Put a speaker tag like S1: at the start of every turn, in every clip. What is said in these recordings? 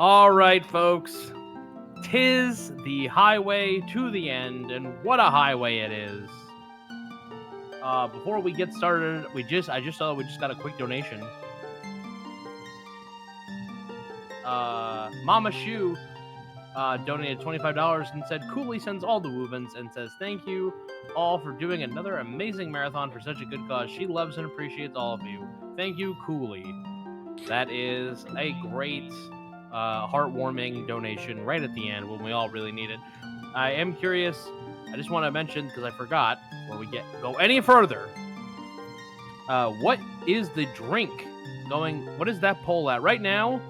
S1: All right, folks. 'Tis the highway to the end, and what a highway it is. Before we get started, I just saw we just got a quick donation. Mama Shu donated $25 and said, Cooley sends all the woovins and says, thank you all for doing another amazing marathon for such a good cause. She loves and appreciates all of you. Thank you, Cooley. That is a great, heartwarming donation right at the end when we all really need it. I am curious. I just want to mention, because I forgot, before we go any further, what is the drink going? What is that poll at right now?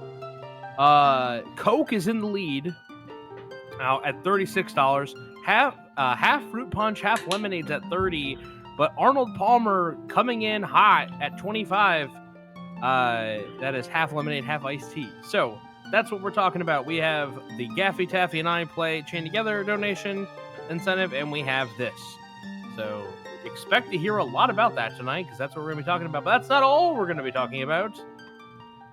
S1: Coke is in the lead now at $36. Half fruit punch, half lemonade's at $30, but Arnold Palmer coming in hot at $25. That is half lemonade, half iced tea. So that's what we're talking about. We have the Gaffy Taffy and I Play Chain Together donation incentive, and we have this. So expect to hear a lot about that tonight, because that's what we're going to be talking about. But that's not all we're going to be talking about.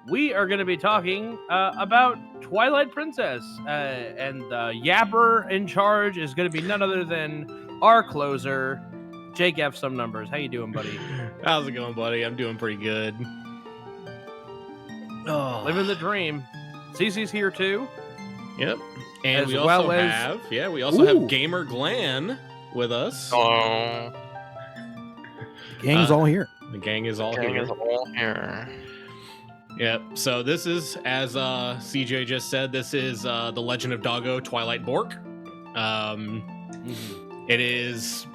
S1: We are going to be talking about Twilight Princess, and the yapper in charge is going to be none other than our closer, Jakefsomenumbers. How you doing, buddy?
S2: How's it going, buddy? I'm doing pretty good.
S1: Oh. Living the dream. Cece's here too.
S2: Yep. And we also have Gamer Glenn with us.
S3: Oh.
S4: Gang's all here.
S2: The gang is all here. Yep. So this is, as CJ just said, this is The Legend of Doggo Twilight Bork. It is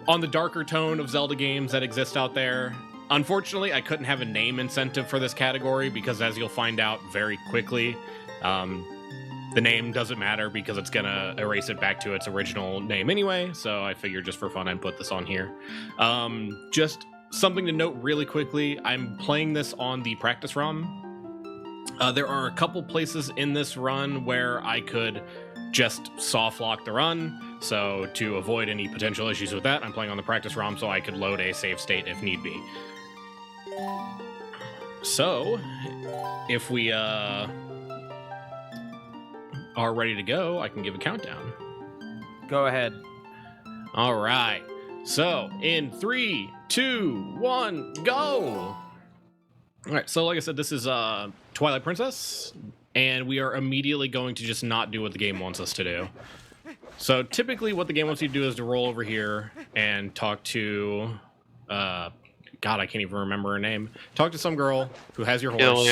S2: on the darker tone of Zelda games that exist out there. Unfortunately, I couldn't have a name incentive for this category because, as you'll find out very quickly, the name doesn't matter because it's going to erase it back to its original name anyway. So I figured just for fun, I'd put this on here. Just something to note really quickly, I'm playing this on the practice run. There are a couple places in this run where I could just soft lock the run. So to avoid any potential issues with that, I'm playing on the practice ROM so I could load a save state if need be. So, if we are ready to go, I can give a countdown.
S1: Go ahead.
S2: All right. So, in 3, 2, 1, go! All right, so like I said, this is Twilight Princess, and we are immediately going to just not do what the game wants us to do. So, typically what the game wants you to do is to roll over here and talk to... God, I can't even remember her name. Talk to some girl who has your horse.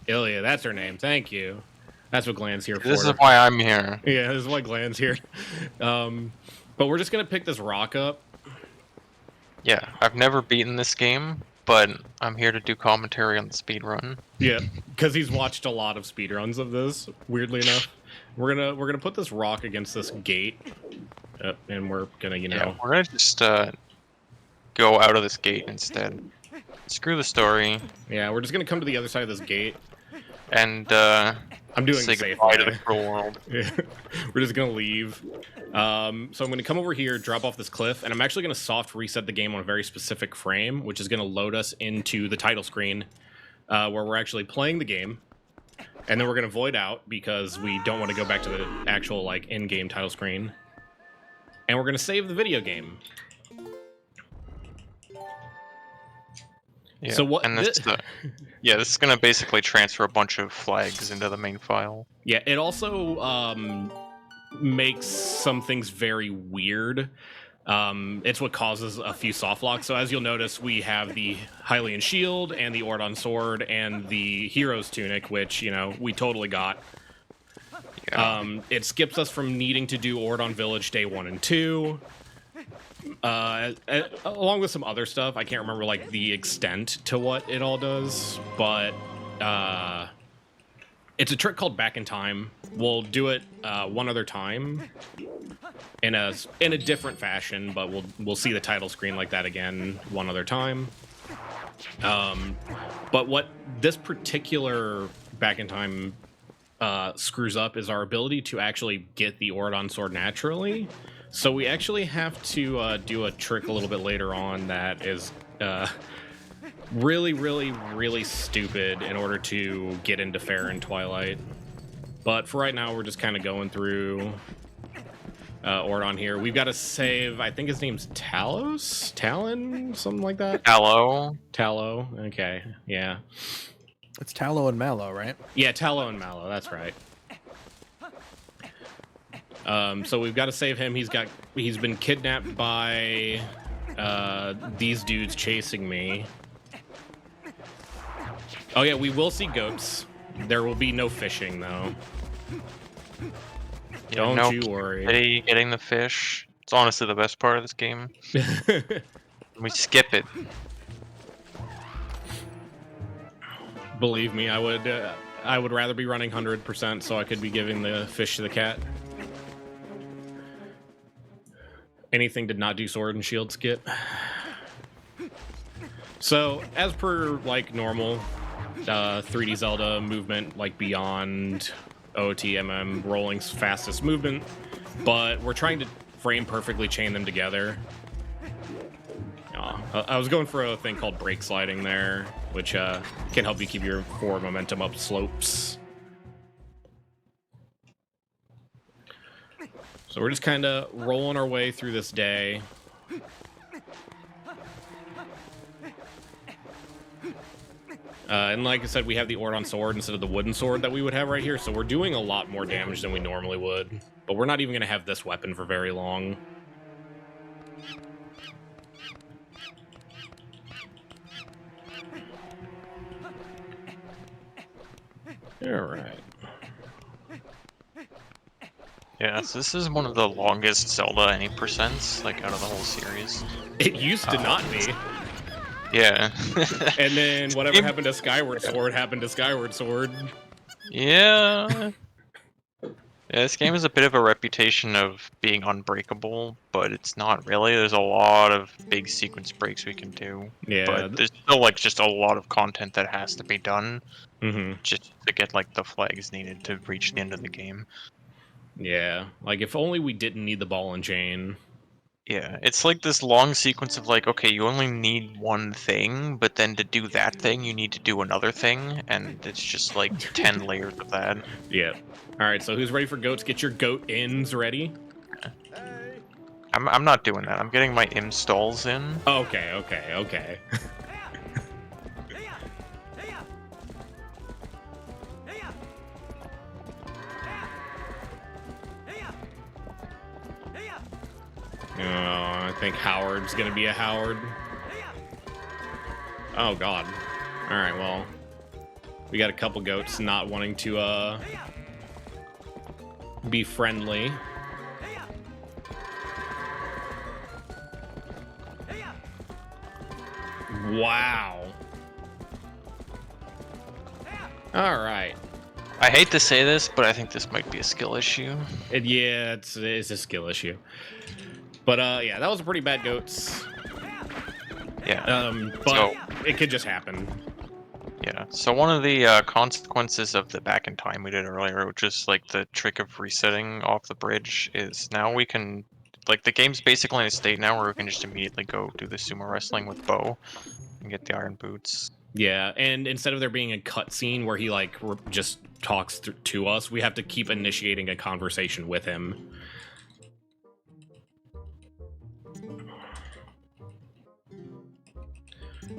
S2: Ilya, that's her name. Thank you. That's what Glen's here for.
S3: This is why I'm here.
S2: Yeah, this is why Glen's here. But we're just going to pick this rock up.
S3: Yeah, I've never beaten this game, but I'm here to do commentary on the speedrun.
S2: Yeah, because he's watched a lot of speedruns of this, weirdly enough. We're gonna put this rock against this gate, and we're gonna,
S3: Yeah, we're gonna just go out of this gate instead. Screw the story.
S2: Yeah, we're just gonna come to the other side of this gate.
S3: And
S2: I'm doing
S3: say
S2: safe
S3: goodbye to the cruel world.
S2: Yeah. We're just gonna leave. So I'm gonna come over here, drop off this cliff, and I'm actually gonna soft reset the game on a very specific frame, which is gonna load us into the title screen, where we're actually playing the game. And then we're gonna void out because we don't want to go back to the actual in-game title screen. And we're gonna save the video game.
S3: Yeah,
S2: so what?
S3: And this is gonna basically transfer a bunch of flags into the main file.
S2: Yeah, it also makes some things very weird. It's what causes a few soft locks. So as you'll notice, we have the Hylian shield and the Ordon sword and the hero's tunic, which we totally got. Yeah. It skips us from needing to do Ordon Village Day 1 and 2. Along with some other stuff. I can't remember the extent to what it all does, but it's a trick called Back in Time. We'll do it one other time in a different fashion, but we'll see the title screen like that again one other time. But what this particular Back in Time screws up is our ability to actually get the Ordon sword naturally. So we actually have to do a trick a little bit later on that is really, really, really stupid in order to get into Fair and Twilight. But for right now, we're just kind of going through Ordon here. We've got to save, I think his name's Talos? Talon? Something like that?
S3: Hello.
S2: Tallow. Okay, yeah.
S4: It's Tallow and Mallow, right?
S2: Yeah, Tallow and Mallow, that's right. So we've got to save him. He's been kidnapped by these dudes chasing me. Oh yeah, we will see goats. There will be no fishing though.
S3: Yeah,
S2: Don't
S3: no
S2: you worry.
S3: kitty getting the fish. It's honestly the best part of this game. We skip it.
S2: Believe me, I would rather be running 100% so I could be giving the fish to the cat. Anything did not do sword and shield skip. So, as per like normal 3D Zelda movement, like beyond OTMM rolling's fastest movement, but we're trying to frame perfectly chain them together. I was going for a thing called brake sliding there, which can help you keep your forward momentum up slopes. So we're just kind of rolling our way through this day. And like I said, we have the Ordon sword instead of the wooden sword that we would have right here, so we're doing a lot more damage than we normally would. But we're not even going to have this weapon for very long. Alright.
S3: Yeah, so this is one of the longest Zelda any percents, like, out of the whole series.
S2: It used to not be.
S3: Yeah.
S2: And then whatever happened to Skyward Sword happened to Skyward Sword.
S3: Yeah. Yeah, this game has a bit of a reputation of being unbreakable, but it's not really. There's a lot of big sequence breaks we can do.
S2: Yeah.
S3: But there's still, like, just a lot of content that has to be done just to get, like, the flags needed to reach the end of the game.
S2: Yeah. Like, if only we didn't need the ball and chain.
S3: Yeah, it's like this long sequence of, like, okay, you only need one thing, but then to do that thing, you need to do another thing, and it's just, like, 10 layers of that.
S2: Yeah. Alright, so who's ready for goats? Get your goat ins ready.
S3: I'm not doing that. I'm getting my installs in.
S2: Okay, okay, okay. Oh, I think Howard's gonna be a Howard. Oh god. Alright, well. We got a couple goats not wanting to be friendly. Wow. Alright.
S3: I hate to say this, but I think this might be a skill issue.
S2: Yeah, it's a skill issue. But yeah, that was pretty bad goats.
S3: Yeah.
S2: But
S3: so,
S2: it could just happen.
S3: Yeah. So one of the consequences of the back in time we did earlier, which is like the trick of resetting off the bridge, is now we can, like, the game's basically in a state now where we can just immediately go do the sumo wrestling with Bo and get the iron boots.
S2: Yeah, and instead of there being a cutscene where he like just talks to us, we have to keep initiating a conversation with him.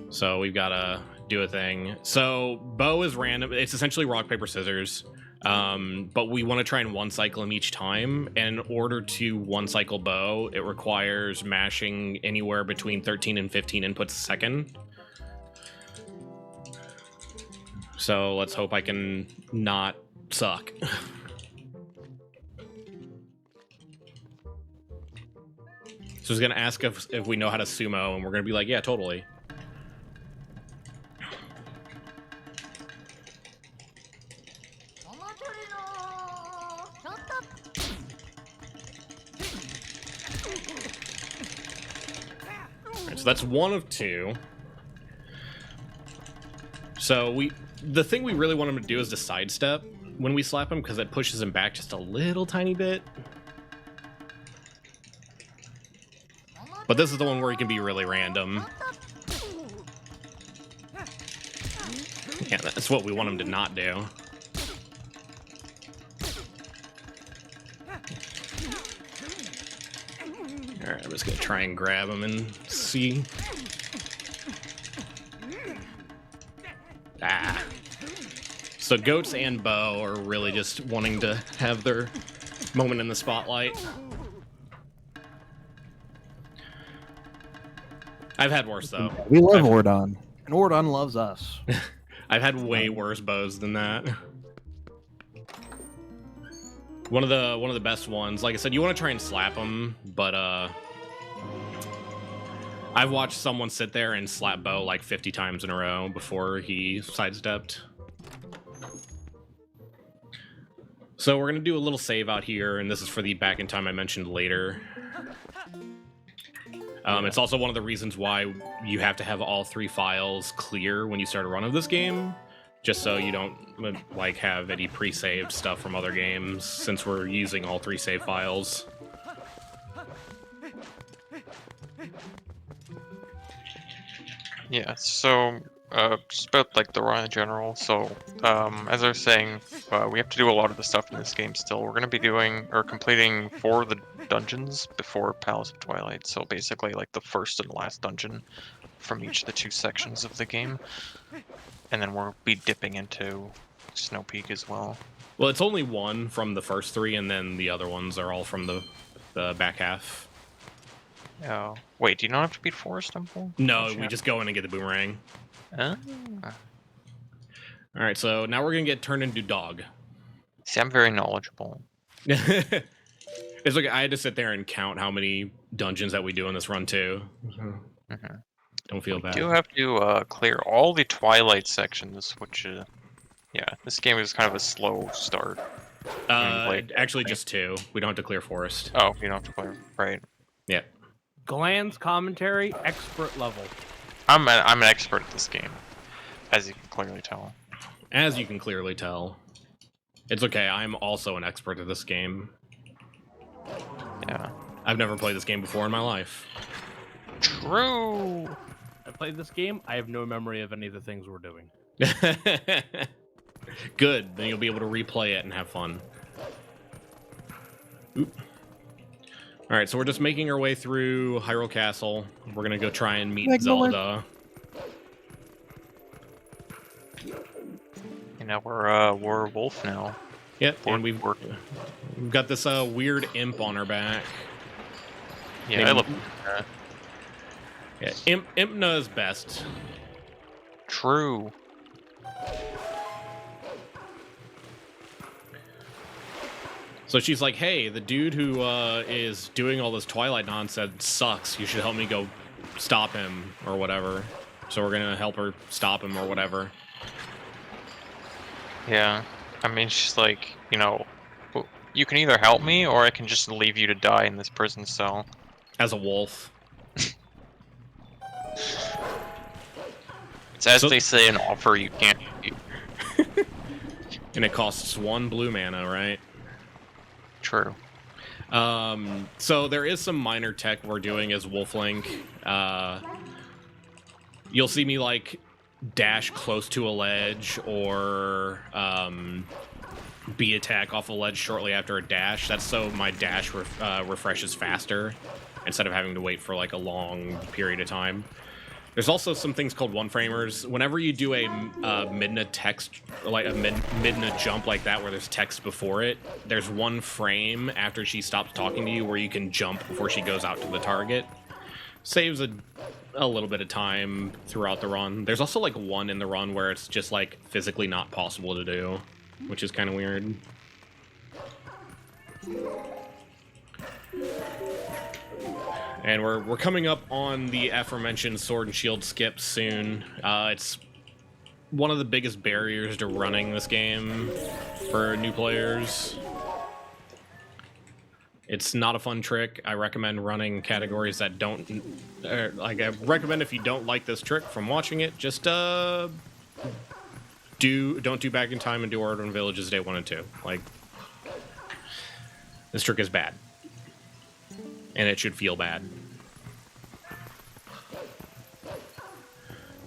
S2: So we've got to do a thing. So Bo is random. It's essentially rock, paper, scissors. But we want to try and one cycle him each time. And in order to one cycle Bo, it requires mashing anywhere between 13 and 15 inputs a second. So let's hope I can not suck. So he's going to ask if we know how to sumo, and we're going to be like, yeah, totally. So that's one of two. So the thing we really want him to do is to sidestep when we slap him, because it pushes him back just a little tiny bit. But this is the one where he can be really random. Yeah, that's what we want him to not do. Alright, I'm just gonna try and grab him and see. Ah. So goats and Bo are really just wanting to have their moment in the spotlight. I've had worse though.
S4: We love Ordon, and Ordon loves us.
S2: I've had way worse bows than that. One of the best ones. Like I said, you want to try and slap him, but I've watched someone sit there and slap Bo like 50 times in a row before he sidestepped. So we're gonna do a little save out here, and this is for the back in time I mentioned later. It's also one of the reasons why you have to have all 3 files clear when you start a run of this game, just so you don't like have any pre-saved stuff from other games, since we're using all 3 save files.
S3: Yeah, so just about like the run in general. So as I was saying, we have to do a lot of the stuff in this game still. We're going to be doing or completing 4 of the dungeons before Palace of Twilight. So basically like the first and last dungeon from each of the 2 sections of the game. And then we'll be dipping into Snow Peak as well.
S2: Well, it's only 1 from the first 3, and then the other ones are all from the back half.
S3: Oh, wait, do you not have to beat Forest Temple?
S2: No, we just go in and get the boomerang.
S3: Ah.
S2: Alright, so now we're gonna get turned into dog.
S3: See, I'm very knowledgeable.
S2: It's like I had to sit there and count how many dungeons that we do in this run too.
S3: Mm-hmm.
S2: Don't feel bad.
S3: We do have to clear all the Twilight sections, which, yeah, this game is kind of a slow start.
S2: Actually just 2. We don't have to clear Forest.
S3: Oh, you don't have to clear, right.
S2: Yeah.
S1: Glance commentary, expert level.
S3: I'm an expert at this game, as you can clearly tell.
S2: As you can clearly tell. It's okay, I'm also an expert at this game.
S3: Yeah.
S2: I've never played this game before in my life.
S3: True!
S1: I played this game, I have no memory of any of the things we're doing.
S2: Good, then you'll be able to replay it and have fun. Oop. Alright, so we're just making our way through Hyrule Castle. We're gonna go try and meet Zelda.
S3: You know, we're a wolf now.
S2: Yep, and we've got this weird imp on our back.
S3: Yeah, I love that.
S2: Yeah, Imp knows best.
S3: True.
S2: So she's like, hey, the dude who is doing all this Twilight nonsense sucks. You should help me go stop him or whatever. So we're gonna help her stop him or whatever.
S3: Yeah. I mean, she's like, you know, you can either help me or I can just leave you to die in this prison cell.
S2: As a wolf.
S3: It's as they say, an offer you can't refuse.
S2: And it costs 1 blue mana, right?
S3: True.
S2: So there is some minor tech we're doing as Wolf Link. You'll see me like dash close to a ledge or B attack off a ledge shortly after a dash. That's so my dash refreshes faster instead of having to wait for like a long period of time. There's also some things called one-framers. Whenever you do a Midna text, like a Midna jump like that where there's text before it, there's 1 frame after she stops talking to you where you can jump before she goes out to the target. Saves a little bit of time throughout the run. There's also like 1 in the run where it's just like physically not possible to do, which is kind of weird. And we're coming up on the aforementioned Sword and Shield skip soon. It's one of the biggest barriers to running this game for new players. It's not a fun trick. I recommend running categories that don't... I recommend if you don't like this trick from watching it, just don't do Back in Time and do Order and Villages Day 1 and 2. Like, this trick is bad. And it should feel bad.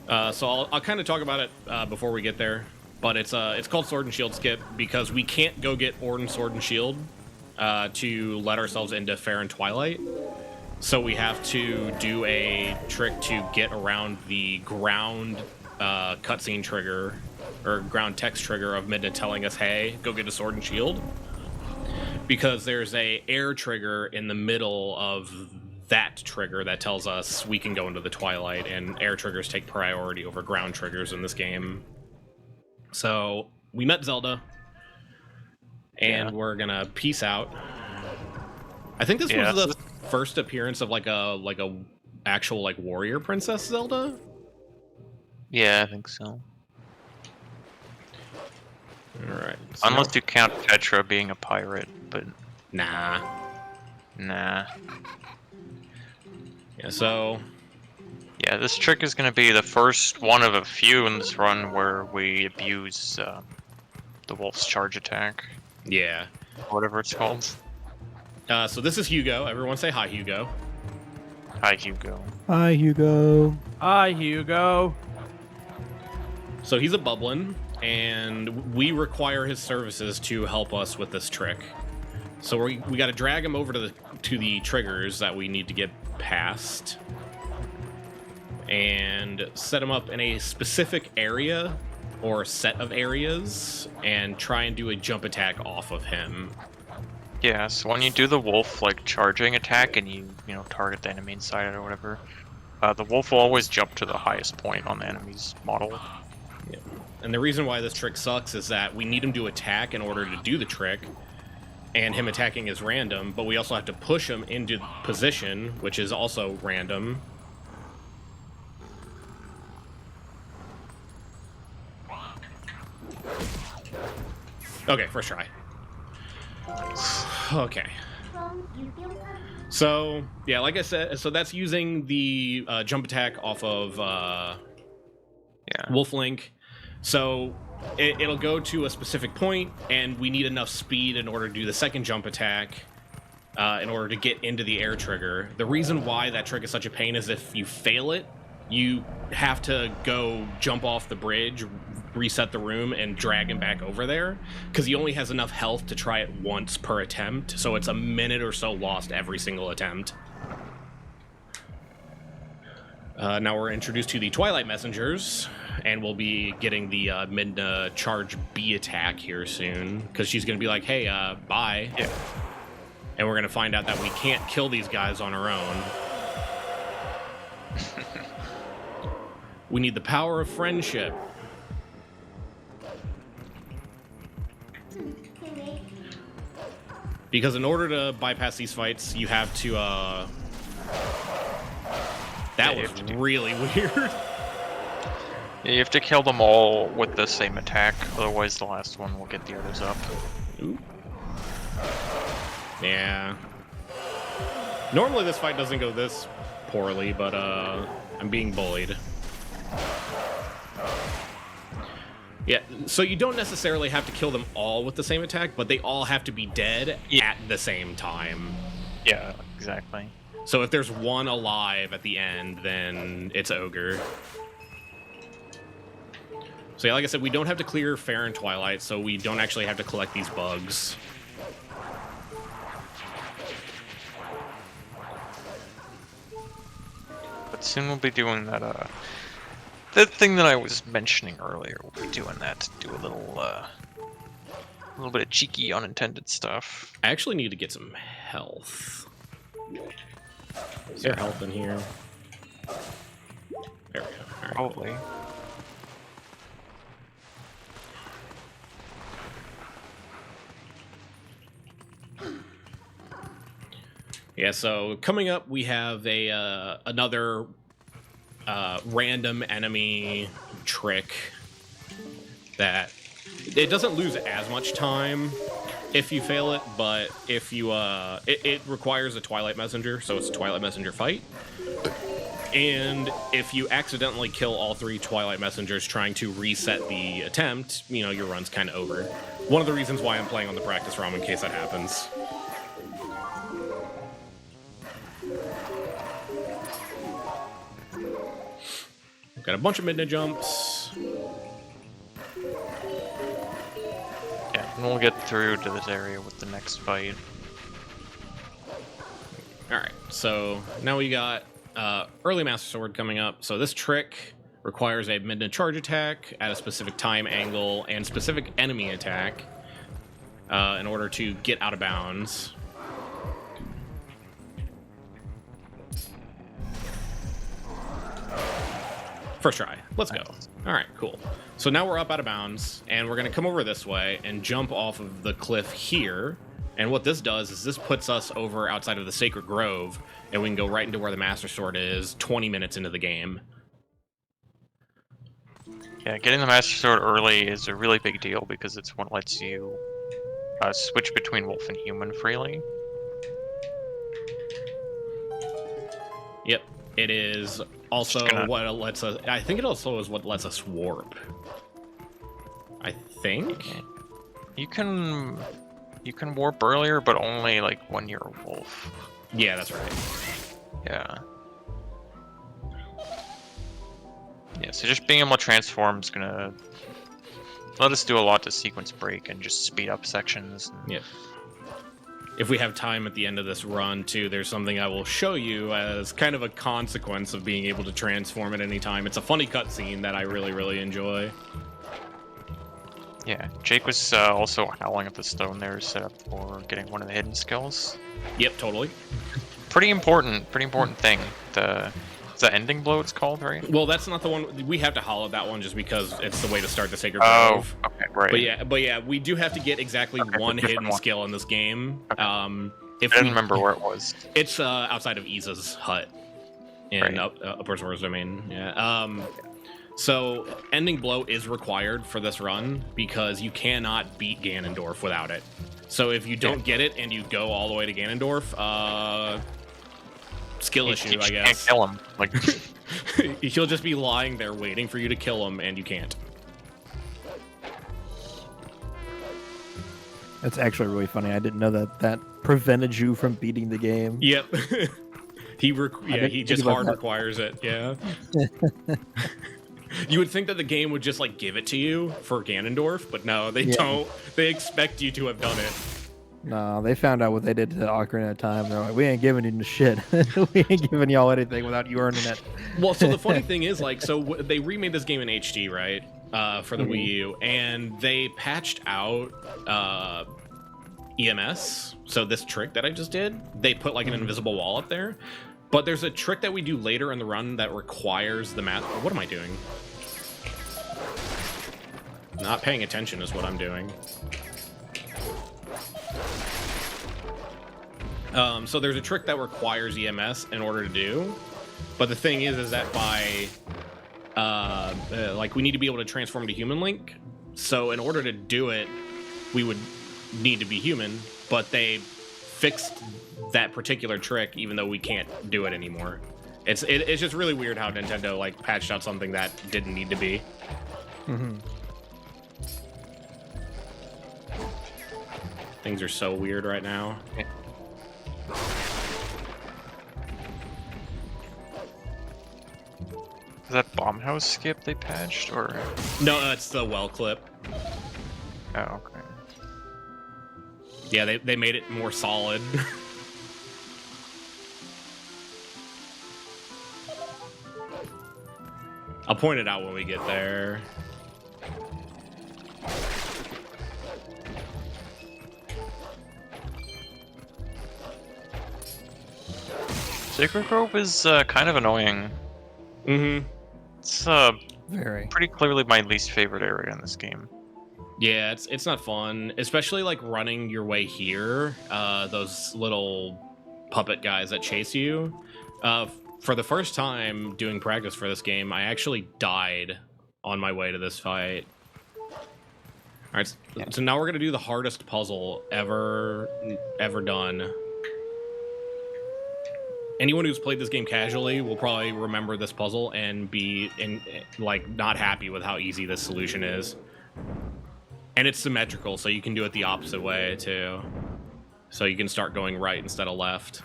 S2: So I'll kind of talk about it before we get there, but it's called Sword and Shield Skip because we can't go get Orden Sword and Shield to let ourselves into Fair and Twilight. So we have to do a trick to get around the ground cutscene trigger, or ground text trigger of Midna telling us, hey, go get a sword and shield. Because there's a air trigger in the middle of that trigger that tells us we can go into the Twilight, and air triggers take priority over ground triggers in this game. So we met Zelda, and we're gonna peace out. I think this was the first appearance of like a actual like warrior princess Zelda.
S3: Yeah, I think so.
S2: All right. So
S3: Unless you count Petra being a pirate, but
S2: nah.
S3: nah.
S2: Yeah. So
S3: Yeah, this trick is going to be the first one of a few in this run where we abuse the wolf's charge attack,
S2: yeah.
S3: whatever it's called.
S2: So this is Hugo. Everyone say hi, Hugo.
S3: Hi, Hugo.
S4: Hi, Hugo.
S1: Hi, Hugo.
S2: So he's a bublin, and we require his services to help us with this trick. So we got to drag him over to the triggers that we need to get past, and set him up in a specific area or set of areas, and try and do a jump attack off of him.
S3: Yeah, so when you do the wolf like charging attack and you target the enemy inside it or whatever, the wolf will always jump to the highest point on the enemy's model.
S2: Yeah. And the reason why this trick sucks is that we need him to attack in order to do the trick, and him attacking is random, but we also have to push him into position, which is also random. Okay, first try. Okay. So, yeah, like I said, so that's using the jump attack off of Wolf Link. So it'll go to a specific point, and we need enough speed in order to do the second jump attack in order to get into the air trigger. The reason why that trick is such a pain is if you fail it, you have to go jump off the bridge, reset the room, and drag him back over there, because he only has enough health to try it once per attempt, so it's a minute or so lost every single attempt. Now we're introduced to the Twilight Messengers, and we'll be getting the Midna charge B attack here soon, because she's going to be like, hey, bye.
S3: Yeah.
S2: And we're going to find out that we can't kill these guys on our own. We need the power of friendship. Because in order to bypass these fights, you have to, That was really weird.
S3: Yeah, you have to kill them all with the same attack, otherwise the last one will get the others up.
S2: Ooh. Yeah. Normally this fight doesn't go this poorly, but, I'm being bullied. Yeah, so you don't necessarily have to kill them all with the same attack, but they all have to be dead at the same time.
S3: Yeah, exactly.
S2: So if there's one alive at the end, then it's ogre. So yeah, like I said, we don't have to clear Fair and Twilight, so we don't actually have to collect these bugs.
S3: But soon we'll be doing that, the thing that I was mentioning earlier. We'll be doing that to do a little bit of cheeky, unintended stuff.
S2: I actually need to get some health. Is there health in here? There we go. All right.
S3: Probably.
S2: Yeah, so coming up, we have a another random enemy trick that it doesn't lose as much time if you fail it, but if you it requires a Twilight Messenger, so it's a Twilight Messenger fight. And if you accidentally kill all 3 Twilight Messengers trying to reset the attempt, you know, your run's kind of over. One of the reasons why I'm playing on the practice ROM in case that happens. Got a bunch of Midna jumps.
S3: Yeah, and we'll get through to this area with the next fight.
S2: All right, so now we got early Master Sword coming up. So this trick requires a mid to charge attack at a specific time angle and specific enemy attack in order to get out of bounds. First try. Let's go. All right, cool. So now we're up out of bounds, and we're going to come over this way and jump off of the cliff here. And what this does is this puts us over outside of the Sacred Grove, and we can go right into where the Master Sword is 20 minutes into the game.
S3: Yeah, getting the Master Sword early is a really big deal because it's what lets you switch between wolf and human freely.
S2: Yep, it is also what lets us... I think it also is what lets us warp. I think?
S3: You can warp earlier, but only like when you're a wolf.
S2: Yeah, that's right.
S3: Yeah. Yeah, so just being able to transform is gonna let us do a lot to sequence break and just speed up sections.
S2: Yeah. If we have time at the end of this run, too, there's something I will show you as kind of a consequence of being able to transform at any time. It's a funny cutscene that I really, really enjoy.
S3: Yeah, Jake was also howling at the stone there set up for getting one of the hidden skills.
S2: Yep, totally.
S3: Pretty important thing. It's the ending blow it's called, right?
S2: Well, that's not the one. We have to hollow that one just because it's the way to start the Sacred
S3: Oh,
S2: Grove.
S3: okay, right.
S2: But yeah, we do have to get exactly one hidden skill in this game.
S3: Okay. I
S2: If
S3: didn't remember where it was.
S2: It's outside of Isa's hut in Upper Source Domain. Yeah. So ending blow is required for this run because you cannot beat Ganondorf without it. So if you don't get it and you go all the way to Ganondorf, skill issue, I guess.
S3: Can't kill him. Like
S2: he'll just be lying there waiting for you to kill him, and you can't.
S4: That's actually really funny. I didn't know that prevented you from beating the game.
S2: Yep. he just hard requires it. Yeah. You would think that the game would just like give it to you for Ganondorf, but no, they don't. They expect you to have done it.
S4: No, they found out what they did to Ocarina of Time. They're like, we ain't giving you shit. We ain't giving y'all anything without you earning it.
S2: Well, so the funny thing is, like, they remade this game in HD, right, for the Wii U, and they patched out EMS. So this trick that I just did, they put like an invisible wall up there. But there's a trick that we do later in the run that requires the map. What am I doing? Not paying attention is what I'm doing. So there's a trick that requires EMS in order to do, but the thing is that by like we need to be able to transform to human Link. So in order to do it, we would need to be human, but they fixed that particular trick even though we can't do it anymore. It's just really weird how Nintendo like patched out something that didn't need to be.
S4: Mm-hmm.
S2: Things are so weird right now.
S3: Is that bomb house skip they patched or?
S2: No, it's the well clip.
S3: Oh, okay.
S2: Yeah, they made it more solid. I'll point it out when we get there.
S3: Sacred Grove is kind of annoying.
S2: Mm-hmm.
S3: It's
S4: Very.
S3: pretty clearly my least favorite area in this game.
S2: Yeah, it's not fun, especially like running your way here. Those little puppet guys that chase you. For the first time doing practice for this game, I actually died on my way to this fight. All right, so now we're gonna do the hardest puzzle ever done. Anyone who's played this game casually will probably remember this puzzle and be like not happy with how easy this solution is. And it's symmetrical, so you can do it the opposite way too. So you can start going right instead of left.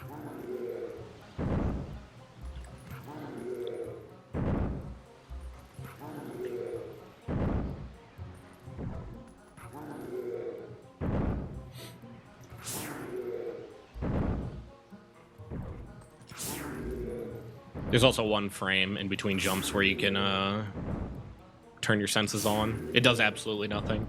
S2: There's also 1 frame in between jumps where you can turn your senses on. It does absolutely nothing.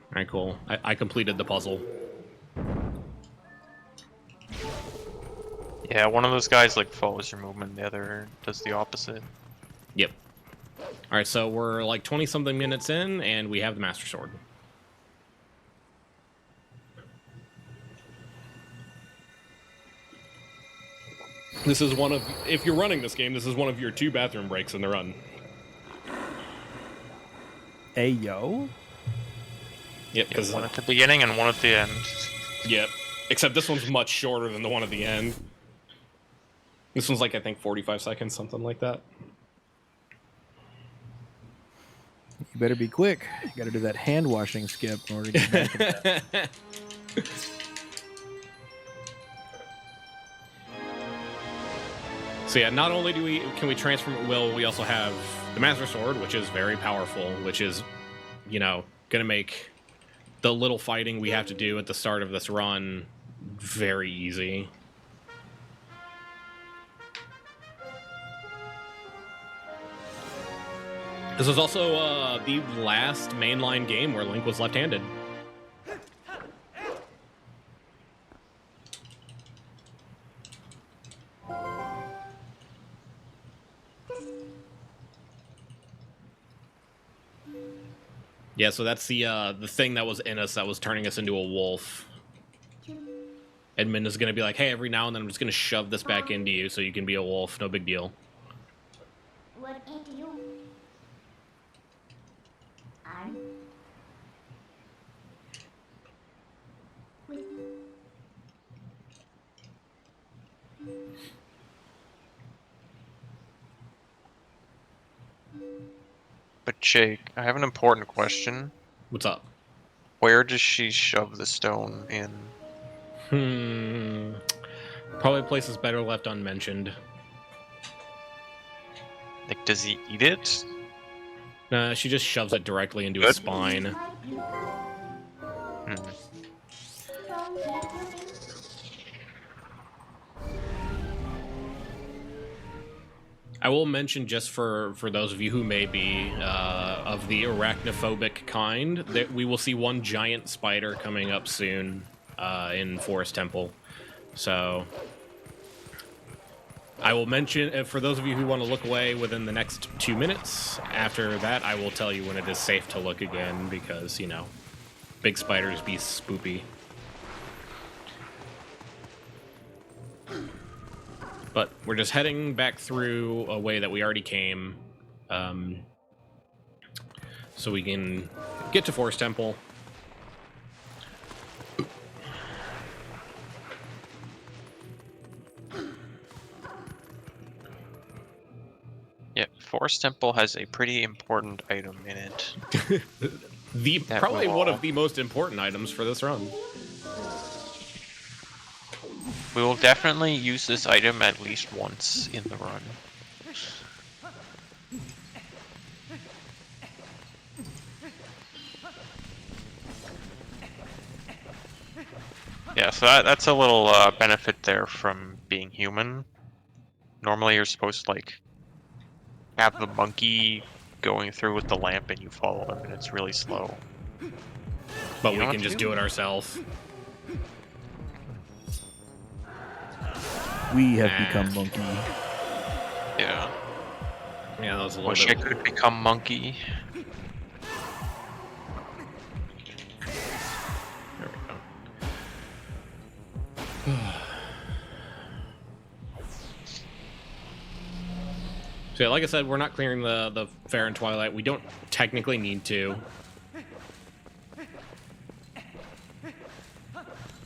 S2: Alright, cool. I completed the puzzle.
S3: Yeah, one of those guys like follows your movement, the other does the opposite.
S2: Yep. Alright, so we're like 20-something minutes in, and we have the Master Sword. This is one of... If you're running this game, this is one of your 2 bathroom breaks in the run.
S4: Hey, yo.
S2: Yep, because...
S3: One at the beginning and one at the end.
S2: Yep. Except this one's much shorter than the one at the end. This one's like, I think, 45 seconds, something like that.
S4: You better be quick. You got to do that hand washing skip in order to get back to that.
S2: So yeah, not only can we transform at will, we also have the Master Sword, which is very powerful, which is, you know, gonna make the little fighting we have to do at the start of this run very easy. This was also the last mainline game where Link was left-handed. Yeah, so that's the thing that was in us that was turning us into a wolf. Edmund is gonna be like, hey, every now and then I'm just gonna shove this back into you so you can be a wolf. No big deal.
S5: What into you? I'm.
S3: But Jake, I have an important question.
S2: What's up?
S3: Where does she shove the stone in?
S2: Probably places better left unmentioned.
S3: Like, does he eat it?
S2: Nah, she just shoves it directly into his spine.
S3: Hmm.
S2: I will mention, just for those of you who may be of the arachnophobic kind, that we will see one giant spider coming up soon in Forest Temple. So I will mention, for those of you who want to look away within the next 2 minutes, after that I will tell you when it is safe to look again, because, you know, big spiders be spoopy. But we're just heading back through a way that we already came, so we can get to Forest Temple.
S3: Yeah, Forest Temple has a pretty important item in it.
S2: Probably one of the most important items for this run.
S3: We will definitely use this item at least once in the run. Yeah, so that's a little benefit there from being human. Normally you're supposed to, like, have the monkey going through with the lamp and you follow him, and it's really slow.
S2: But
S3: You
S2: we
S3: know
S2: can
S3: what
S2: just
S3: to
S2: do it ourselves.
S4: We have become monkey.
S3: Yeah.
S2: Yeah, that was a little
S3: Wish I
S2: bit...
S3: could become monkey.
S2: There we go. So yeah, like I said, we're not clearing the fair in Twilight. We don't technically need to.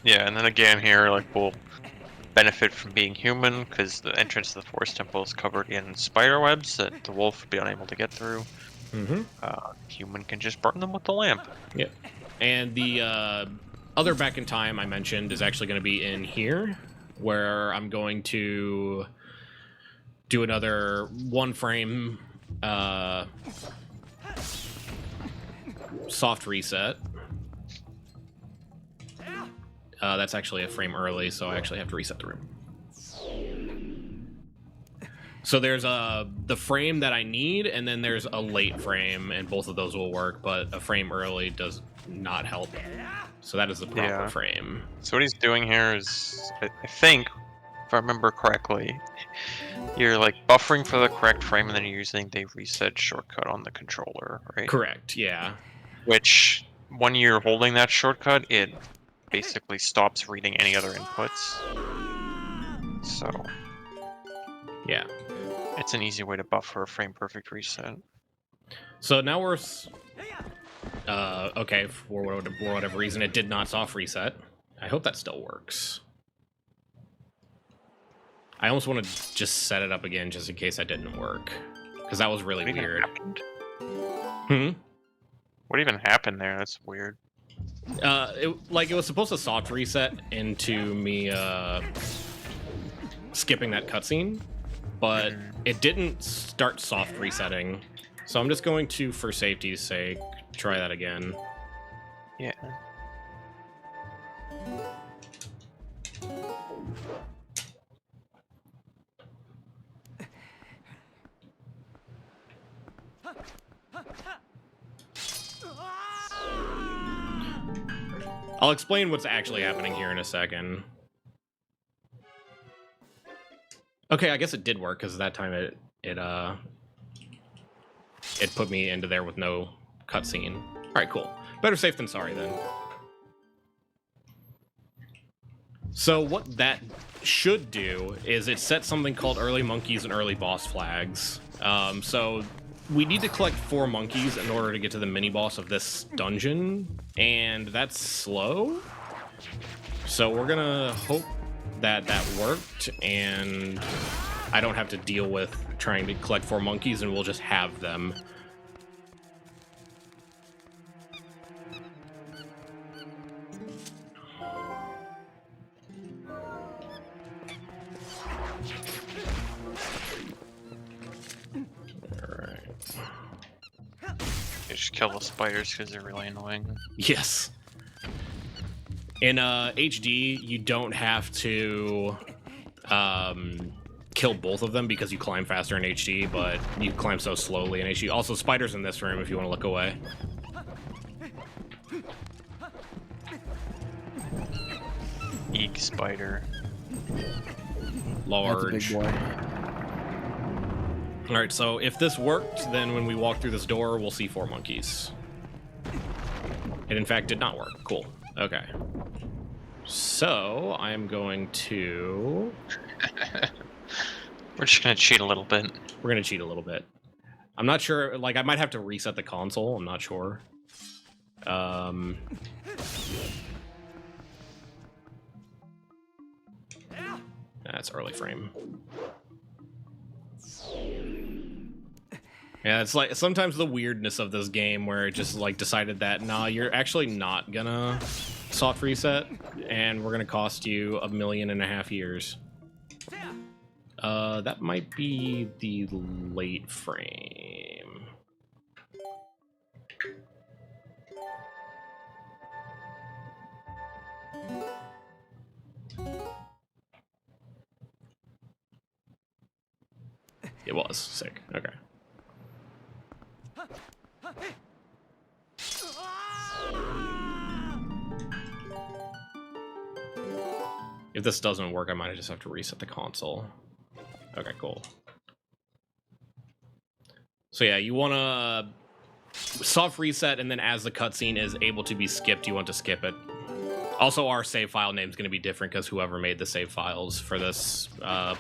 S3: Yeah, and then again here, like, we'll benefit from being human, because the entrance to the Forest Temple is covered in spider webs that the wolf would be unable to get through.
S2: Mm-hmm.
S3: Human can just burn them with the lamp.
S2: Yep. And the other back in time I mentioned is actually going to be in here, where I'm going to do another 1 frame soft reset. That's actually a frame early, so I actually have to reset the room. So there's the frame that I need, and then there's a late frame, and both of those will work, but a frame early does not help. So that is the proper frame.
S3: So what he's doing here is, I think, if I remember correctly, you're like buffering for the correct frame, and then you're using the reset shortcut on the controller, right?
S2: Correct, yeah.
S3: Which, when you're holding that shortcut, it basically stops reading any other inputs. So,
S2: yeah.
S3: It's an easy way to buffer a frame perfect reset.
S2: So now we're... okay, for whatever reason, it did not soft reset. I hope that still works. I almost want to just set it up again just in case that didn't work. Because that was really weird.
S3: What even happened there? That's weird.
S2: It was supposed to soft reset into me skipping that cutscene, but it didn't start soft resetting. So I'm just going to, for safety's sake, try that again.
S3: Yeah.
S2: I'll explain what's actually happening here in a second. Okay, I guess it did work because that time it put me into there with no cutscene. All right, cool. Better safe than sorry then. So what that should do is it sets something called early monkeys and early boss flags. So we need to collect 4 monkeys in order to get to the mini boss of this dungeon, and that's slow. So we're gonna hope that that worked, and I don't have to deal with trying to collect 4 monkeys, and we'll just have them.
S3: Just kill the spiders because they're really annoying.
S2: Yes. In HD, you don't have to kill both of them because you climb faster in HD, but you climb so slowly in HD. Also, spiders in this room if you want to look away.
S3: Eek spider.
S2: Large.
S4: That's a big boy.
S2: All right, so if this worked, then when we walk through this door, we'll see 4 monkeys. It in fact did not work. Cool. Okay. So I'm going to...
S3: We're just gonna cheat a little bit.
S2: We're gonna cheat a little bit. I'm not sure, like I might have to reset the console, I'm not sure. That's early frame. Yeah, it's like sometimes the weirdness of this game where it just like decided that, nah, you're actually not gonna soft reset, and we're gonna cost you 1.5 million years. That might be the late frame. It was sick. Okay. If this doesn't work, I might just have to reset the console. Okay, cool. So yeah, you want to soft reset, and then as the cutscene is able to be skipped, you want to skip it. Also, our save file name is going to be different because whoever made the save files for this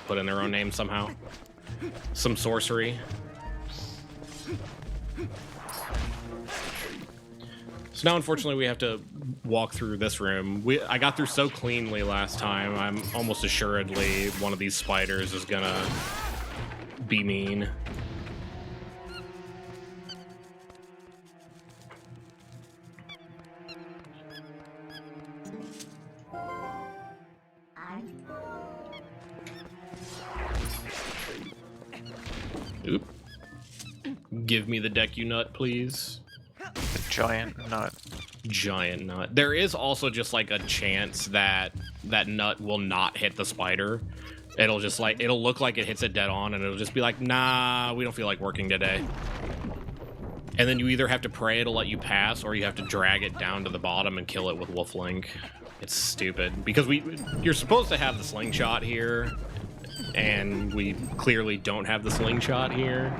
S2: put in their own name somehow. Some sorcery. So now, unfortunately, we have to walk through this room. I got through so cleanly last time, I'm almost assuredly one of these spiders is gonna be mean. Oop. Give me the deck, you nut, please.
S3: The giant nut.
S2: giant nut. There is also just like a chance that that nut will not hit the spider. It'll just like, it'll look like it hits it dead on, and it'll just be like, nah, we don't feel like working today. And then you either have to pray it'll let you pass, or you have to drag it down to the bottom and kill it with Wolf Link. It's stupid because you're supposed to have the slingshot here, and we clearly don't have the slingshot here.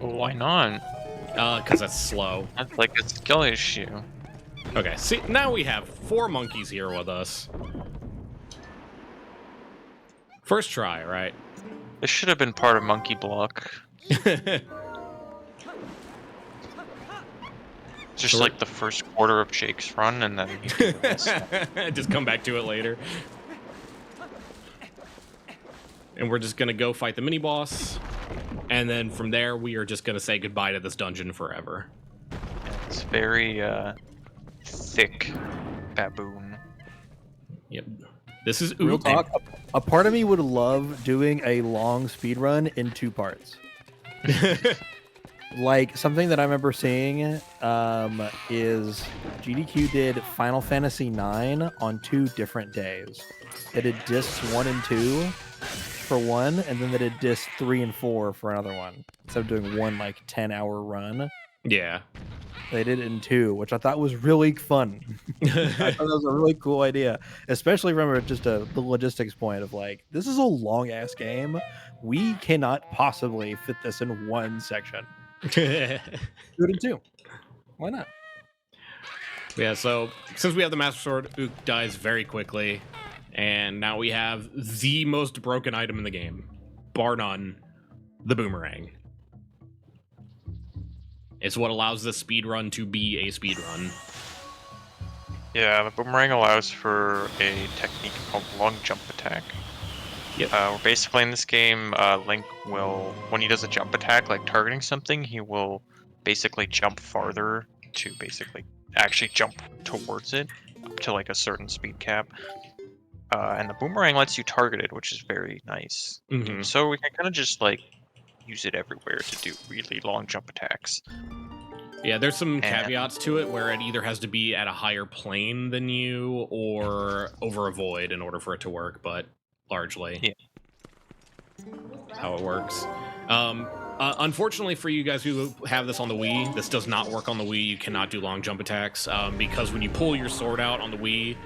S3: Well, why not?
S2: Because that's slow.
S3: That's like a skill issue.
S2: Okay, see, now we have 4 monkeys here with us. First try, right?
S3: This should have been part of Monkey Block. Just
S2: So
S3: like the first quarter of Jake's run, and then you do this.
S2: Just come back to it later. And we're just gonna go fight the mini boss, and then from there we are just gonna say goodbye to this dungeon forever.
S3: It's very thick baboon.
S2: Yep. This is
S4: Real talk. A part of me would love doing a long speed run in 2 parts. Like something that I remember seeing is GDQ did Final Fantasy IX on 2 different days. They did discs 1 and 2 for one, and then they did disc 3 and 4 for another one. Instead of doing one like 10-hour run,
S2: Yeah.
S4: they did it in 2, which I thought was really fun. I thought that was a really cool idea, especially remember just the logistics point of like, this is a long ass game. We cannot possibly fit this in 1 section. Do it in 2. Why not?
S2: Yeah, so since we have the Master Sword, Ook dies very quickly, and now we have the most broken item in the game, bar none, the boomerang. It's what allows the speedrun to be a speedrun.
S3: Yeah, the boomerang allows for a technique called long jump attack.
S2: Yep.
S3: Basically in this game, Link will, when he does a jump attack, like targeting something, he will basically jump farther to basically actually jump towards it up to like a certain speed cap. And the boomerang lets you target it, which is very nice.
S2: Mm-hmm.
S3: So we can kind of just like use it everywhere to do really long jump attacks.
S2: Yeah, there's some caveats to it where it either has to be at a higher plane than you or over a void in order for it to work, but largely that's how it works. Unfortunately for you guys who have this on the Wii, this does not work on the Wii. You cannot do long jump attacks because when you pull your sword out on the Wii,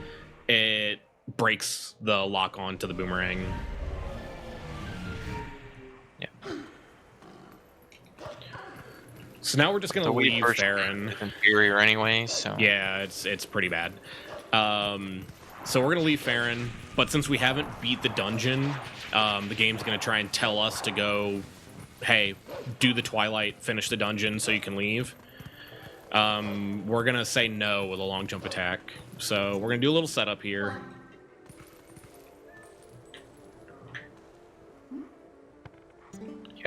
S2: it breaks the lock on to the boomerang. Yeah. So now we're just gonna leave Farron.
S3: Inferior anyway, so
S2: yeah, it's pretty bad. So we're gonna leave Farron, but since we haven't beat the dungeon, the game's gonna try and tell us to go, hey, do the Twilight, finish the dungeon so you can leave. We're gonna say no with a long jump attack. So we're gonna do a little setup here.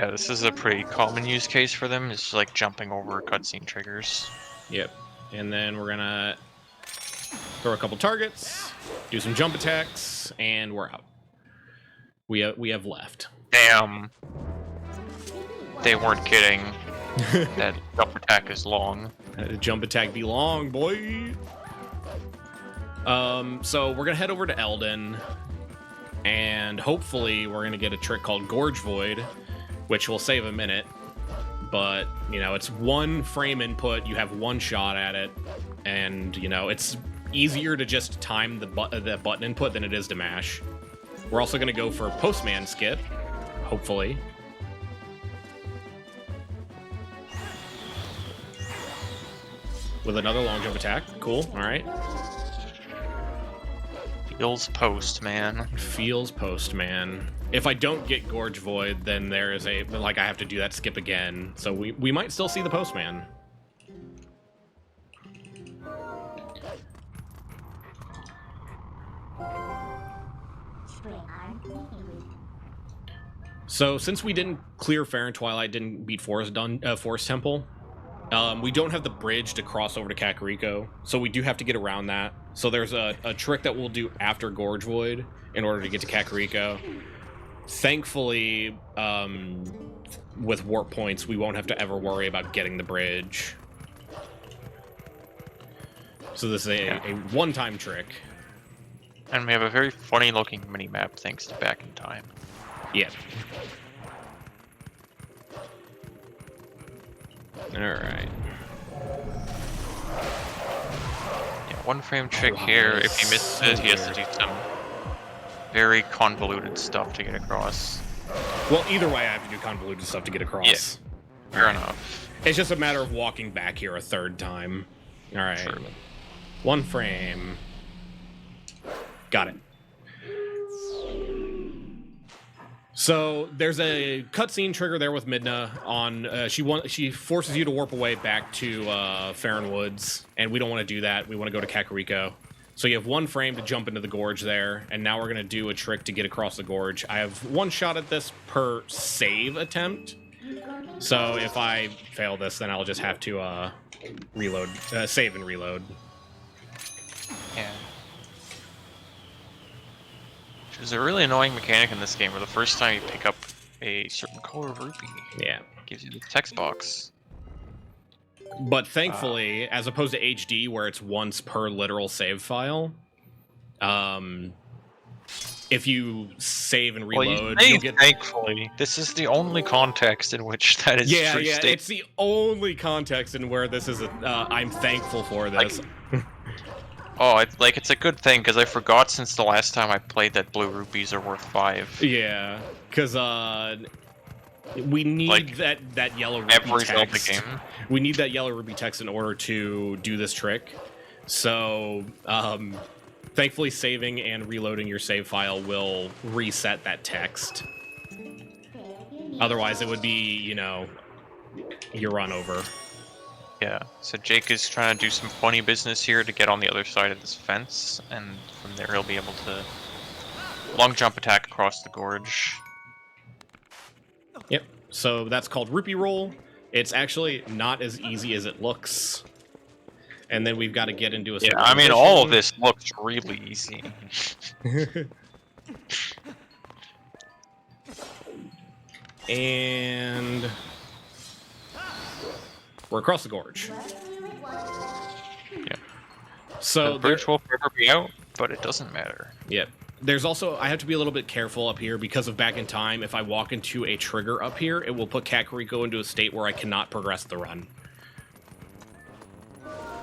S3: yeah, this is a pretty common use case for them. It's like jumping over cutscene triggers.
S2: Yep. And then we're gonna throw a couple targets, do some jump attacks, and we're out. We have left.
S3: Damn. They weren't kidding. That jump attack is long.
S2: Jump attack be long, boy. So we're gonna head over to Eldin, and hopefully we're gonna get a trick called Gorge Void, which will save a minute. But you know, it's 1 frame input. You have 1 shot at it, and you know it's easier to just time the button input than it is to mash. We're also gonna go for Postman skip, hopefully. With another long jump attack. Cool. All right.
S3: Feels post, man.
S2: Feels Postman. If I don't get Gorge Void, then there is a like I have to do that skip again. So we might still see the Postman. So since we didn't clear Farron Twilight, didn't beat Forest Temple, we don't have the bridge to cross over to Kakariko, so we do have to get around that. So there's a trick that we'll do after Gorge Void in order to get to Kakariko. Thankfully, with warp points, we won't have to ever worry about getting the bridge. So this is a one-time trick.
S3: And we have a very funny looking mini map thanks to Back in Time.
S2: Yeah. Alright.
S3: Yeah, one frame trick here. If he misses it, he has to do some very convoluted stuff to get across.
S2: Well, either way, I have to do convoluted stuff to get across.
S3: Yeah. Fair enough.
S2: It's just a matter of walking back here a third time. Alright.
S3: Sure.
S2: One frame. Got it. So there's a cutscene trigger there with Midna on. She forces you to warp away back to Farron Woods, and we don't want to do that. We want to go to Kakariko. So you have one frame to jump into the gorge there, and now we're gonna do a trick to get across the gorge. I have one shot at this per save attempt. So if I fail this, then I'll just have to reload, save and reload.
S3: Yeah. Which is a really annoying mechanic in this game where the first time you pick up a certain color of rupee,
S2: Yeah.
S3: it gives you the text box.
S2: But thankfully, as opposed to HD, where it's once per literal save file, if you save and reload, you'll get.
S3: Thankfully, this is the only context in which that is
S2: Yeah,
S3: true
S2: yeah,
S3: state.
S2: it's the only context in where this is. I'm thankful for this.
S3: Oh, it's a good thing because I forgot since the last time I played that blue rupees are worth 5.
S2: Yeah, because we need that yellow rupee
S3: Every Zelda
S2: text.
S3: game.
S2: We need that yellow rupee text in order to do this trick. So, thankfully, saving and reloading your save file will reset that text. Otherwise, it would be, your run over.
S3: Yeah, so Jake is trying to do some funny business here to get on the other side of this fence, and from there he'll be able to long jump attack across the gorge.
S2: Yep, so that's called rupee roll. It's actually not as easy as it looks. And then we've got to get into a certain
S3: I mean,
S2: position.
S3: all of this looks really easy.
S2: And we're across the gorge.
S3: Yeah.
S2: So
S3: The bridge will never be out, but it doesn't matter.
S2: Yep. There's also, I have to be a little bit careful up here because of Back in Time. If I walk into a trigger up here, it will put Kakariko into a state where I cannot progress the run.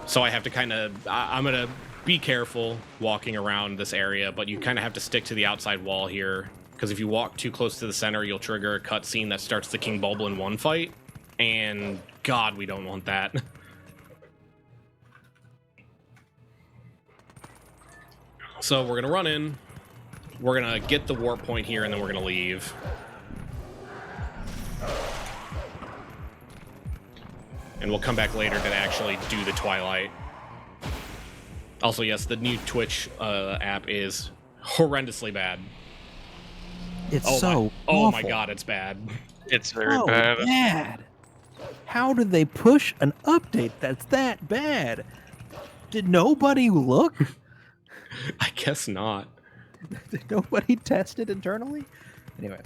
S2: So I have to I'm going to be careful walking around this area, but you kind of have to stick to the outside wall here. Because if you walk too close to the center, you'll trigger a cutscene that starts the King Bulblin 1 fight. And God, we don't want that. So we're going to run in. We're going to get the warp point here, and then we're going to leave. And we'll come back later to actually do the Twilight. Also, yes, the new Twitch app is horrendously bad.
S4: It's
S2: Oh
S4: awful.
S2: my God, it's bad.
S3: It's very bad.
S4: bad. How did they push an update that's that bad? Did nobody look?
S2: I guess not.
S4: Did nobody test it internally? Anyways.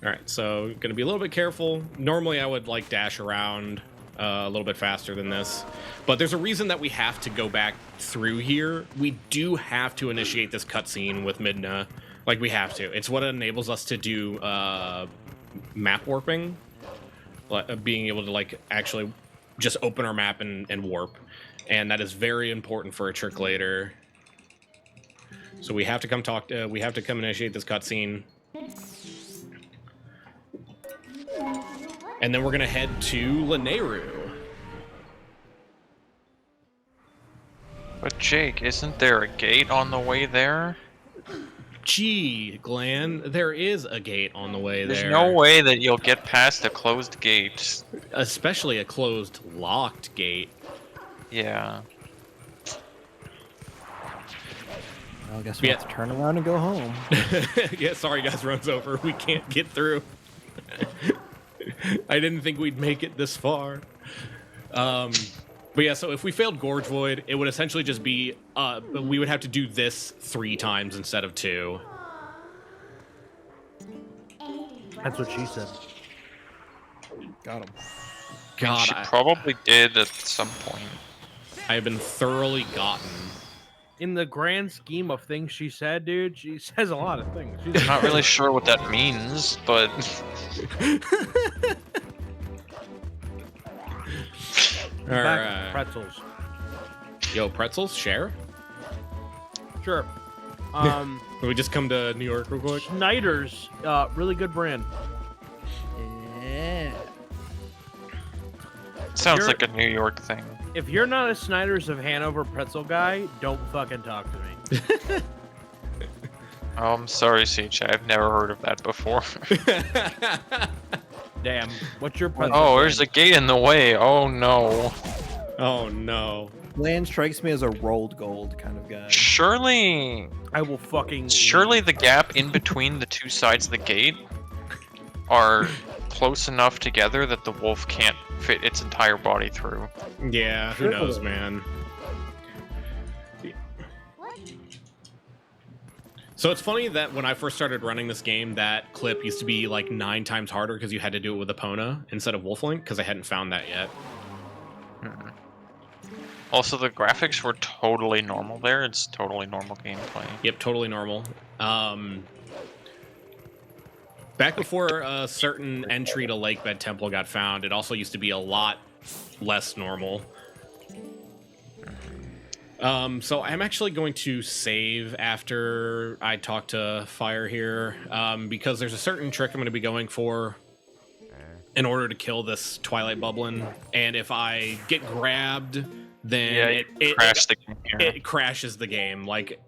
S2: All right, so gonna be a little bit careful. Normally I would like dash around a little bit faster than this, but there's a reason that we have to go back through here. We do have to initiate this cutscene with Midna. Like, we have to. It's what enables us to do map warping. Being able to, like, actually just open our map and warp. And that is very important for a trick later. So we have to come we have to come initiate this cutscene. And then we're going to head to Lanayru.
S3: But Jake, isn't there a gate on the way there?
S2: Gee, Glenn, there is a gate on the way there.
S3: There's no way that you'll get past a closed gate.
S2: Especially a closed, locked gate.
S3: Yeah.
S4: Well, I guess we have to turn around and go home.
S2: Yeah, sorry guys, runs over. We can't get through. I didn't think we'd make it this far. But yeah, so if we failed Gorge Void, it would essentially just be, we would have to do this 3 times instead of 2.
S1: That's what she said.
S4: Got him.
S2: God,
S3: She probably did at some point.
S2: I have been thoroughly gotten.
S1: In the grand scheme of things she said, dude, she says a lot of things. She's
S3: I'm not really sure what that means, but
S2: All
S1: back
S2: right.
S1: to pretzels.
S2: Yo, pretzels, share?
S1: Sure.
S2: Can we just come to New York real quick?
S1: Schneider's, really good brand.
S4: Yeah.
S3: sounds
S1: You're-
S3: like a New York thing.
S1: If you're not a Snyder's of Hanover pretzel guy, don't fucking talk to me.
S3: Oh, I'm sorry, CJ. I've never heard of that before.
S1: Damn. What's your pretzel?
S3: Oh, there's a
S1: brand?
S3: gate in the way. Oh no.
S2: Oh no.
S4: Land strikes me as a rolled gold kind of guy.
S3: Surely
S1: I will fucking.
S3: Surely the gap in between the two sides of the gate are close enough together that the wolf can't fit its entire body through.
S2: Yeah, who knows, man.
S5: What?
S2: So it's funny that when I first started running this game, that clip used to be like 9 times harder because you had to do it with Epona instead of Wolflink, because I hadn't found that yet.
S3: Hmm. Also, the graphics were totally normal there. It's totally normal gameplay.
S2: Yep, totally normal. Back before a certain entry to Lakebed Temple got found, it also used to be a lot less normal. So I'm actually going to save after I talk to Fire here, because there's a certain trick I'm going to be going for in order to kill this Twilight Bubbling, and if I get grabbed, then
S3: Yeah,
S2: it crashes the game. Like,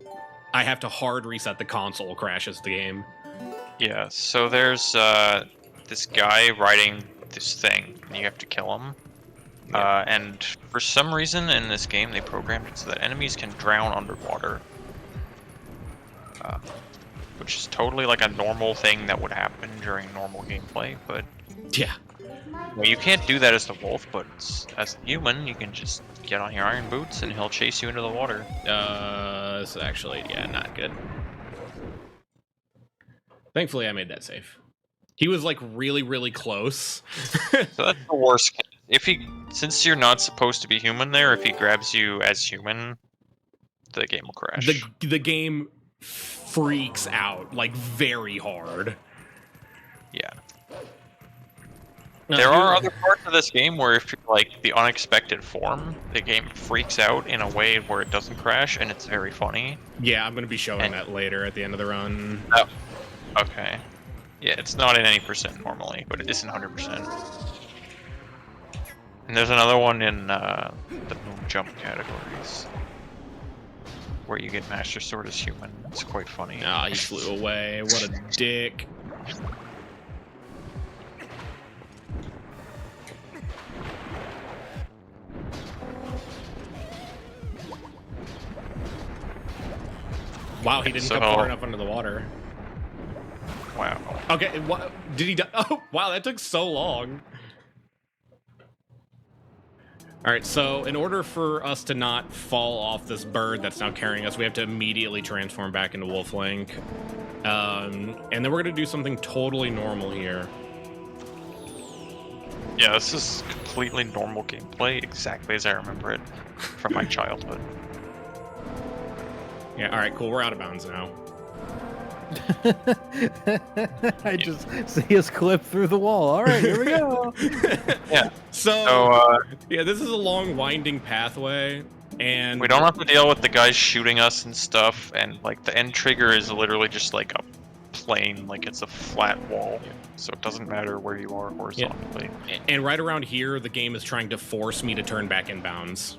S2: I have to hard reset the console, crashes the game.
S3: Yeah, so there's this guy riding this thing, and you have to kill him. And for some reason in this game, they programmed it so that enemies can drown underwater. Which is totally like a normal thing that would happen during normal gameplay, but
S2: Yeah.
S3: well, you can't do that as the wolf, but as a human, you can just get on your iron boots and he'll chase you into the water.
S2: It's actually, yeah, not good. Thankfully, I made that safe. He was like really, really close.
S3: So that's the worst case. If since you're not supposed to be human there, if he grabs you as human, the game will crash.
S2: The game freaks out like very hard.
S3: Yeah. There are other parts of this game where if you're like the unexpected form, the game freaks out in a way where it doesn't crash, and it's very funny.
S2: Yeah, I'm going to be showing that later at the end of the run.
S3: Oh, okay. Yeah, it's not in any percent normally, but it is in 100%. And there's another one in the boom jump categories, where you get Master Sword as human. It's quite funny.
S2: Ah, he flew away. What a dick. Wow, he didn't come far enough under the water.
S3: Wow.
S2: Okay, what did he die? Oh, wow, that took so long. All right, so in order for us to not fall off this bird that's now carrying us, we have to immediately transform back into Wolflink. And then we're gonna do something totally normal here.
S3: Yeah, this is completely normal gameplay, exactly as I remember it from my childhood.
S2: Yeah, all right, cool. We're out of bounds now.
S4: I just see us clip through the wall. All right, here we go.
S3: Yeah.
S2: So yeah, this is a long, winding pathway, and
S3: we don't have to deal with the guys shooting us and stuff, and like the end trigger is literally just like a plane, like it's a flat wall, so it doesn't matter where you are horizontally.
S2: And right around here, the game is trying to force me to turn back in bounds.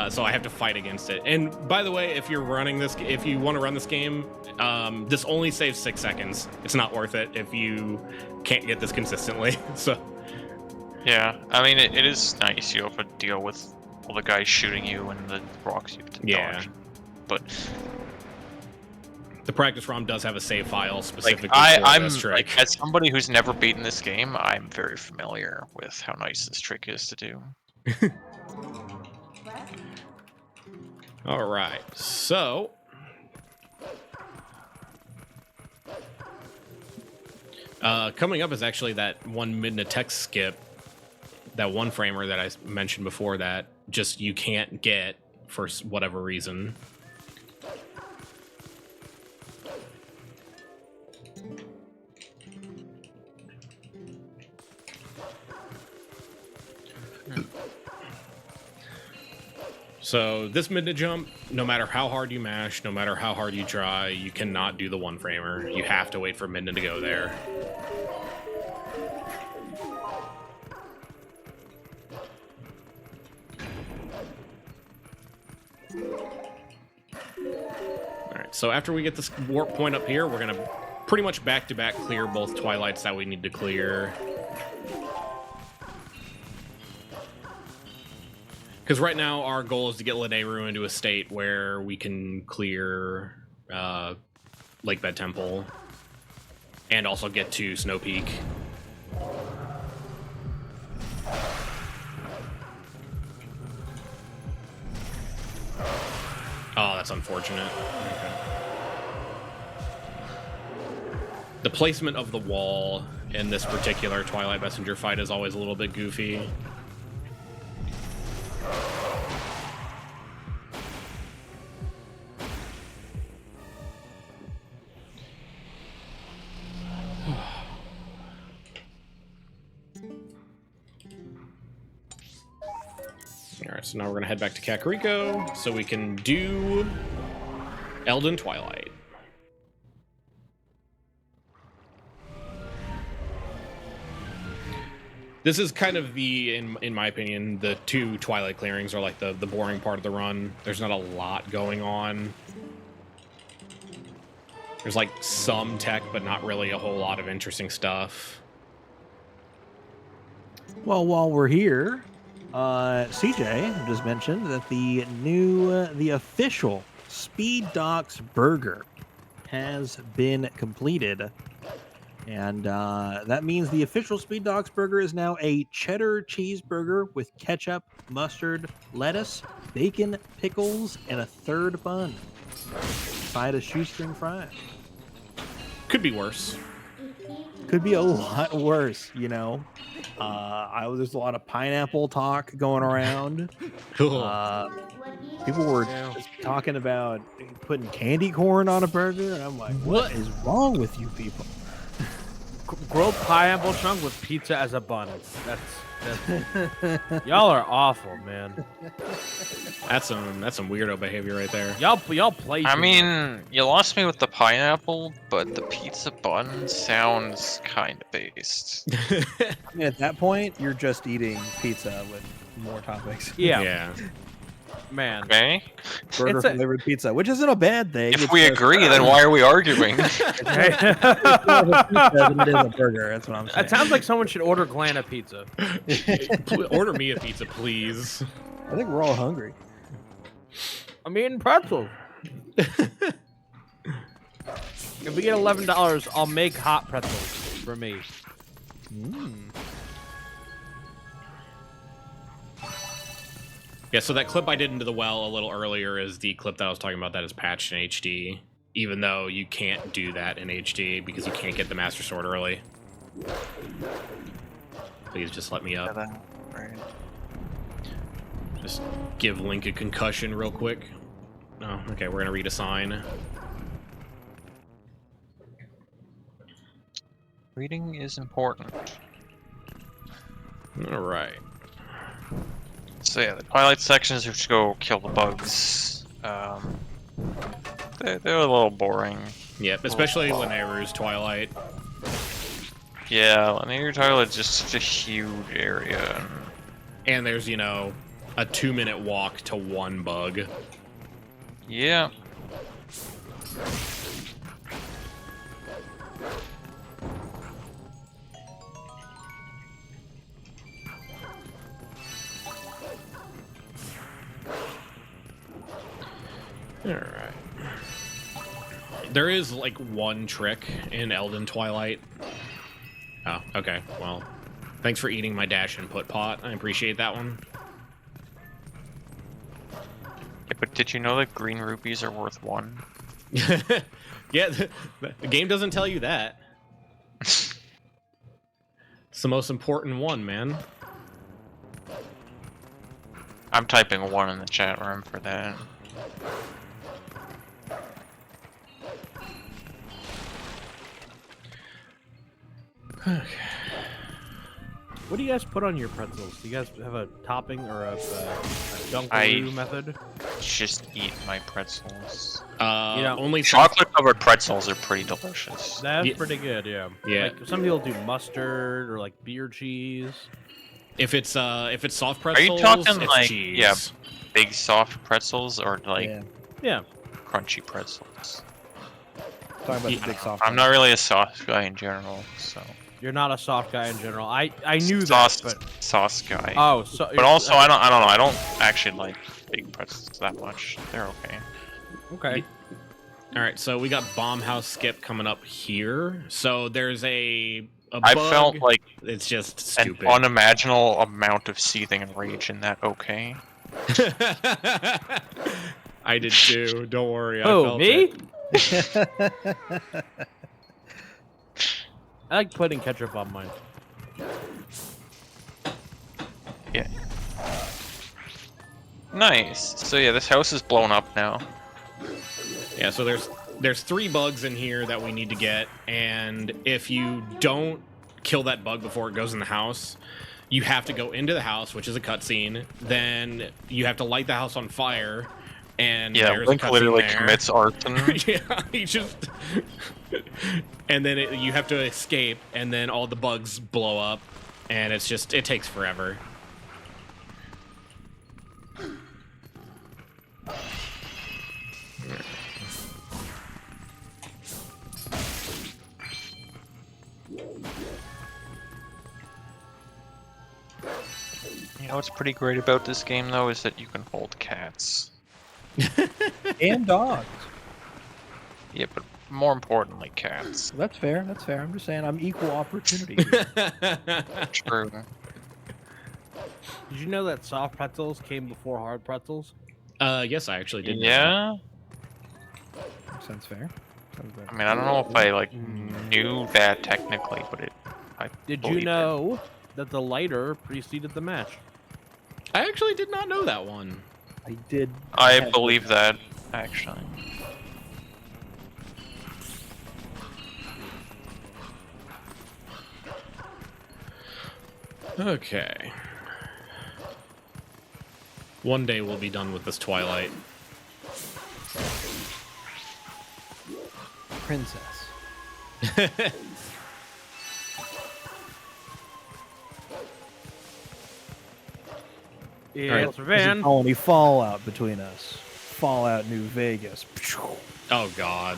S2: So I have to fight against it. And by the way, if you're running this, if you want to run this game, this only saves 6 seconds. It's not worth it if you can't get this consistently. So
S3: Yeah, I mean it is nice. You have to deal with all the guys shooting you and the rocks you have to dodge. But
S2: the practice ROM does have a save file specifically for
S3: I'm
S2: this trick.
S3: like, as somebody who's never beaten this game, I'm very familiar with how nice this trick is to do.
S2: All right, so coming up is actually that one Midna text skip, that one framer that I mentioned before that just you can't get for whatever reason. So this midna jump, no matter how hard you mash, no matter how hard you try, you cannot do the one framer. You have to wait for midna to go there. Alright, so after we get this warp point up here, we're gonna pretty much back-to-back clear both Twilights that we need to clear. Because right now our goal is to get Lanayru into a state where we can clear Lakebed Temple and also get to Snow Peak. Oh, that's unfortunate. Okay. The placement of the wall in this particular Twilight Messenger fight is always a little bit goofy. Alright, so now we're going to head back to Kakariko so we can do Elden Twilight. This is kind of the, in my opinion, the two Twilight clearings are like the boring part of the run. There's not a lot going on. There's like some tech, but not really a whole lot of interesting stuff.
S4: Well, while we're here, CJ just mentioned that the official Speed Docks burger has been completed. And that means the official Speed Docks burger is now a cheddar cheeseburger with ketchup, mustard, lettuce, bacon, pickles, and a third bun. Side of shoestring fries.
S2: Could be worse.
S4: Could be a lot worse, you know. There's a lot of pineapple talk going around.
S2: Cool.
S4: People were talking about putting candy corn on a burger, and I'm like, what is wrong with you people?
S1: Grilled pineapple chunk with pizza as a bun. That's y'all are awful, man.
S2: That's some weirdo behavior right there.
S1: Y'all play.
S3: I mean, you lost me with the pineapple, but the pizza bun sounds kind of based.
S4: I mean, at that point, you're just eating pizza with more toppings.
S2: Yeah.
S1: Man.
S3: Okay.
S4: Burger flavored pizza, which isn't a bad thing.
S3: If we agree, then why are we arguing?
S4: It's more of a pizza than it is a burger. That's what I'm saying.
S1: That sounds like someone should order Glenn a pizza.
S2: Order me a pizza, please.
S4: I think we're all hungry.
S1: I'm eating pretzels. If we get $11, I'll make hot pretzels for me.
S2: Yeah, so that clip I did into the well a little earlier is the clip that I was talking about that is patched in HD, even though you can't do that in HD because you can't get the Master Sword early. Please just let me up.
S3: Right.
S2: Just give Link a concussion real quick. Oh, okay, we're gonna read a sign.
S3: Reading is important.
S2: All right.
S3: So yeah, the Twilight sections, we should go kill the bugs. They're a little boring.
S2: Yep, especially Lanayru's Twilight.
S3: Yeah, Lanayru Twilight is just such a huge area.
S2: And there's, you know, a 2-minute walk to one bug.
S3: Yeah.
S2: Alright. There is, like, one trick in Elden Twilight. Oh, okay. Well, thanks for eating my dash input pot. I appreciate that one.
S3: Yeah, but did you know that green rupees are worth 1?
S2: Yeah, the game doesn't tell you that. It's the most important one, man.
S3: I I'm typing 1 in the chat room for that.
S1: What do you guys put on your pretzels? Do you guys have a topping or a dunkaroo method?
S3: Just eat my pretzels.
S2: Only
S3: Chocolate-covered pretzels are pretty delicious.
S1: That's pretty good, yeah.
S2: Yeah.
S1: Like, some people do mustard or like beer cheese.
S2: If it's soft
S3: Are
S2: pretzels,
S3: you talking
S2: it's
S3: like
S2: cheese.
S3: big soft pretzels or like
S1: Yeah.
S3: crunchy pretzels?
S4: Talking about the big soft.
S3: I'm not really a sauce guy in general, so.
S1: You're not a soft guy in general. I knew
S3: Sauce,
S1: that, but
S3: sauce guy.
S1: oh, so
S3: But also I don't know. I don't actually like big pretzels that much. They're okay.
S1: okay.
S2: All right, so we got Bomb House Skip coming up here. So there's a
S3: I
S2: bug.
S3: felt like
S2: It's just
S3: an
S2: stupid.
S3: unimaginable amount of seething and rage in that. Okay.
S2: I did too. Don't worry. I
S1: Oh,
S2: felt
S1: me?
S2: it.
S1: I like putting ketchup on mine.
S3: Yeah. Nice. So yeah, this house is blown up now.
S2: Yeah, so there's 3 bugs in here that we need to get, and if you don't kill that bug before it goes in the house, you have to go into the house, which is a cutscene. Then you have to light the house on fire, and
S3: Yeah,
S2: there's
S3: Link
S2: a cutscene
S3: literally
S2: there.
S3: commits arson.
S2: Yeah, he just. And then you have to escape, and then all the bugs blow up, and it takes forever.
S3: You know what's pretty great about this game though is that you can hold cats.
S4: And dogs.
S3: Yeah, but more importantly, cats.
S4: That's fair. That's fair. I'm just saying I'm equal opportunity.
S3: True.
S1: Did you know that soft pretzels came before hard pretzels?
S2: Yes, I actually did.
S3: Yeah.
S4: Sounds fair. Sounds good.
S3: I mean, I don't know if I like knew that technically, but I
S1: Did you
S3: believed it.
S1: know that the lighter preceded the match?
S2: I actually did not know that one.
S4: I did.
S3: I
S4: have-
S3: believe that actually.
S2: Okay. One day we'll be done with this Twilight.
S4: Princess.
S1: Yeah, it's
S4: There's a
S1: Van.
S4: colony fallout between us. Fallout New Vegas.
S2: Oh God.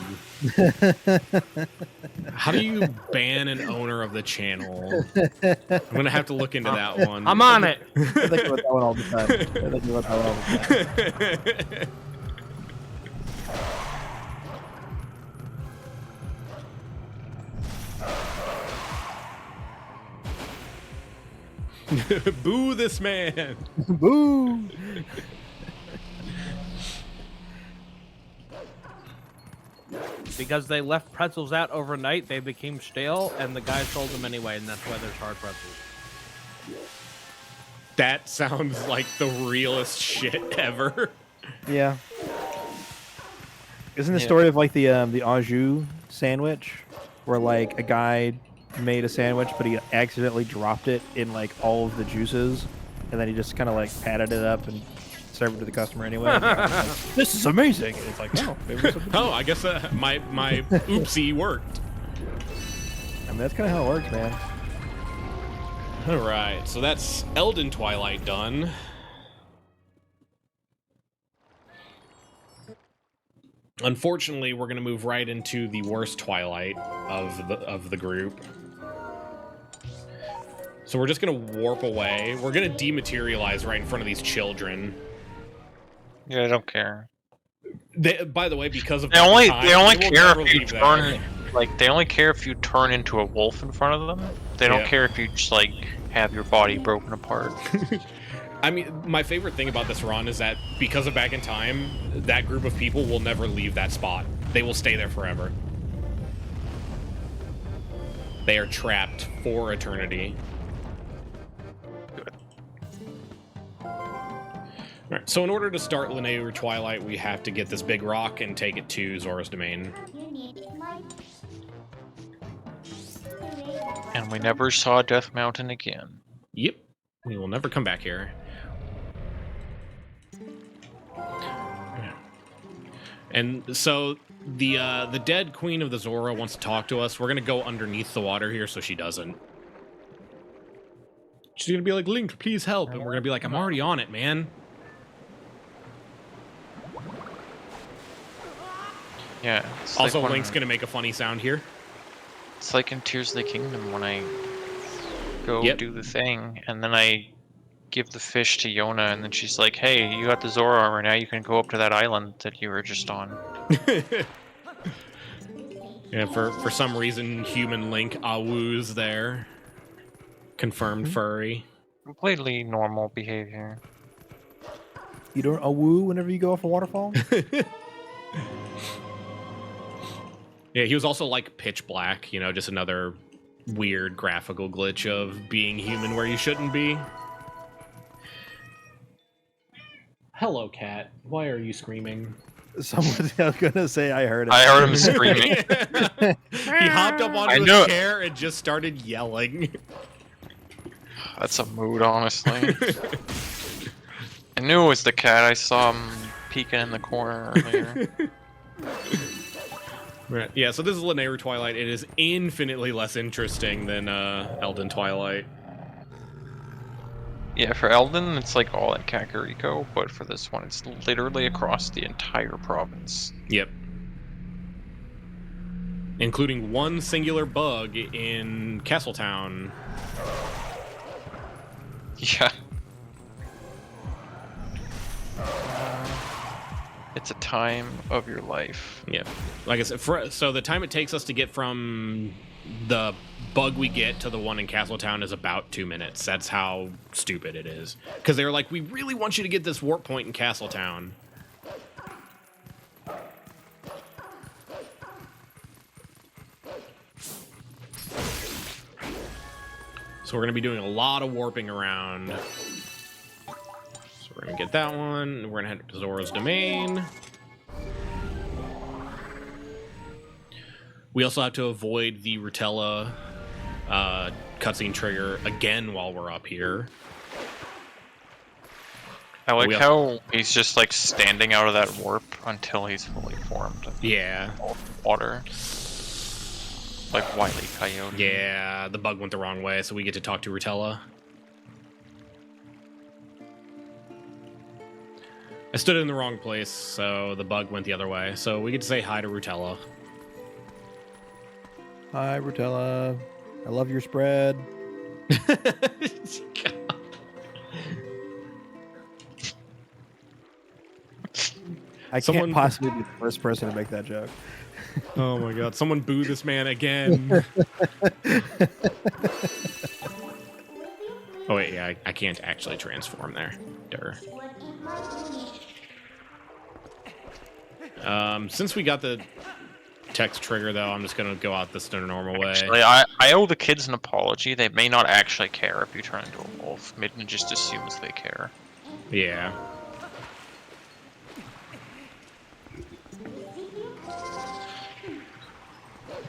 S2: How do you ban an owner of the channel? I'm gonna have to look into that one.
S1: I'm on it.
S4: I think about that one all the time. I think about that one all the time.
S2: Boo this man.
S4: Boo!
S1: Because they left pretzels out overnight, they became stale, and the guy sold them anyway, and that's why there's hard pretzels.
S2: That sounds like the realest shit ever.
S4: Yeah. Isn't the story of like the au jus sandwich, where like a guy made a sandwich, but he accidentally dropped it in like all of the juices, and then he just kind of like patted it up and served it to the customer anyway. And they're like, this is amazing. And it's like, oh, maybe there's something.
S2: Oh, I guess my oopsie worked.
S4: I mean, that's kind of how it works, man.
S2: All right, so that's Elden Twilight done. Unfortunately, we're gonna move right into the worst Twilight of the group. So we're just gonna warp away. We're gonna dematerialize right in front of these children.
S3: Yeah, I don't care.
S2: By the way, because of
S3: They only
S2: time,
S3: they only
S2: will
S3: care
S2: never
S3: if you
S2: leave
S3: turn
S2: there.
S3: like they only care if you turn into a wolf in front of them. They don't
S2: Yeah.
S3: care if you just like have your body broken apart.
S2: I mean, my favorite thing about this run is that because of Back in Time, that group of people will never leave that spot. They will stay there forever. They are trapped for eternity. Alright, so in order to start Linear Twilight, we have to get this big rock and take it to Zora's Domain.
S5: You need my.
S3: And we never saw Death Mountain again.
S2: Yep. We will never come back here. And so the dead queen of the Zora wants to talk to us. We're gonna go underneath the water here so she doesn't. She's gonna be like, Link, please help. And we're gonna be like, I'm already on it, man.
S3: Yeah. It's
S2: Also,
S3: like when-
S2: Link's gonna make a funny sound here.
S3: It's like in Tears of the Kingdom when I go
S2: Yep.
S3: do the thing, and then I give the fish to Yona, and then she's like, hey, you got the Zora armor, now you can go up to that island that you were just on.
S2: Yeah, for some reason, human Link awoos there. Confirmed furry.
S3: Completely normal behavior.
S4: You don't woo whenever you go off a waterfall?
S2: Yeah, he was also like pitch black, you know, just another weird graphical glitch of being human where you shouldn't be. Hello, cat. Why are you screaming?
S4: Someone, I was gonna say I heard it.
S3: I heard him screaming.
S2: He hopped up
S3: I
S2: onto
S3: knew
S2: his
S3: it.
S2: chair and just started yelling.
S3: That's a mood, honestly. I knew it was the cat. I saw him peeking in the corner earlier.
S2: Right. Yeah, so this is Linear Twilight. It is infinitely less interesting than Elden Twilight.
S3: Yeah, for Elden, it's like all in Kakariko, but for this one, it's literally across the entire province.
S2: Yep. Including one singular bug in Castletown.
S3: Yeah. It's a time of your life.
S2: Yeah. Like I said, so the time it takes us to get from the bug we get to the one in Castletown is about 2 minutes. That's how stupid it is. Because they're like, we really want you to get this warp point in Castletown. So we're going to be doing a lot of warping around. So we're going to get that one. We're going to head to Zora's Domain. We also have to avoid the Rutella cutscene trigger again while we're up here.
S3: I like
S2: We
S3: how he's just like standing out of that warp until he's fully formed.
S2: Yeah.
S3: Water. Like Wile E. Coyote.
S2: Yeah, the bug went the wrong way, so we get to talk to Rutella. I stood in the wrong place, so the bug went the other way. So we get to say hi to Rutella.
S4: Hi, Rutella. I love your spread. I
S2: Someone-
S4: can't possibly be the first person to make that joke.
S2: Oh my god, someone boo this man again. Oh wait, yeah, I can't actually transform there. Durr.
S5: What am I doing?
S2: Since we got the text trigger though, I'm just gonna go out this the normal way.
S3: Actually, I owe the kids an apology. They may not actually care if you turn into a wolf. Midna just assumes they care.
S2: Yeah.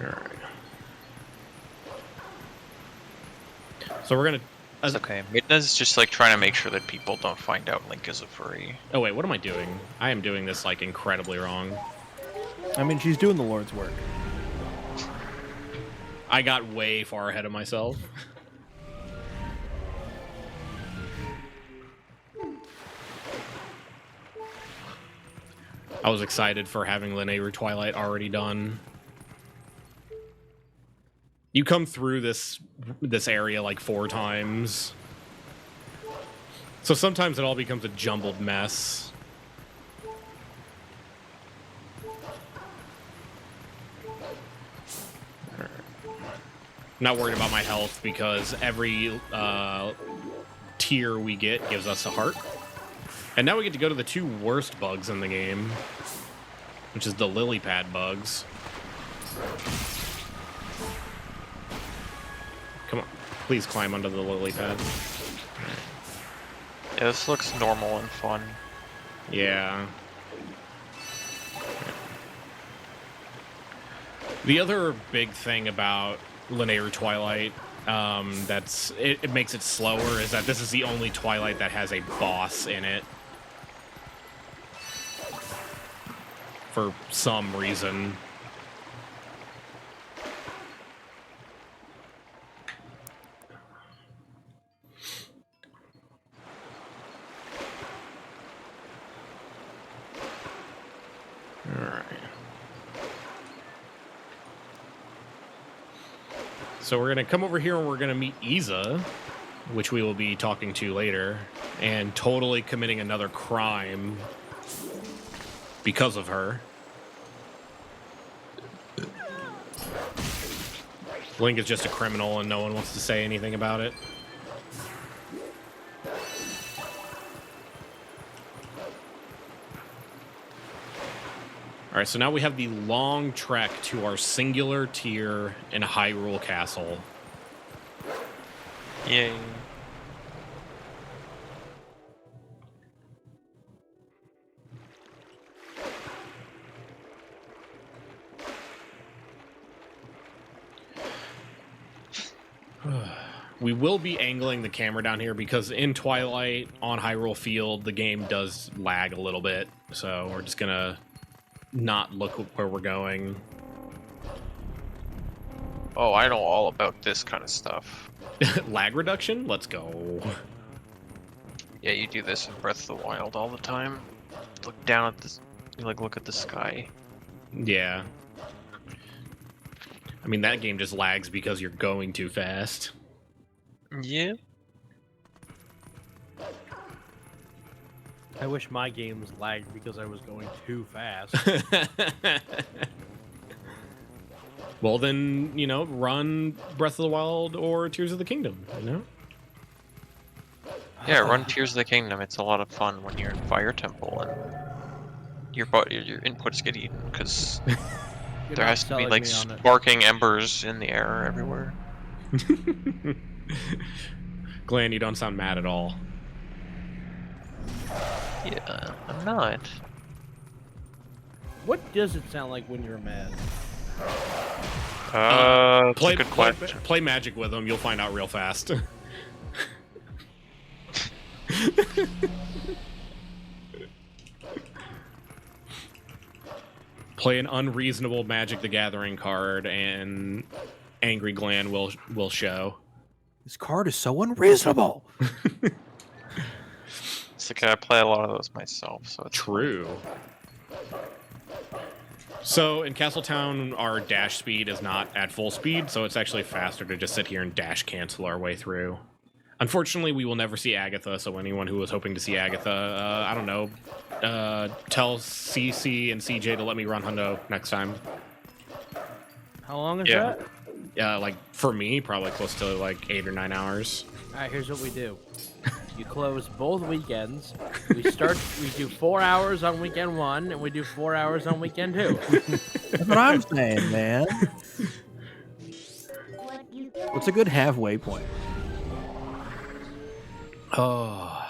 S2: Alright. So we're gonna.
S3: It's okay. Midna's just like trying to make sure that people don't find out Link is a furry.
S2: Oh wait, what am I doing? I am doing this like incredibly wrong.
S4: I mean, she's doing the Lord's work.
S2: I got way far ahead of myself. I was excited for having Linear Twilight already done. You come through this area like 4 times. So sometimes it all becomes a jumbled mess. Not worried about my health because every tier we get gives us a heart. And now we get to go to the 2 worst bugs in the game, which is the lily pad bugs. Come on, please climb under the lily pad.
S3: Yeah, this looks normal and fun.
S2: Yeah. The other big thing about linear Twilight it makes it slower is that this is the only Twilight that has a boss in it. For some reason. Alright. So we're going to come over here and we're going to meet Isa, which we will be talking to later, and totally committing another crime because of her. Link is just a criminal and no one wants to say anything about it. All right, so now we have the long trek to our singular tier in Hyrule Castle.
S3: Yay.
S2: We will be angling the camera down here because in Twilight on Hyrule Field, the game does lag a little bit. So we're just gonna not look where we're going.
S3: Oh, I know all about this kind of stuff.
S2: Lag reduction? Let's go.
S3: Yeah, you do this in Breath of the Wild all the time. Look down at this, look at the sky.
S2: Yeah. I mean, that game just lags because you're going too fast.
S3: Yeah.
S1: I wish my games lagged because I was going too fast.
S2: Well, then, you know, run Breath of the Wild or Tears of the Kingdom, you know?
S3: Yeah, run Tears of the Kingdom. It's a lot of fun when you're in Fire Temple and your inputs get eaten because there has to be like sparking embers in the air everywhere.
S2: Glenn, you don't sound mad at all.
S3: Yeah, I'm not.
S1: What does it sound like when you're mad?
S3: That's a good
S2: play,
S3: question.
S2: play Magic with them, you'll find out real fast. Play an unreasonable Magic the Gathering card and Angry Gland will show.
S4: This card is so unreasonable.
S3: It's okay, I play a lot of those myself, so it's
S2: True. So in Castletown, our dash speed is not at full speed, so it's actually faster to just sit here and dash cancel our way through. Unfortunately, we will never see Agatha, so anyone who was hoping to see Agatha, I don't know, tell CC and CJ to let me run Hundo next time.
S1: How long is
S3: Yeah.
S1: that?
S2: Like, for me, probably close to, like, 8 or 9 hours.
S1: Alright, here's what we do. You close both weekends. We do 4 hours on weekend 1, and we do 4 hours on weekend 2.
S4: That's what I'm saying, man. What's a good halfway point?
S2: Oh,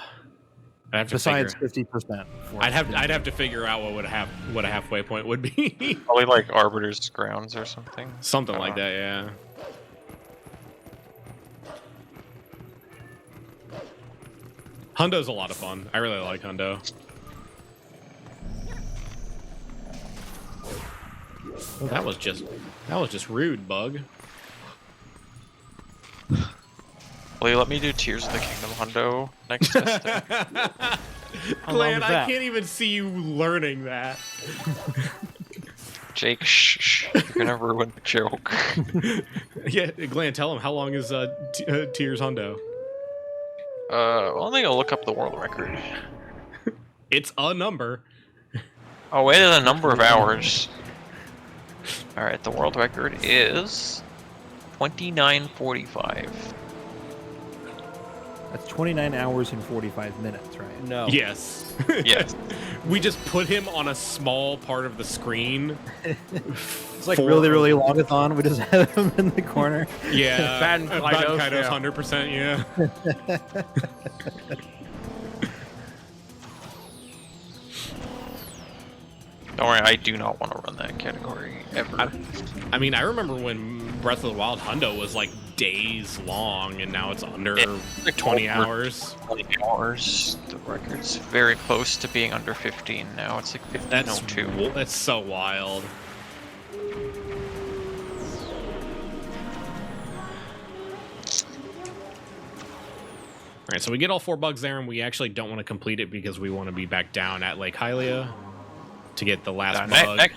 S2: I'd have to
S4: Besides
S2: figure,
S4: 50%.
S2: I'd have to figure out what a halfway point would be.
S3: probably like Arbiter's Grounds or something.
S2: Something like that, yeah. Hundo's a lot of fun. I really like Hundo. Oh, that was just rude, Bug.
S3: Will you let me do Tears of the Kingdom Hundo next test day?
S2: Glenn,
S1: is
S2: I
S1: that?
S2: can't even see you learning that.
S3: Jake, shh, you're gonna ruin the joke.
S2: Yeah, Glenn, tell him how long is Tears Hundo?
S3: Well, I think I'll look up the world record.
S2: It's a number.
S3: Oh, it is a number of hours. Alright, the world record is 29:45.
S4: That's 29 hours and 45 minutes, right?
S1: No.
S2: Yes.
S3: Yes.
S2: We just put him on a small part of the screen.
S4: It's like really, really longathon. We just have him in the corner.
S2: Yeah.
S1: Bad Kaidos,
S2: Kaidos,
S1: yeah.
S2: 100%, yeah.
S3: Don't worry, I do not want to run that category ever.
S2: I mean, I remember when Breath of the Wild Hundo was like days long, and now it's under
S3: like
S2: 20
S3: over
S2: hours.
S3: 20 hours. The record's very close to being under 15 now. It's like 15:02.
S2: That's so wild. All right, so we get all 4 bugs there, and we actually don't want to complete it because we want to be back down at Lake Hylia to get the last bug.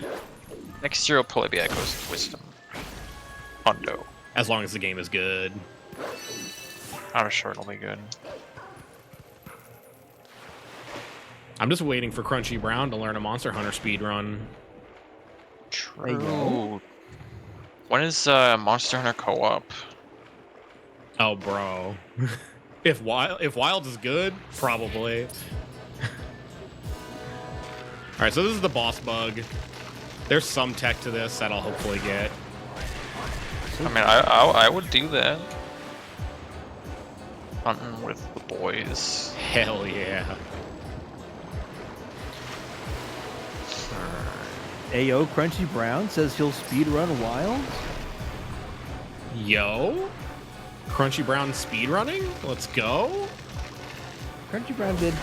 S3: Next year will probably be Echoes Wisdom. Hundo.
S2: As long as the game is good.
S3: I'm sure it'll be good.
S2: I'm just waiting for Crunchy Brown to learn a Monster Hunter speedrun.
S4: There you go.
S3: True. When is Monster Hunter co-op?
S2: Oh, bro. If Wild is good, probably. Alright, so this is the boss bug. There's some tech to this that I'll hopefully get.
S3: I mean, I would do that. Hunting with the boys.
S2: Hell yeah.
S4: Ayo, Crunchy Brown says he'll speedrun Wild.
S2: Yo? Crunchy Brown speedrunning? Let's go.
S4: Crunchy Brown did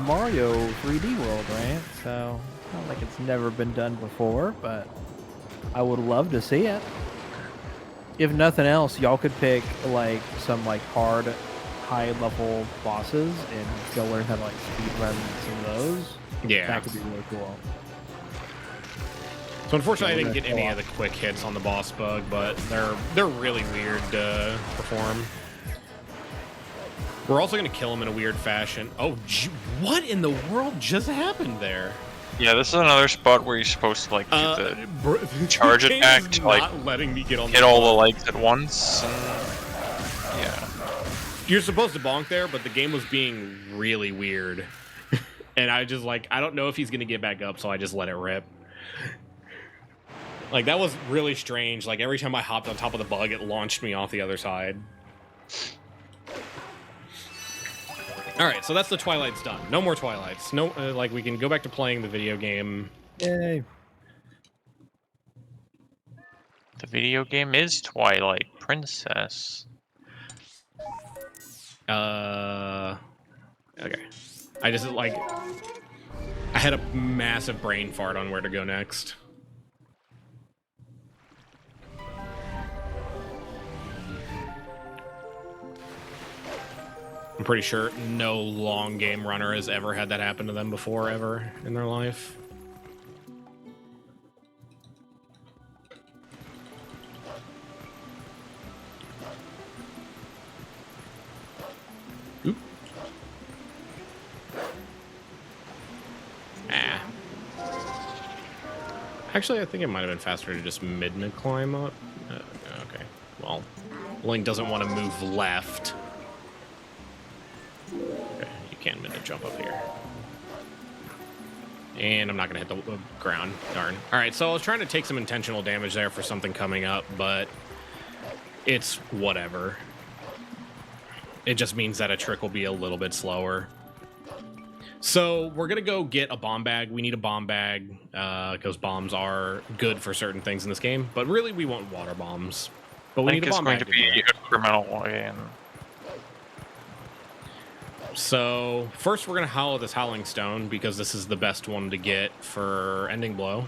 S4: Mario 3D World, right? So, not like it's never been done before, but I would love to see it. If nothing else, y'all could pick like some like hard, high-level bosses and go learn how to like speedrun some of those.
S2: Yeah.
S4: That could be really cool.
S2: So unfortunately, I didn't get any of the quick hits on the boss bug, but they're really weird to perform. We're also going to kill him in a weird fashion. Oh, what in the world just happened there?
S3: Yeah, this is another spot where you're supposed to like do the charge attack to like
S2: not letting me get on
S3: hit all the legs at once. And, yeah.
S2: You're supposed to bonk there, but the game was being really weird. And I just like, I don't know if he's going to get back up, so I just let it rip. Like, that was really strange. Like, every time I hopped on top of the bug, it launched me off the other side. Alright, so that's the Twilight's done. No more Twilights. No, like, we can go back to playing the video game.
S4: Yay.
S3: The video game is Twilight Princess.
S2: Okay. I just, like... I had a massive brain fart on where to go next. I'm pretty sure no long game runner has ever had that happen to them before, ever, in their life. Oop. Ah. Actually, I think it might have been faster to just mid-mid climb up. Okay, well, Link doesn't want to move left. Okay, you can mid jump up here. And I'm not going to hit the ground. Darn. All right, so I was trying to take some intentional damage there for something coming up, but it's whatever. It just means that a trick will be a little bit slower. So we're going to go get a bomb bag. We need a bomb bag because bombs are good for certain things in this game. But really, we want water bombs. But we need a bomb bag.
S3: I think it's going to be a criminal again.
S2: So first we're going to hollow this Howling Stone because this is the best one to get for Ending Blow.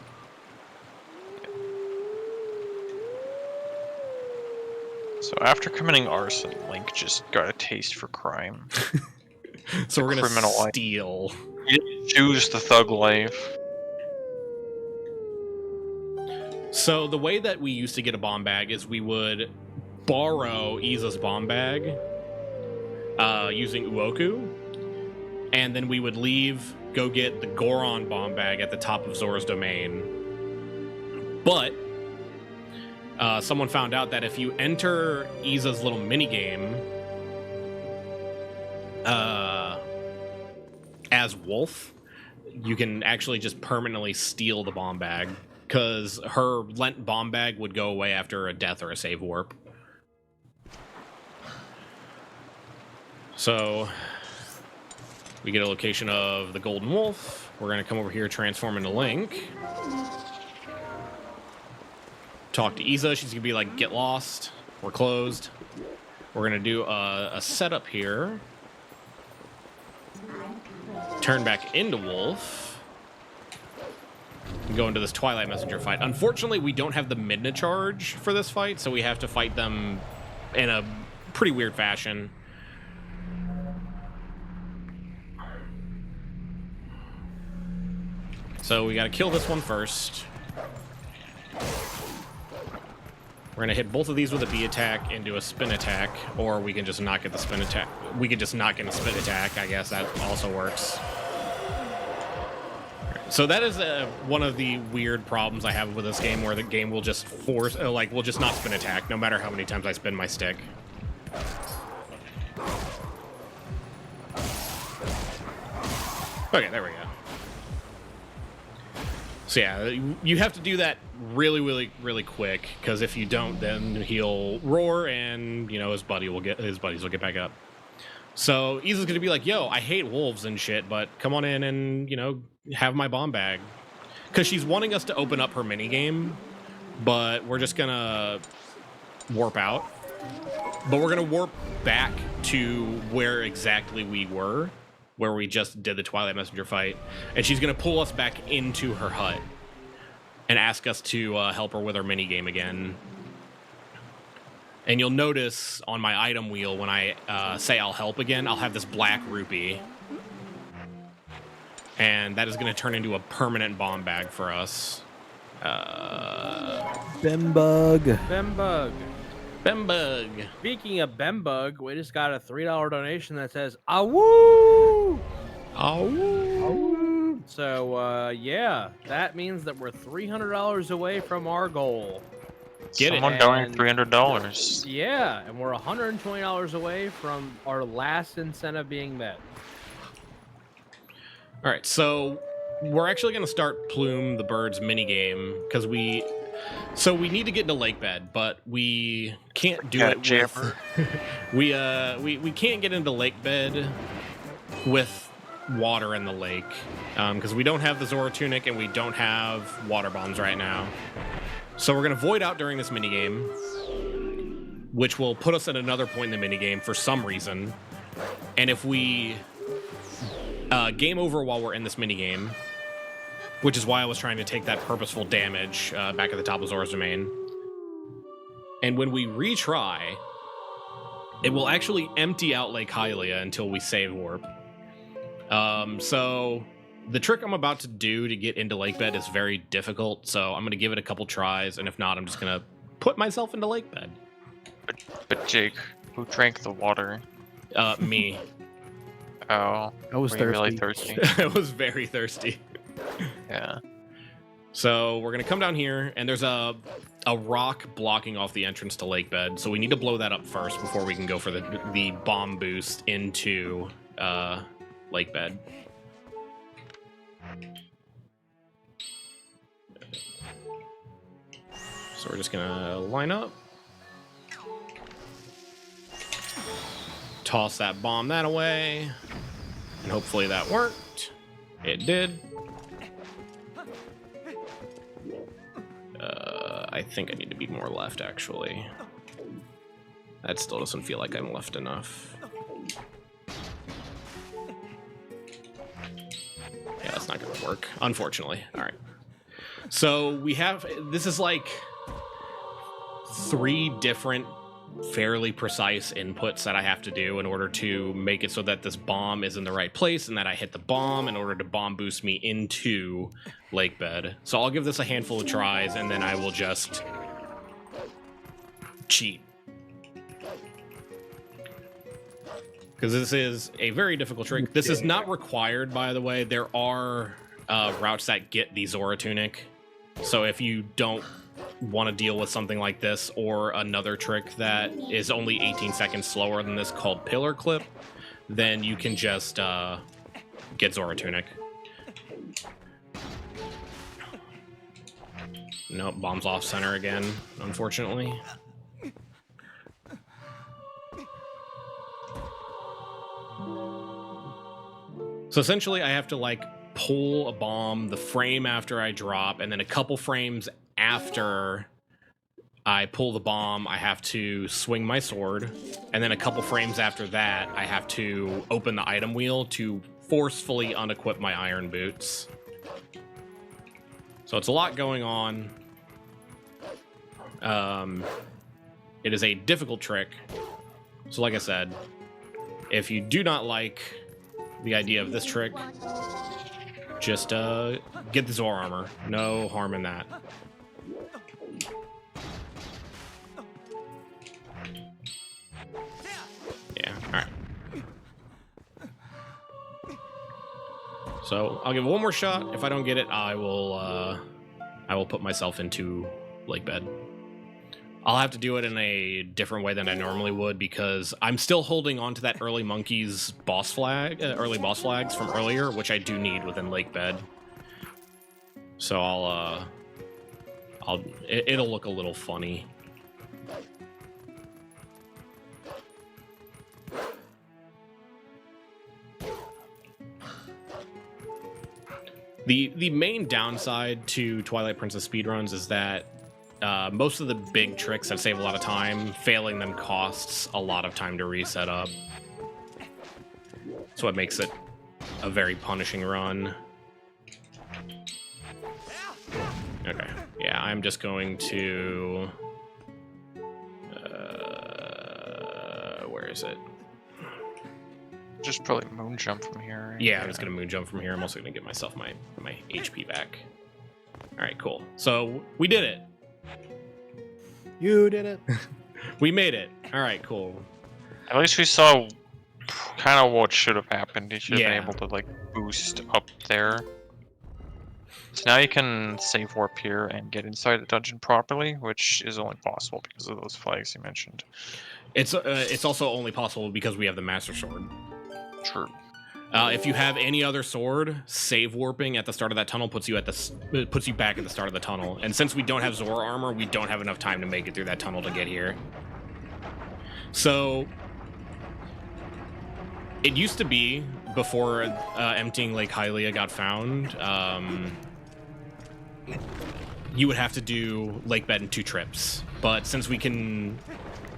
S3: So after committing arson, Link just got a taste for crime.
S2: So we're going to steal.
S3: He didn't choose the thug life.
S2: So the way that we used to get a bomb bag is we would borrow Iza's bomb bag using Uoku, and then we would leave, go get the Goron bomb bag at the top of Zora's domain. But someone found out that if you enter Iza's little minigame as Wolf, you can actually just permanently steal the bomb bag, because her lent bomb bag would go away after a death or a save warp. So We get a location of the Golden Wolf. We're going to come over here, transform into Link. Talk to Isa. She's going to be like, get lost. We're closed. We're going to do a setup here. Turn back into Wolf. And go into this Twilight Messenger fight. Unfortunately, we don't have the Midna charge for this fight, so we have to fight them in a pretty weird fashion. So we got to kill this one first. We're going to hit both of these with a B attack into a spin attack, or we can just not get the spin attack. We could just not get a spin attack. I guess that also works. So that is one of the weird problems I have with this game, where the game will just force, will just not spin attack, no matter how many times I spin my stick. Okay, there we go. So yeah, you have to do that really, really, really quick, because if you don't, then he'll roar, and his buddies will get back up. So Isa's gonna be like, "Yo, I hate wolves and shit, but come on in and have my bomb bag," because she's wanting us to open up her mini game, but we're just gonna warp out. But we're gonna warp back to where exactly we were, where we just did the Twilight Messenger fight, and she's gonna pull us back into her hut and ask us to help her with her mini game again. And you'll notice on my item wheel, when I say I'll help again, I'll have this black rupee, and that is gonna turn into a permanent bomb bag for us.
S4: Bembug.
S1: Speaking of Bembug, we just got a $3 donation that says "Awoo!"
S2: Oh.
S1: So yeah, that means that we're $300 away from our goal.
S2: Get it.
S3: Someone donated $300.
S1: Yeah, and we're $120 away from our last incentive being met.
S2: All right, so we're actually going to start Plume the Bird's minigame, because we need to get into Lake Bed, but we can't do it with... we can't get into Lake Bed with water in the lake, because we don't have the Zora Tunic and we don't have water bombs right now. So we're going to void out during this minigame, which will put us at another point in the minigame for some reason. And if we game over while we're in this minigame, which is why I was trying to take that purposeful damage back at the top of Zora's Domain. And when we retry, it will actually empty out Lake Hylia until we save warp. So the trick I'm about to do to get into Lake Bed is very difficult, so I'm going to give it a couple tries, and if not, I'm just going to put myself into Lake Bed.
S3: But Jake, who drank the water?
S2: Me.
S3: Oh,
S4: I was
S3: were you really thirsty?
S2: I was very thirsty.
S3: Yeah.
S2: So we're going to come down here, and there's a rock blocking off the entrance to Lake Bed, so we need to blow that up first before we can go for the bomb boost into Lake Bed. So we're just gonna line up, toss that bomb that away, and hopefully that worked. It did. I think I need to be more left, actually. That still doesn't feel like I'm left enough. Yeah, that's not gonna work, unfortunately. All right. So we have, this is like 3 different fairly precise inputs that I have to do in order to make it so that this bomb is in the right place and that I hit the bomb in order to bomb boost me into Lake Bed. So I'll give this a handful of tries, and then I will just cheat. Because this is a very difficult trick. This is not required, by the way. There are routes that get the Zora Tunic. So if you don't want to deal with something like this, or another trick that is only 18 seconds slower than this called Pillar Clip, then you can just get Zora Tunic. Nope, bombs off center again, unfortunately. So essentially, I have to like pull a bomb the frame after I drop, and then a couple frames after I pull the bomb, I have to swing my sword, and then a couple frames after that, I have to open the item wheel to forcefully unequip my iron boots. So it's a lot going on. It is a difficult trick. So like I said, if you do not like the idea of this trick, just get the Zor armor. No harm in that. Yeah, alright. So I'll give it one more shot. If I don't get it, I will put myself into lake bed. I'll have to do it in a different way than I normally would because I'm still holding on to that early monkeys boss flag, early boss flags from earlier, which I do need within lake bed. So it'll look a little funny. The main downside to Twilight Princess speedruns is that most of the big tricks that save a lot of time, failing them costs a lot of time to reset up. So it makes it a very punishing run. Okay, yeah, I'm just going to... where is it?
S3: Just probably moon jump from here.
S2: Yeah, I'm just gonna moon jump from here. I'm also gonna give myself my HP back. All right, cool. So we did it.
S4: You did it.
S2: We made it. All right, cool.
S3: At least we saw kind of what should have happened. You should have
S2: Yeah.
S3: been able to like boost up there. So now you can save warp here and get inside the dungeon properly, which is only possible because of those flags you mentioned.
S2: It's also only possible because we have the Master Sword.
S3: True.
S2: If you have any other sword, save warping at the start of that tunnel puts you back at the start of the tunnel. And since we don't have Zor armor, we don't have enough time to make it through that tunnel to get here. So it used to be before emptying Lake Hylia got found. You would have to do Lake Bed in 2 trips, but since we can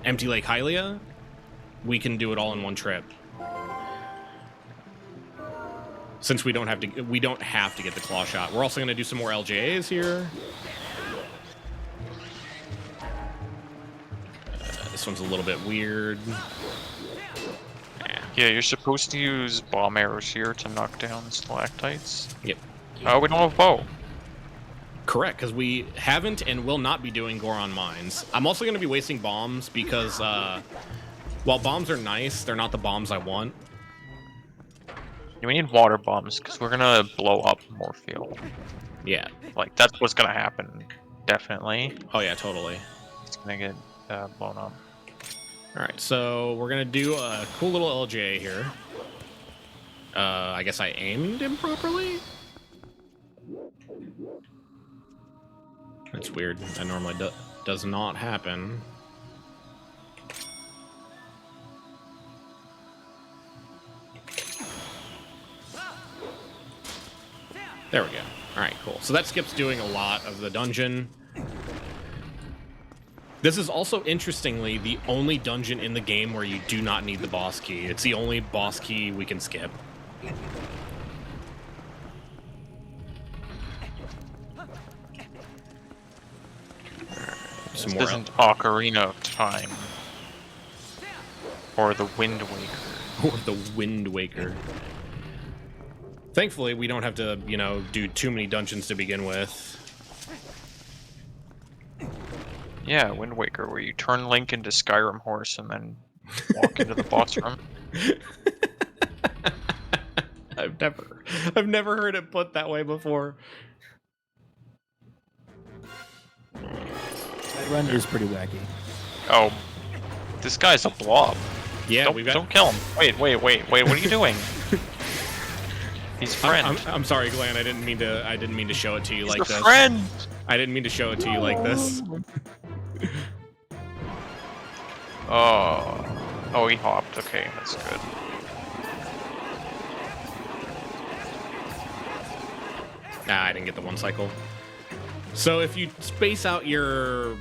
S2: empty Lake Hylia, we can do it all in 1 trip. Since we don't have to get the claw shot. We're also going to do some more LJAs here. This one's a little bit weird.
S3: Yeah, you're supposed to use bomb arrows here to knock down stalactites.
S2: Yep.
S3: Oh, we don't have a bow.
S2: Correct, because we haven't and will not be doing Goron mines. I'm also going to be wasting bombs because while bombs are nice, they're not the bombs I want.
S3: Yeah, we need water bombs because we're gonna blow up Morpheal.
S2: Yeah.
S3: Like that's what's gonna happen, definitely.
S2: Oh yeah, totally.
S3: It's gonna get blown up.
S2: All right, so we're gonna do a cool little LJ here. I guess I aimed improperly. That's weird. That normally does not happen. There we go. All right, cool. So that skips doing a lot of the dungeon. This is also, interestingly, the only dungeon in the game where you do not need the boss key. It's the only boss key we can skip.
S3: This isn't Ocarina of Time. Or the Wind Waker.
S2: Or the Wind Waker. Thankfully, we don't have to, you know, do too many dungeons to begin with.
S3: Yeah, Wind Waker, where you turn Link into Skyrim Horse and then walk into the boss room.
S2: I've never heard it put that way before.
S4: That run is pretty wacky.
S3: Oh, this guy's a blob.
S2: Yeah,
S3: don't kill him. Wait, what are you doing? He's friend.
S2: I'm sorry, Glenn. I didn't mean to show it to you like this.
S3: Friend.
S2: I didn't mean to show it to you like this.
S3: Oh, he hopped. Okay, that's good.
S2: I didn't get the 1 cycle. So if you space out your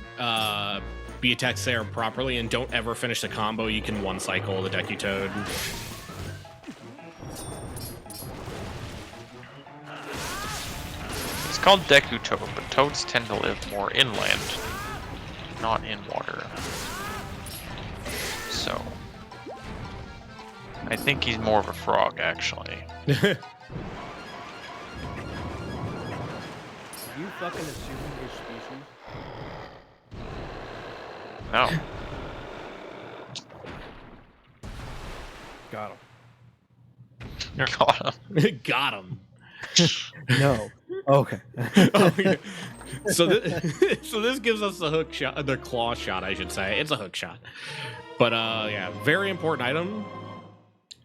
S2: B attacks there properly and don't ever finish the combo, you can 1 cycle the Jakefsometoad.
S3: It's called Jakefsometoad, but toads tend to live more inland, not in water. So, I think he's more of a frog, actually.
S4: You fucking assuming his species?
S3: No.
S4: Got
S3: Got him.
S2: Got him.
S4: him. No. Okay.
S2: Oh, yeah. So this gives us the hook shot, the claw shot, I should say. It's a hook shot. But yeah, very important item.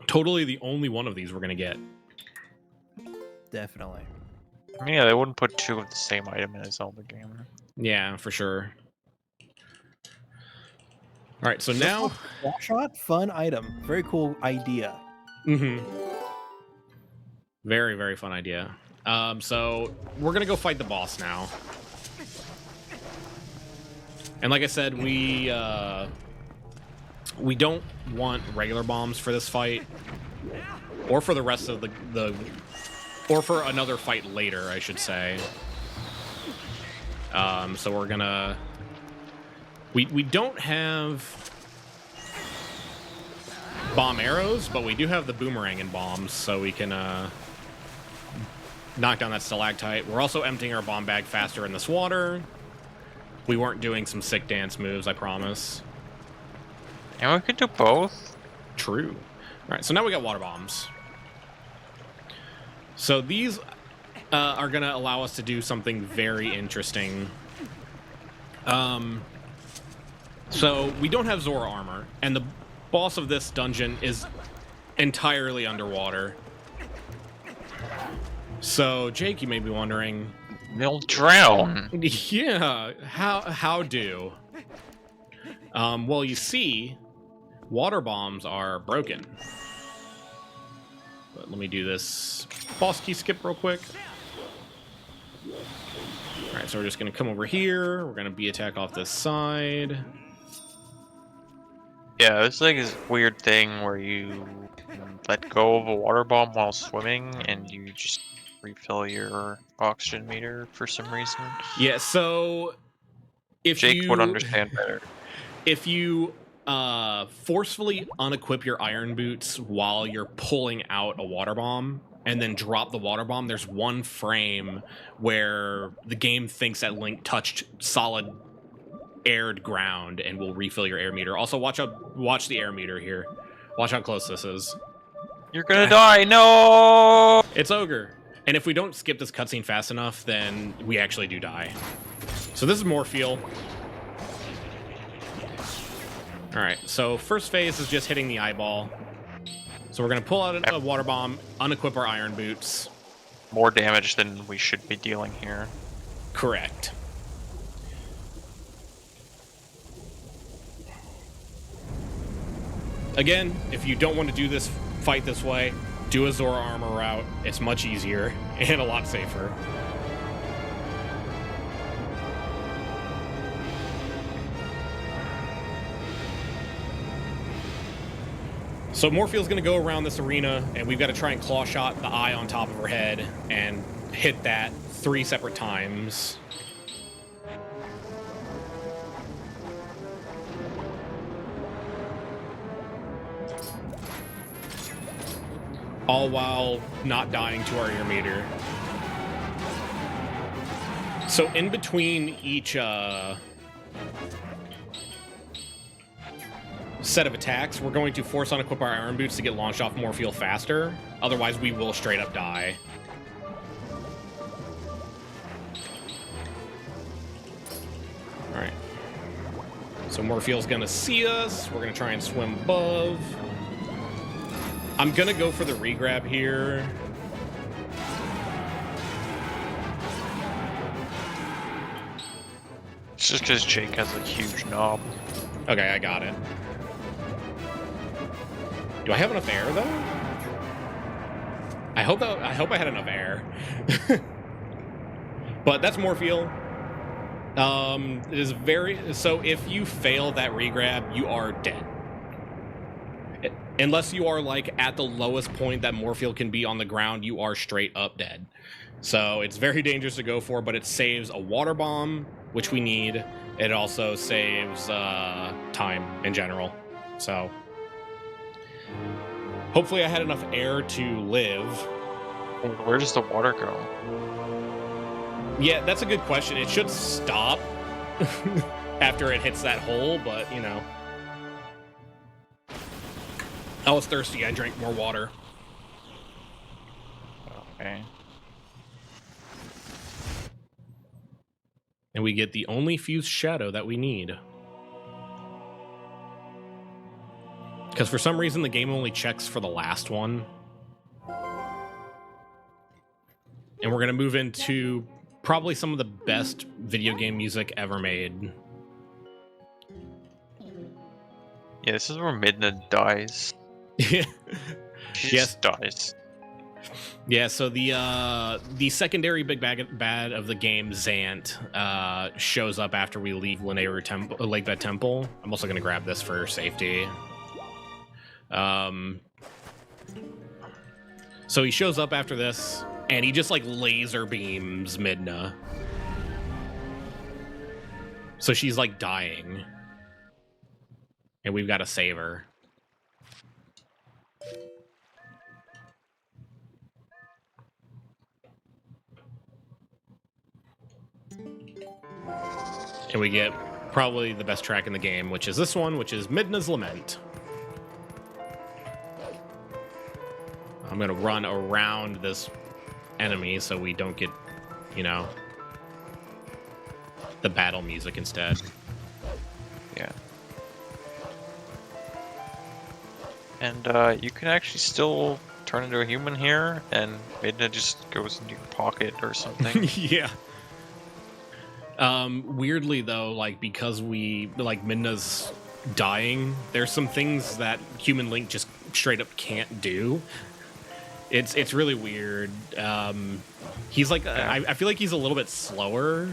S2: Totally the only one of these we're gonna get.
S4: Definitely.
S3: Yeah, they wouldn't put 2 of the same item in a Zelda game.
S2: Yeah, for sure. All right, so now
S4: Claw shot, fun item. Very cool idea.
S2: Very, very fun idea. So we're gonna go fight the boss now. And like I said, we don't want regular bombs for this fight, or for the rest of or for another fight later, I should say. So we're gonna. We don't have bomb arrows, but we do have the boomerang and bombs, so we can knock down that stalactite. We're also emptying our bomb bag faster in this water. We weren't doing some sick dance moves, I promise.
S3: And we could do both.
S2: True. All right, so now we got water bombs. So these are going to allow us to do something very interesting. So we don't have Zora armor, and the boss of this dungeon is entirely underwater. So Jake, you may be wondering,
S3: They'll drown.
S2: yeah, how do? Well, you see, water bombs are broken. But let me do this boss key skip real quick. All right, so we're just gonna come over here. We're gonna B attack off this side.
S3: Yeah, it's like this weird thing where you let go of a water bomb while swimming and you just refill your oxygen meter for some reason.
S2: Yeah, so if
S3: Jake would understand better.
S2: If you forcefully unequip your iron boots while you're pulling out a water bomb and then drop the water bomb, there's one frame where the game thinks that Link touched solid aired ground and will refill your air meter. Also, watch the air meter here. Watch how close this is.
S3: You're gonna die, no!
S2: It's Ogre. And if we don't skip this cutscene fast enough, then we actually do die. So this is Morpheal. Alright, so first phase is just hitting the eyeball. So we're going to pull out a water bomb, unequip our iron boots.
S3: More damage than we should be dealing here.
S2: Correct. Again, if you don't want to do this fight this way, do a Zora armor route. It's much easier and a lot safer. So Morpheal's going to go around this arena, and we've got to try and claw shot the eye on top of her head and hit that 3 separate times. All while not dying to our air meter. So in between each set of attacks, we're going to force unequip our iron boots to get launched off Morpheal faster. Otherwise, we will straight up die. Alright. So Morpheal's gonna see us. We're gonna try and swim above. I'm gonna go for the regrab here.
S3: It's just because Jake has a huge knob.
S2: Okay, I got it. Do I have enough air though? I hope I had enough air. But that's Morpheal. It is so if you fail that regrab, you are dead. Unless you are like at the lowest point that Morpheal can be on the ground, you are straight up dead. So it's very dangerous to go for, but it saves a water bomb, which we need. It also saves time in general. So hopefully I had enough air to live.
S3: Where does the water go?
S2: Yeah, that's a good question. It should stop after it hits that hole, but you know. I was thirsty. I drank more water.
S3: Okay.
S2: And we get the only fused shadow that we need. Because for some reason, the game only checks for the last one. And we're going to move into probably some of the best video game music ever made.
S3: Yeah, this is where Midna dies.
S2: Yeah.
S3: She
S2: Yes.
S3: just dies.
S2: Yeah, so the secondary big bad of the game, Zant, shows up after we leave Lakebed Temple. I'm also going to grab this for safety. So he shows up after this, and he just like laser beams Midna. So she's like dying. And we've got to save her. And we get probably the best track in the game, which is this one, which is Midna's Lament. I'm going to run around this enemy so we don't get, you know, the battle music instead.
S3: Yeah. And you can actually still turn into a human here, and Midna just goes into your pocket or something.
S2: Yeah. Weirdly though, like because Midna's dying, there's some things that Human Link just straight up can't do. It's really weird. He's like I feel like he's a little bit slower.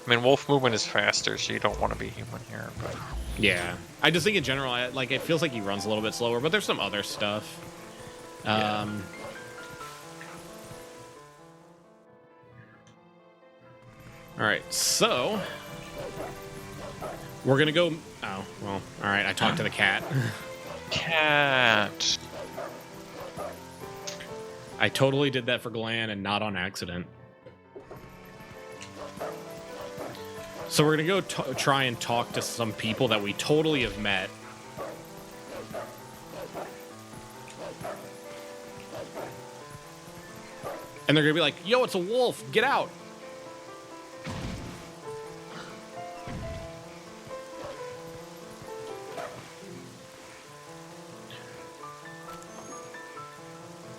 S3: I mean, wolf movement is faster, so you don't want to be human here, but
S2: Yeah, I just think in general, it feels like he runs a little bit slower, but there's some other stuff.
S3: Yeah.
S2: All right, so we're gonna go. Oh well, all right. I talked to the cat.
S3: Cat.
S2: I totally did that for Glan and not on accident. So we're gonna go try and talk to some people that we totally have met. And they're gonna be like, yo, it's a wolf, get out.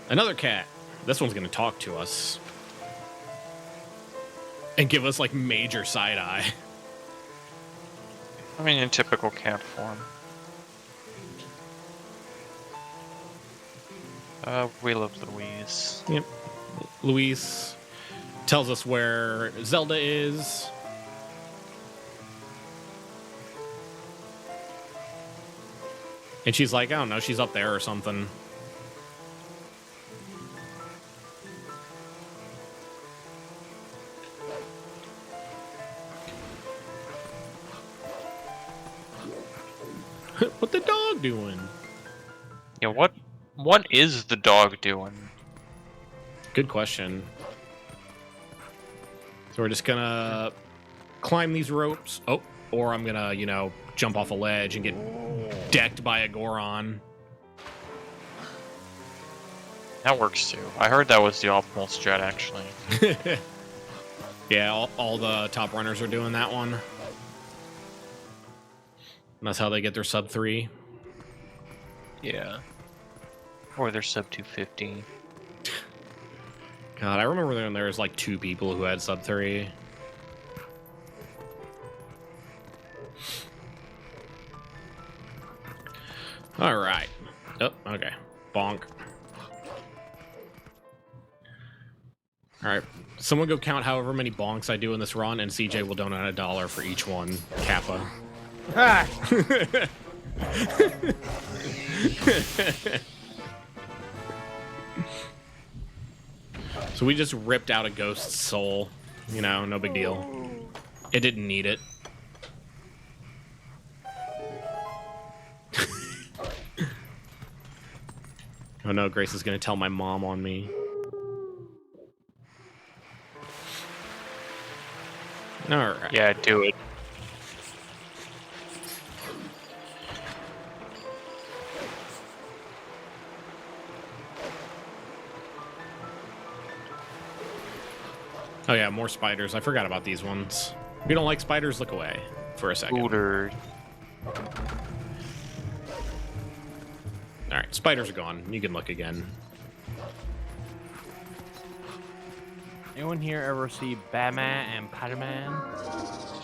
S2: Another cat. This one's gonna talk to us. And give us like major side eye.
S3: I mean, in typical cat form. We love Louise.
S2: Yep. Luis tells us where Zelda is. And she's like, I don't know, she's up there or something. What the dog doing?
S3: Yeah, what is the dog doing?
S2: Good question. So we're just gonna climb these ropes. Oh, or I'm gonna, you know, jump off a ledge and get decked by a Goron.
S3: That works too. I heard that was the optimal strat, actually.
S2: Yeah, all the top runners are doing that one. And that's how they get their sub 3.
S3: Yeah. Or they're sub 250.
S2: God, I remember when there was like 2 people who had sub 3. All right. Oh, okay. Bonk. All right. Someone go count however many bonks I do in this run, and CJ will donate $1 for each one. Kappa.
S1: Ah!
S2: So we just ripped out a ghost's soul. You know, no big deal. It didn't need it. Oh no, Grace is gonna tell my mom on me. Alright.
S3: Yeah, do it.
S2: Oh yeah, more spiders. I forgot about these ones. If you don't like spiders, look away for a second.
S3: Scooter.
S2: Alright, spiders are gone. You can look again.
S1: Anyone here ever see Batman and Spider-Man?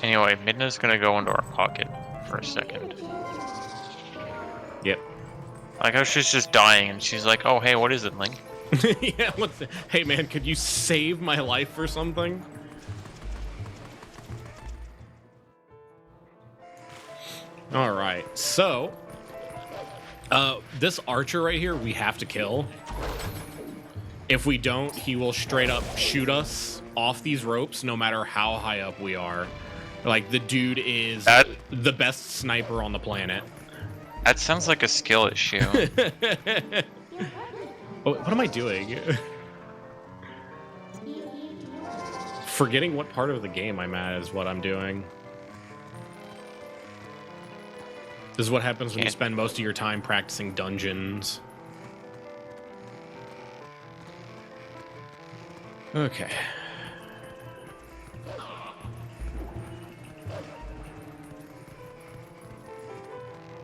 S3: Anyway, Midna's gonna go into our pocket for a second.
S2: Yep.
S3: Like how she's just dying and she's like, oh hey, what is it, Link?
S2: Yeah, what's the... Hey man, could you save my life for something? Alright, so... this archer right here, we have to kill. If we don't, he will straight up shoot us off these ropes, no matter how high up we are. Like, the dude is the best sniper on the planet.
S3: That sounds like a skill issue.
S2: Oh, what am I doing? Forgetting what part of the game I'm at is what I'm doing. This is what happens when you spend most of your time practicing dungeons. Okay.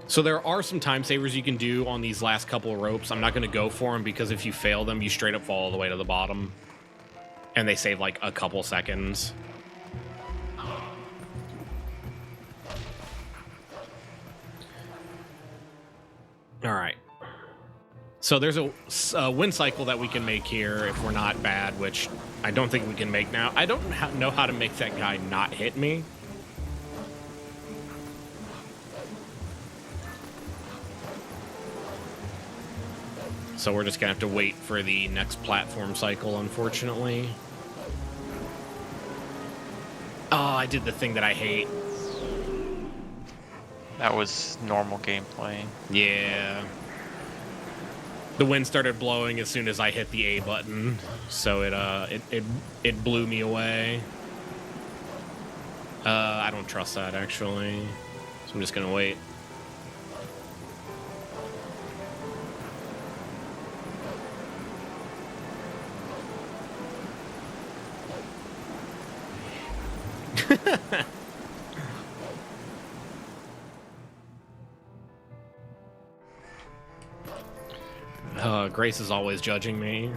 S2: So there are some time savers you can do on these last couple of ropes. I'm not going to go for them because if you fail them, you straight up fall all the way to the bottom. And they save like a couple seconds. All right. So there's a win cycle that we can make here if we're not bad, which I don't think we can make now. I don't know how to make that guy not hit me. So we're just gonna have to wait for the next platform cycle, unfortunately. Oh, I did the thing that I hate.
S3: That was normal gameplay.
S2: Yeah. The wind started blowing as soon as I hit the A button, so it blew me away. I don't trust that actually, so I'm just gonna wait. Grace is always judging me.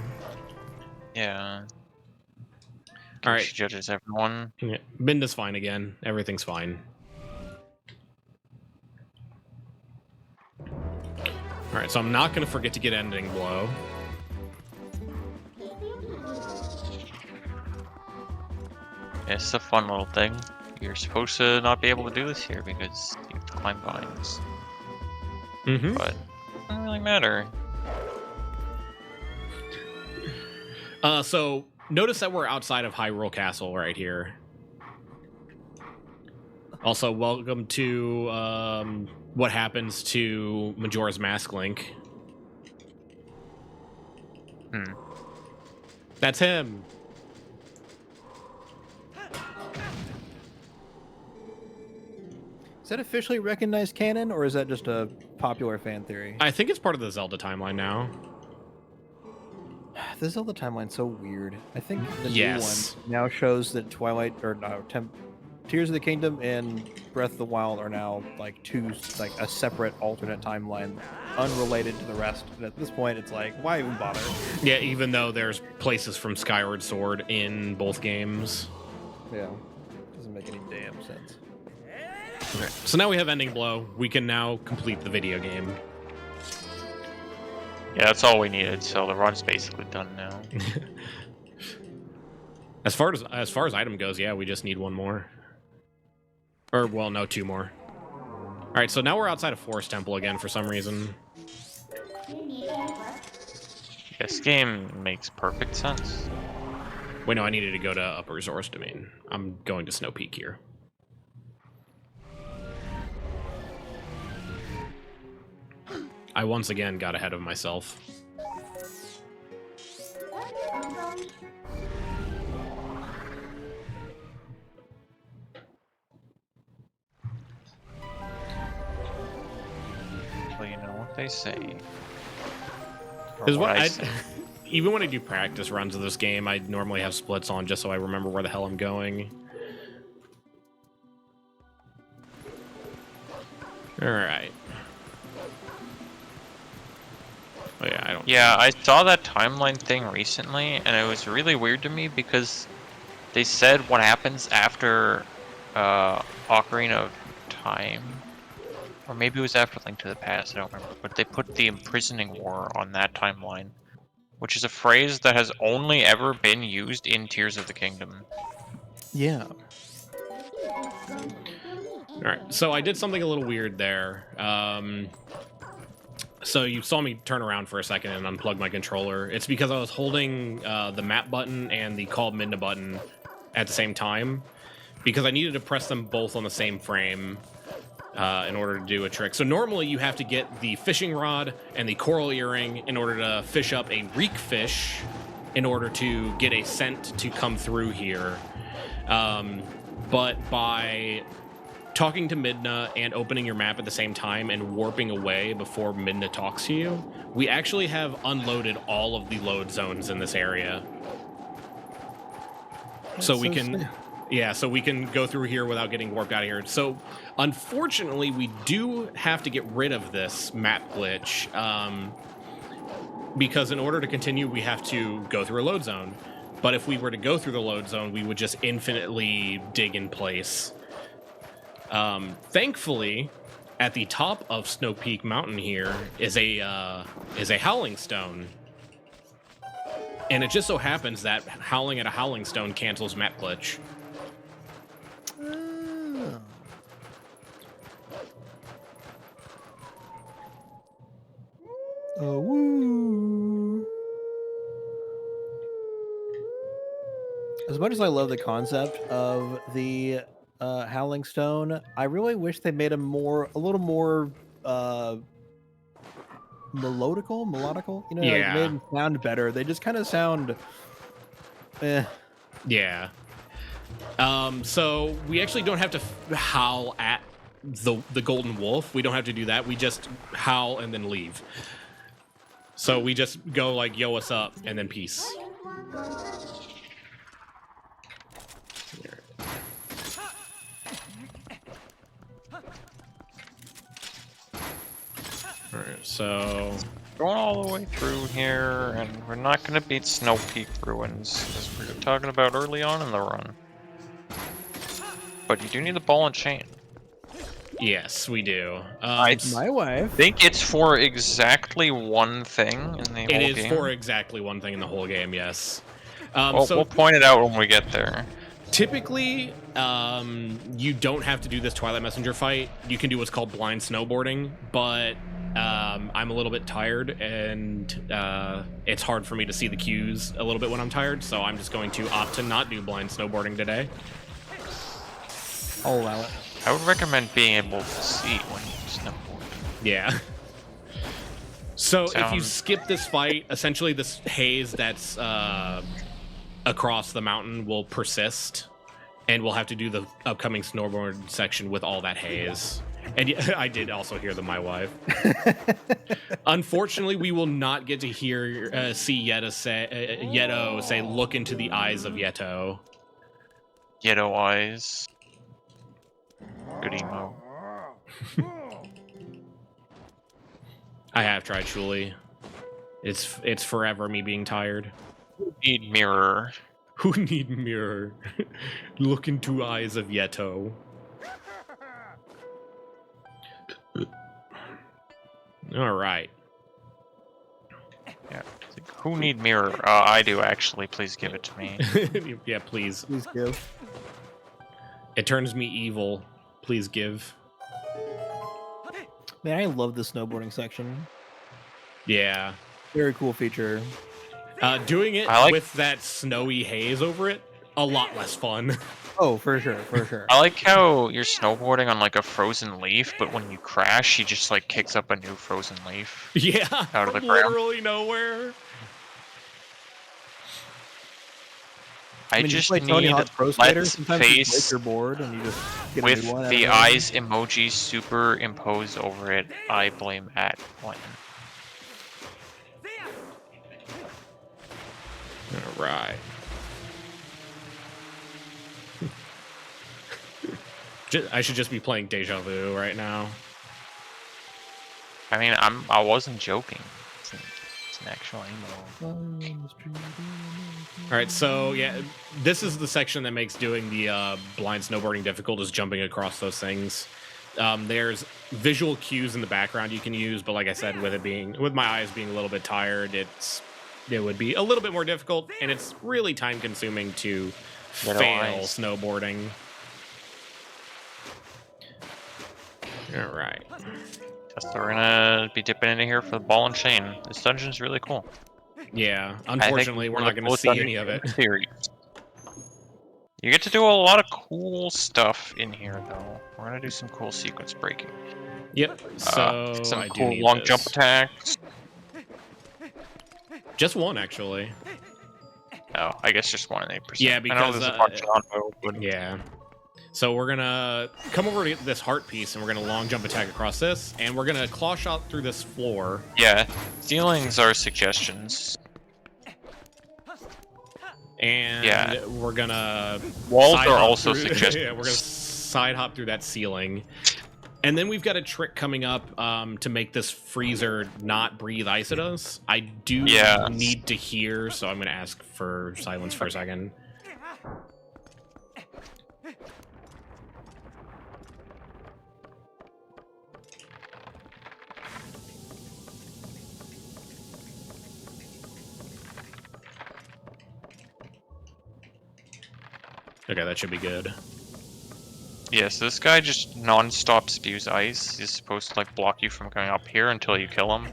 S3: Yeah.
S2: All right.
S3: She judges everyone.
S2: Yeah. Binda's fine again. Everything's fine. All right, so I'm not going to forget to get ending blow.
S3: It's a fun little thing. You're supposed to not be able to do this here because you have to climb vines.
S2: Mm-hmm.
S3: But it doesn't really matter.
S2: So notice that we're outside of Hyrule Castle right here. Also, welcome to what happens to Majora's Mask Link. That's him.
S4: Is that officially recognized canon, or is that just a popular fan theory?
S2: I think it's part of the Zelda timeline now.
S4: The Zelda timeline's so weird. I think the
S2: Yes.
S4: new one now shows that Twilight or no, Tears of the Kingdom and Breath of the Wild are now like a separate alternate timeline, unrelated to the rest. And at this point, it's like, why even bother?
S2: Yeah, even though there's places from Skyward Sword in both games.
S4: Yeah, doesn't make any damn sense.
S2: Okay. So now we have ending blow. We can now complete the video game.
S3: Yeah, that's all we needed, so the run's basically done now.
S2: As far as item goes, yeah, we just need one more. Or well, no, two more. All right, so now we're outside of Forest Temple again for some reason.
S5: You need help?
S3: This game makes perfect sense.
S2: Wait, no, I needed to go to Upper Source Domain. I'm going to Snow Peak here. I once again got ahead of myself.
S5: Uncle?
S3: Well, you know what they say. Or
S2: Because what
S3: I
S2: I
S3: say.
S2: even when I do practice runs of this game, I normally have splits on just so I remember where the hell I'm going. All right. Oh yeah, I don't.
S3: Yeah, I saw that timeline thing recently, and it was really weird to me because they said what happens after Ocarina of Time, or maybe it was after Link to the Past. I don't remember, but they put the Imprisoning War on that timeline, which is a phrase that has only ever been used in Tears of the Kingdom.
S4: Yeah.
S2: All right, so I did something a little weird there. So you saw me turn around for a second and unplug my controller. It's because I was holding the map button and the call Midna button at the same time, because I needed to press them both on the same frame in order to do a trick. So normally you have to get the fishing rod and the coral earring in order to fish up a reek fish in order to get a scent to come through here. But by talking to Midna and opening your map at the same time and warping away before Midna talks to you, we actually have unloaded all of the load zones in this area. So we can, yeah, so we can go through here without getting warped out of here. So unfortunately, we do have to get rid of this map glitch because in order to continue, we have to go through a load zone. But if we were to go through the load zone, we would just infinitely dig in place. Thankfully, at the top of Snow Peak Mountain here is a Howling Stone, and it just so happens that howling at a Howling Stone cancels map glitch.
S4: Oh, woo. As much as I love the concept of the Howling Stone, I really wish they made him a little more melodical. You know, like
S2: Yeah.
S4: made them sound better. They just kind of sound, eh.
S2: Yeah. So we actually don't have to howl at the Golden Wolf. We don't have to do that. We just howl and then leave. So we just go like, yo, what's up? And then peace. Alright, so
S3: Going all the way through here, and we're not going to beat Snow Peak Ruins, as we were talking about early on in the run. But you do need the ball and chain.
S2: yes, we do.
S4: My wife.
S3: I think it's for exactly one thing in the
S2: It
S3: whole
S2: is
S3: game.
S2: for exactly one thing in the whole game, yes.
S3: Well,
S2: So
S3: we'll point it out when we get there.
S2: typically, you don't have to do this Twilight Messenger fight. You can do what's called blind snowboarding, but I'm a little bit tired, and it's hard for me to see the cues a little bit when I'm tired, so I'm just going to opt to not do blind snowboarding today.
S4: I'll allow it.
S3: I would recommend being able to see when you snowboard.
S2: Yeah. So if you
S3: Sounds-
S2: skip this fight, essentially this haze that's across the mountain will persist, and we'll have to do the upcoming snowboard section with all that haze. And I did also hear the my wife. Unfortunately, we will not get to see Yeto say, "Look into the eyes of Yeto."
S3: Yeto eyes. Good emo.
S2: I have tried, truly. It's forever me being tired.
S3: Need mirror.
S2: Who need mirror? Look into eyes of Yeto. All right.
S3: Yeah. Who need mirror? I do actually. Please give it to me.
S2: Yeah, please.
S4: Please give.
S2: It turns me evil. Please give.
S4: Man, I love the snowboarding section.
S2: Yeah.
S4: Very cool feature.
S2: Doing it
S3: I like-
S2: with that snowy haze over it, a lot less fun.
S4: Oh, for sure, for sure.
S3: I like how you're snowboarding on like a frozen leaf, but when you crash, he just like kicks up a new frozen leaf.
S2: Yeah,
S3: Out of the
S2: from
S3: ground.
S2: literally nowhere.
S3: I
S4: mean,
S3: just
S4: play Tony
S3: need
S4: Hawk's Pro Skater.
S3: Let's
S4: Sometimes you break
S3: Face
S4: your board and you just get a
S3: with
S4: new one. out
S3: the
S4: of nowhere.
S3: eyes emoji superimposed over it. I blame @Clinton.
S2: All right. I should just be playing Deja Vu right now.
S3: I mean, I wasn't joking. It's an actual emo.
S2: All right, so yeah, this is the section that makes doing the blind snowboarding difficult, is jumping across those things. There's visual cues in the background you can use, but like I said, with my eyes being a little bit tired, it would be a little bit more difficult, and it's really time consuming to
S3: Little
S2: fail
S3: eyes.
S2: snowboarding. All right.
S3: So we're gonna be dipping into here for the ball and chain. This dungeon's really cool.
S2: Yeah,
S3: I think
S2: unfortunately, we're
S3: one
S2: not
S3: of the
S2: going to
S3: coolest
S2: see any
S3: dungeons
S2: of
S3: in
S2: it.
S3: the series. You get to do a lot of cool stuff in here, though. We're gonna do some cool sequence breaking.
S2: Yep. So
S3: Some
S2: I do
S3: cool
S2: need
S3: long
S2: this.
S3: jump attacks.
S2: Just one, actually.
S3: Oh, I guess just 1 in 8%.
S2: Yeah,
S3: I know
S2: because,
S3: there's a bunch on mode, but
S2: Yeah. So we're gonna come over to this heart piece, and we're gonna long jump attack across this, and we're gonna claw shot through this floor.
S3: yeah, ceilings are suggestions.
S2: And
S3: Yeah.
S2: we're gonna
S3: Walls
S2: side
S3: are
S2: hop
S3: also
S2: through-
S3: suggestions.
S2: Yeah, we're gonna side hop through that ceiling. And then we've got a trick coming up to make this freezer not breathe ice at us. I do
S3: Yes.
S2: need to hear, so I'm gonna ask for silence for a second. Okay, that should be good.
S3: Yeah, so this guy just non-stop spews ice. He's supposed to like block you from going up here until you kill him.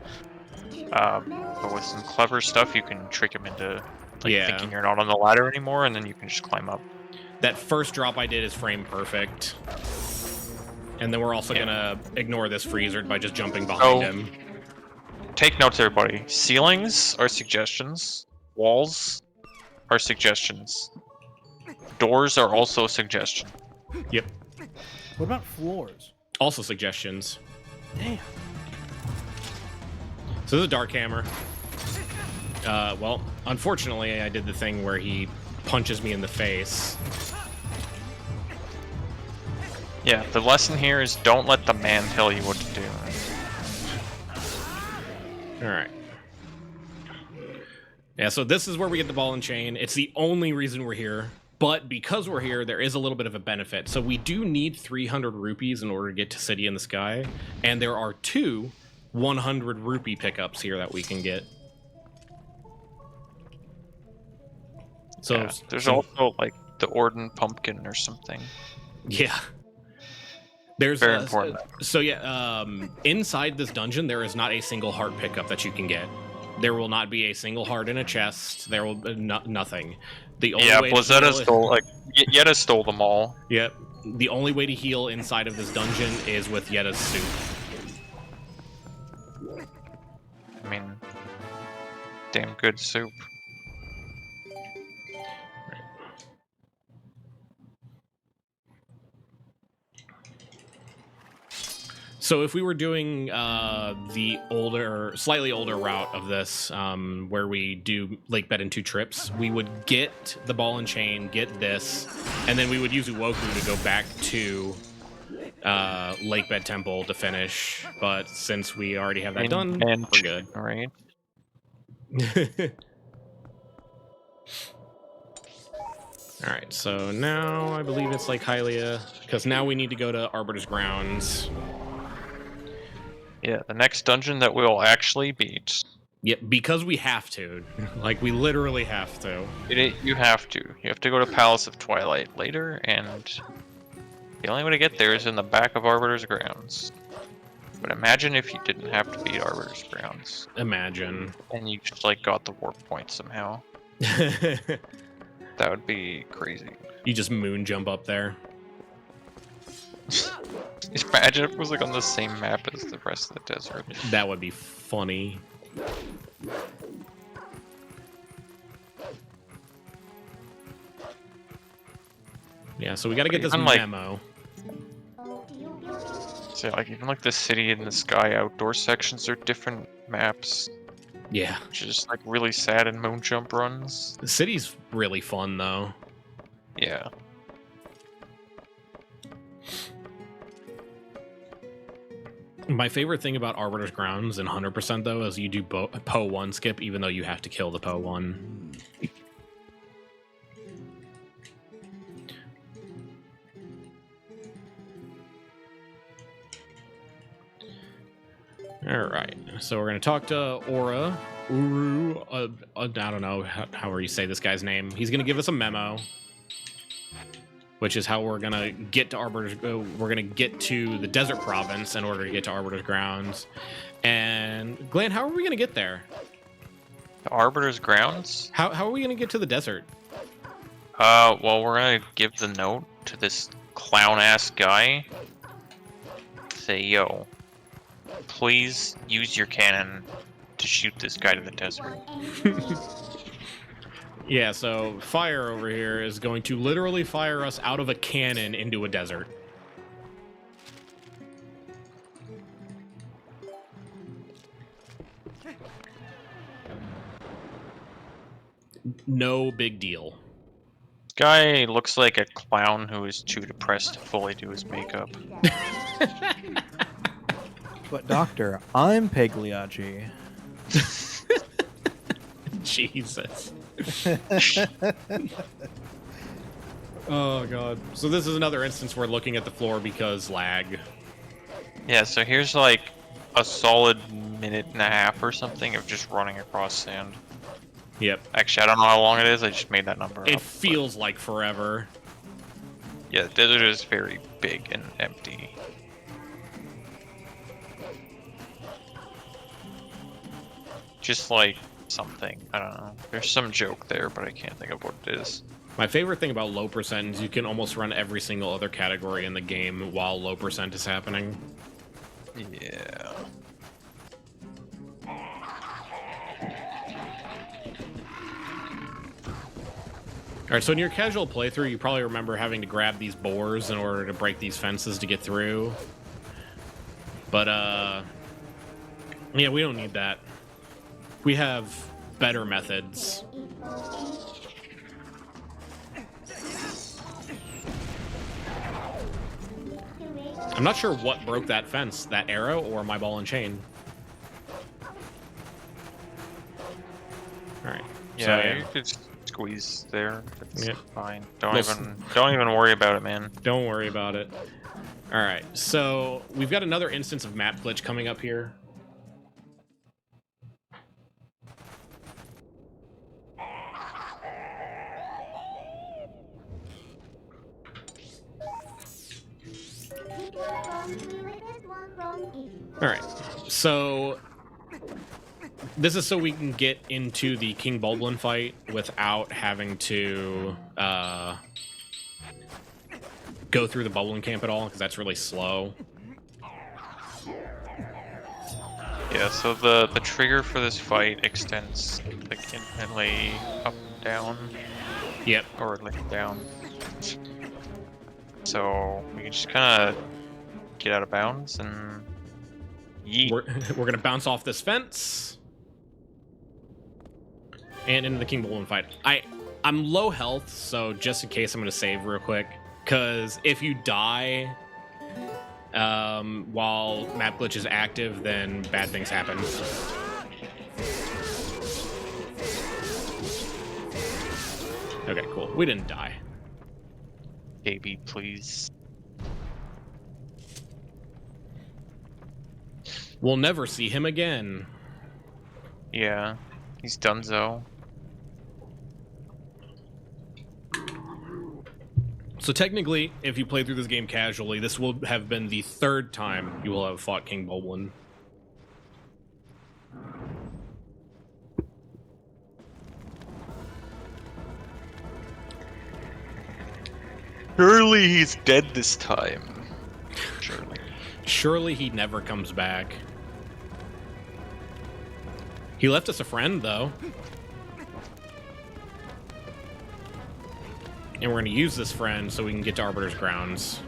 S3: But with some clever stuff, you can trick him into like
S2: Yeah.
S3: thinking you're not on the ladder anymore, and then you can just climb up.
S2: That first drop I did is frame perfect. And then we're also gonna ignore this freezer by just jumping behind
S3: Oh.
S2: him.
S3: Take notes, everybody. Ceilings are suggestions. Walls are suggestions. Doors are also a suggestion.
S2: Yep.
S4: What about floors?
S2: Also suggestions.
S4: Damn.
S2: So this is a dark hammer. Well, unfortunately, I did the thing where he punches me in the face.
S3: Yeah, the lesson here is don't let the man tell you what to do.
S2: All right. Yeah, so this is where we get the ball and chain. It's the only reason we're here. But because we're here, there is a little bit of a benefit. So we do need 300 rupees in order to get to City in the Sky. And there are 2 100 rupee pickups here that we can get. So
S3: Yeah, there's also like the Orden pumpkin or something.
S2: Yeah. There's
S3: Very important.
S2: So yeah, inside this dungeon, there is not a single heart pickup that you can get. There will not be a single heart in a chest. There will be nothing. The only
S3: Yeah,
S2: way to
S3: Blizzetta
S2: heal-
S3: stole Yetta stole them all.
S2: Yep. The only way to heal inside of this dungeon is with Yetta's soup.
S3: I mean, damn good soup.
S2: So if we were doing the slightly older route of this, where we do Lake Bed in 2 trips, we would get the ball and chain, get this, and then we would use Uwoku to go back to Lake Bed Temple to finish. But since we already have that done,
S3: And
S2: we're good.
S3: Right?
S2: All right, so now I believe it's like Hylia, because now we need to go to Arbiter's Grounds.
S3: Yeah, the next dungeon that we'll actually beat
S2: Yeah, because we have to. Like, we literally have to.
S3: You have to. You have to go to Palace of Twilight later, and the only way to get there is in the back of Arbiter's Grounds. But imagine if you didn't have to beat Arbiter's Grounds.
S2: Imagine.
S3: And you just, like, got the warp point somehow.
S2: You
S3: That would be crazy.
S2: just moon jump up there.
S3: Imagine if it was, like, on the same map as the rest of the desert.
S2: That would be funny. Yeah, so we gotta get this
S3: Even, like-
S2: memo.
S3: So, like, even, like, the city and the sky outdoor sections are different maps.
S2: Yeah.
S3: Which is just, like, really sad in moon jump runs.
S2: The city's really fun, though.
S3: Yeah.
S2: My favorite thing about Arbiter's Grounds and 100% though is you do Poe 1 skip even though you have to kill the Poe 1. Alright, so we're going to talk to Uru, I don't know however you say this guy's name. He's going to give us a memo, which is how we're going to get to we're going to get to the Desert Province in order to get to Arbiter's Grounds. And Glenn, how are we going to get there?
S3: The Arbiter's Grounds?
S2: How are we going to get to the desert?
S3: Well, we're gonna give the note to this clown-ass guy. Say, yo, please use your cannon to shoot this guy to the desert.
S2: Yeah, so Fire over here is going to literally fire us out of a cannon into a desert. No big deal.
S3: Guy looks like a clown who is too depressed to fully do his makeup.
S4: But Doctor, I'm Pagliacci.
S2: Jesus. Oh god. So this is another instance where looking at the floor because lag.
S3: Yeah, so here's like a solid minute and a half or something of just running across sand.
S2: Yep.
S3: Actually, I don't know how long it is, I just made that number up.
S2: It feels like forever.
S3: Yeah, the desert is very big and empty. Just like something. I don't know. There's some joke there, but I can't think of what it is.
S2: My favorite thing about low percent is you can almost run every single other category in the game while low percent is happening.
S3: Yeah.
S2: Alright, so in your casual playthrough, you probably remember having to grab these boars in order to break these fences to get through. But, yeah, we don't need that. We have better methods. I'm not sure what broke that fence, that arrow or my ball and chain. Alright.
S3: Yeah, you could squeeze there. It's
S2: Yeah.
S3: fine. Don't even worry about it, man.
S2: Don't worry about it. Alright, so we've got another instance of map glitch coming up here. Alright, so this is so we can get into the King Bulblin fight without having to go through the Bulblin camp at all, because that's really slow.
S3: Yeah, so the trigger for this fight extends like infinitely up and down.
S2: Yep.
S3: Or like down. So we can just kind of get out of bounds and yeet.
S2: We're gonna bounce off this fence and into the King Bulblin fight. I'm low health, so just in case I'm gonna save real quick, because if you die while map glitch is active, then bad things happen. Okay, cool. We didn't die.
S3: Baby, please.
S2: We'll never see him again.
S3: Yeah, he's donezo.
S2: So technically, if you play through this game casually, this will have been the 3rd time you will have fought King Bulblin.
S3: Surely he's dead this time. Surely.
S2: Surely he never comes back. He left us a friend, though. And we're going to use this friend so we can get to Arbiter's Grounds.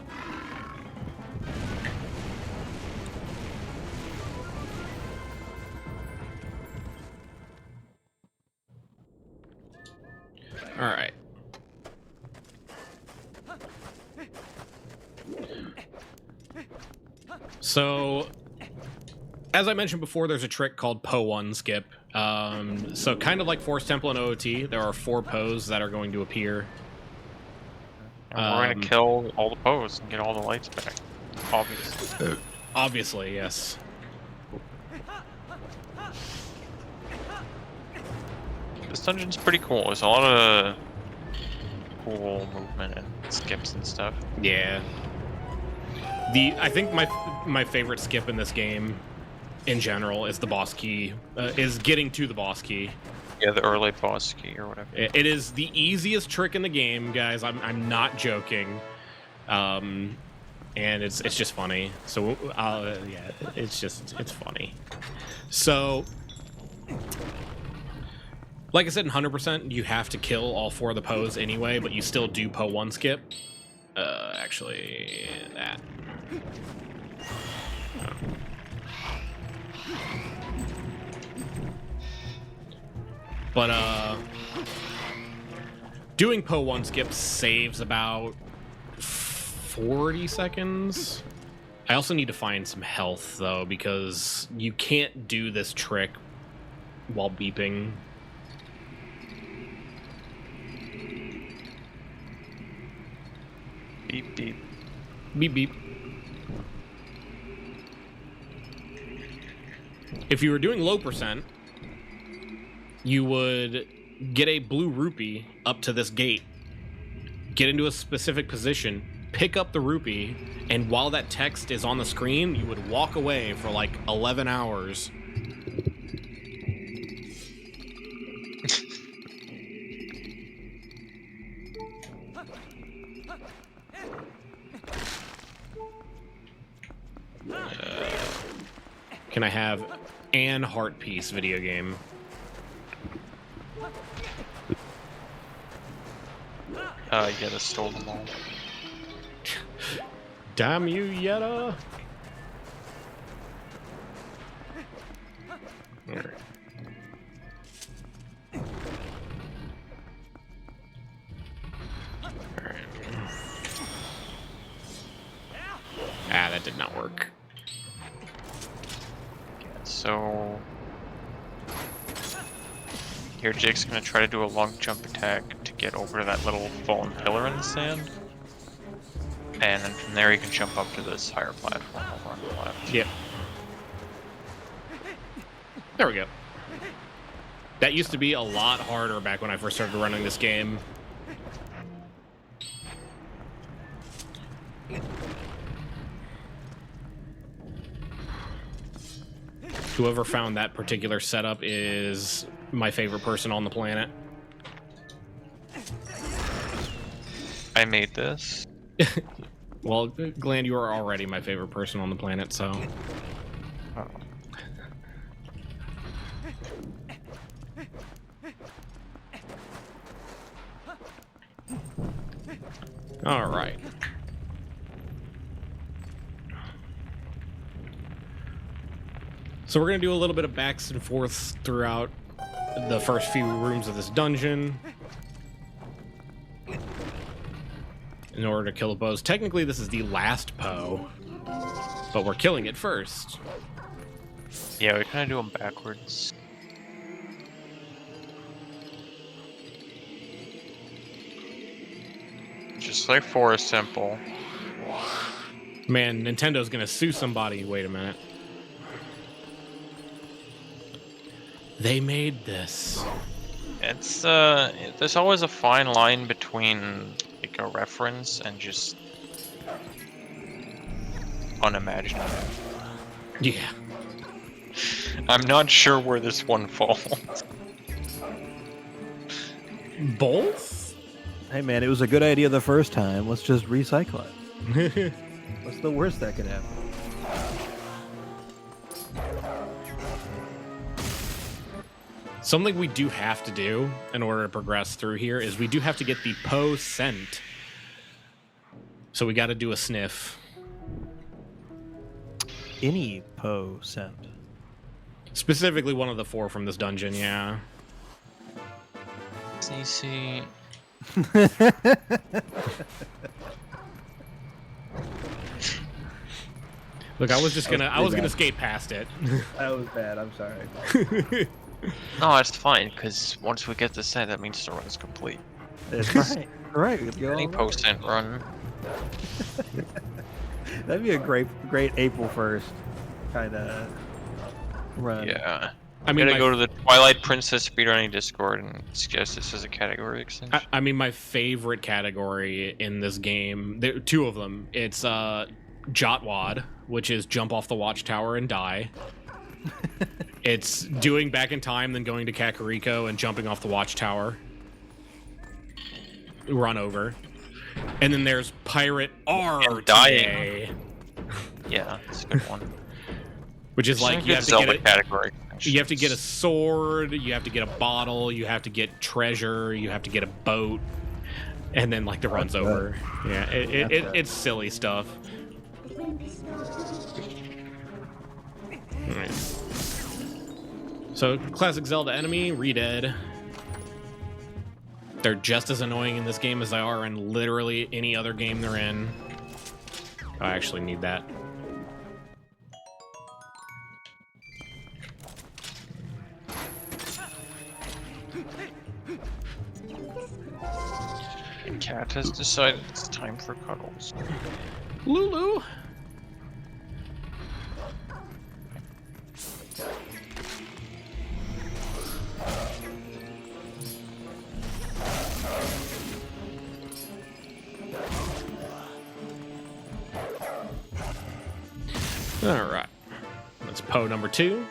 S2: Alright. So, as I mentioned before, there's a trick called Po1 skip. So kind of like Force Temple and OOT, there are 4 Poes that are going to appear.
S3: And we're gonna kill all the Poes and get all the lights back. Obviously.
S2: Obviously, yes.
S3: This dungeon's pretty cool. There's a lot of cool movement and skips and stuff.
S2: Yeah. I think my favorite skip in this game, in general, is the boss key. Is getting to the boss key.
S3: Yeah, the early boss key or whatever.
S2: It is the easiest trick in the game, guys. I'm not joking. And it's just funny. So yeah, it's funny. So, like I said, in 100%, you have to kill all 4 of the Poes anyway, but you still do Po1 skip. Actually, that. Oh. But, doing Po1 skip saves about 40 seconds. I also need to find some health, though, because you can't do this trick while beeping.
S3: Beep, beep.
S2: Beep, beep. If you were doing low percent, you would get a blue rupee up to this gate, get into a specific position, pick up the rupee, and while that text is on the screen, you would walk away for like 11 hours. Can I have an heart piece video game?
S3: Yeah, they stole them all.
S2: Damn you, Yetta! Alright. Alright. Ah, that did not work.
S3: So here Jake's gonna try to do a long jump attack to get over to that little fallen pillar in the sand. And then from there he can jump up to this higher platform over on the left.
S2: Yep. There we go. That used to be a lot harder back when I first started running this game. Whoever found that particular setup is my favorite person on the planet.
S3: I made this.
S2: Well, Glenn, you are already my favorite person on the planet, so...
S3: Oh.
S2: Alright. So we're going to do a little bit of backs and forths throughout the first few rooms of this dungeon in order to kill the Poes. Technically, this is the last Poe, but we're killing it first.
S3: Yeah, we kind of do them backwards. Just like Forest Temple.
S2: Man, Nintendo's going to sue somebody. Wait a minute. They made this.
S3: It's there's always a fine line between like a reference and just unimaginative.
S2: Yeah.
S3: I'm not sure where this one falls.
S2: Both?
S4: Hey man, it was a good idea the first time. Let's just recycle it. What's the worst that could happen?
S2: Something we do have to do in order to progress through here is we do have to get the Poe scent. So we got to do a sniff.
S4: Any Poe scent.
S2: Specifically one of the 4 from this dungeon, yeah.
S3: CC.
S2: Look, I was gonna skate past it.
S4: That was bad. I'm sorry.
S3: No, it's fine, because once we get the set, that means the run is complete.
S4: That's right. Right. We go
S3: Any
S4: all right.
S3: post-ent run.
S4: That'd be a great April 1st kind of run.
S3: Yeah.
S2: I
S3: I'm
S2: mean,
S3: gonna go to the Twilight Princess speedrunning Discord and suggest this as a category extension.
S2: I mean, my favorite category in this game, there are 2 of them. It's Jotwad, which is jump off the watchtower and die. It's doing back in time, then going to Kakariko and jumping off the watchtower. Run over. And then there's Pirate R.
S3: And dying. Yeah, that's a good one.
S2: Which is like you have to
S3: Zelda
S2: get
S3: category.
S2: you have to get a sword, you have to get a bottle, you have to get treasure, you have to get a boat, and then like the run's over. Yeah, it's silly stuff. Alright. So, classic Zelda enemy, Redead. They're just as annoying in this game as they are in literally any other game they're in. I actually need that.
S3: And Cat has decided it's time for cuddles.
S2: Lulu! Alright. That's Poe number 2.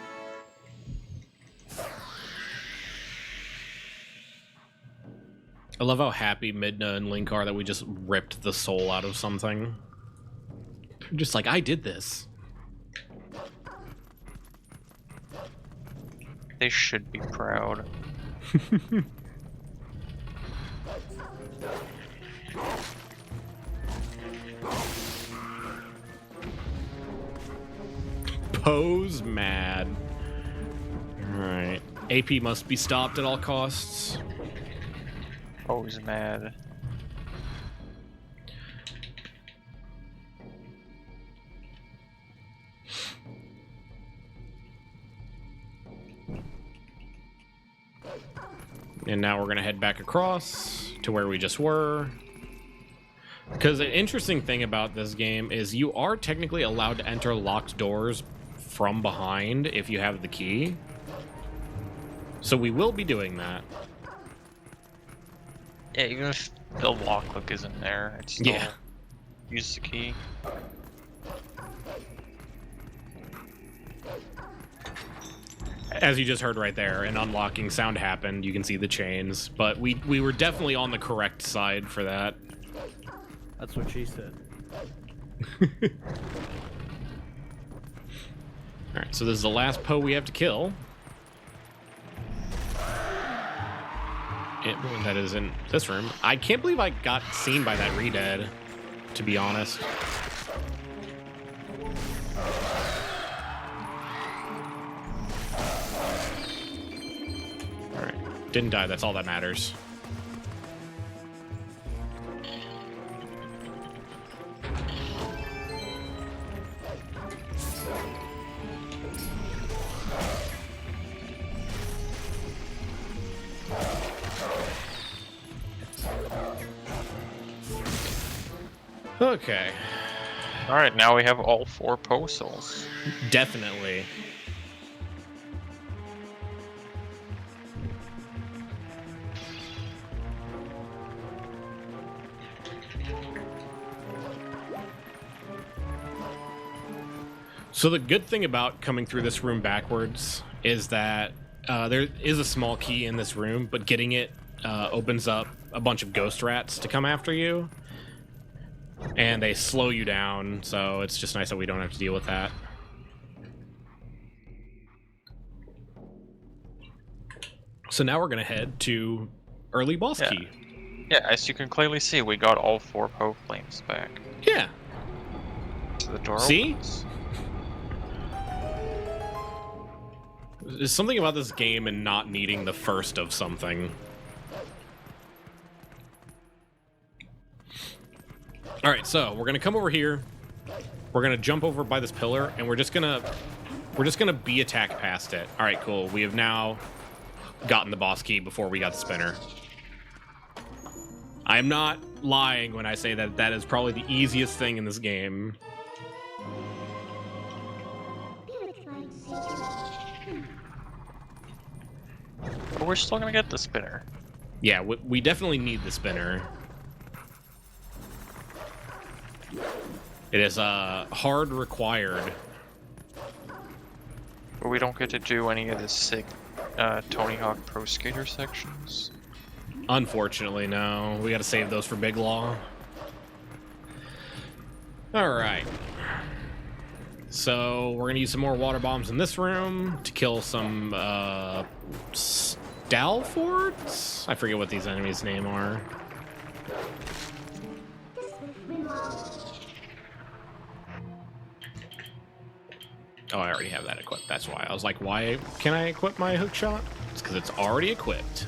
S2: I love how happy Midna and Link are that we just ripped the soul out of something. Just like, I did this.
S3: They should be proud.
S2: Poe's mad. Alright. AP must be stopped at all costs.
S3: Always mad.
S2: And now we're going to head back across to where we just were. Because an interesting thing about this game is you are technically allowed to enter locked doors from behind if you have the key. So we will be doing that.
S3: Yeah, even if the lockpick isn't there, it's still
S2: Yeah.
S3: use the key.
S2: As you just heard right there, an unlocking sound happened. You can see the chains. But we were definitely on the correct side for that.
S4: That's what she said.
S2: Alright, so this is the last Poe we have to kill. That is in this room. I can't believe I got seen by that Redead, to be honest. Alright, didn't die, that's all that matters. Okay.
S3: Alright, now we have all 4 postals.
S2: Definitely. So the good thing about coming through this room backwards is that there is a small key in this room, but getting it opens up a bunch of ghost rats to come after you. And they slow you down, so it's just nice that we don't have to deal with that. So now we're going to head to early boss key.
S3: Yeah, as you can clearly see, we got all 4 Poe flames back.
S2: Yeah.
S3: So the door
S2: See?
S3: opens.
S2: There's something about this game and not needing the first of something. All right, so we're gonna come over here. We're gonna jump over by this pillar, and we're just gonna bee attack past it. All right, cool. We have now gotten the boss key before we got the spinner. I am not lying when I say that that is probably the easiest thing in this game.
S3: But we're still gonna get the spinner.
S2: Yeah, we definitely need the spinner. It is hard required.
S3: But we don't get to do any of the sick Tony Hawk Pro Skater sections.
S2: Unfortunately, no. We gotta save those for Big Law. Alright. So, we're gonna use some more water bombs in this room to kill some, Stalfords? I forget what these enemies' name are. Oh, I already have that equipped. That's why. I was like, why can I equip my hook shot? It's because it's already equipped.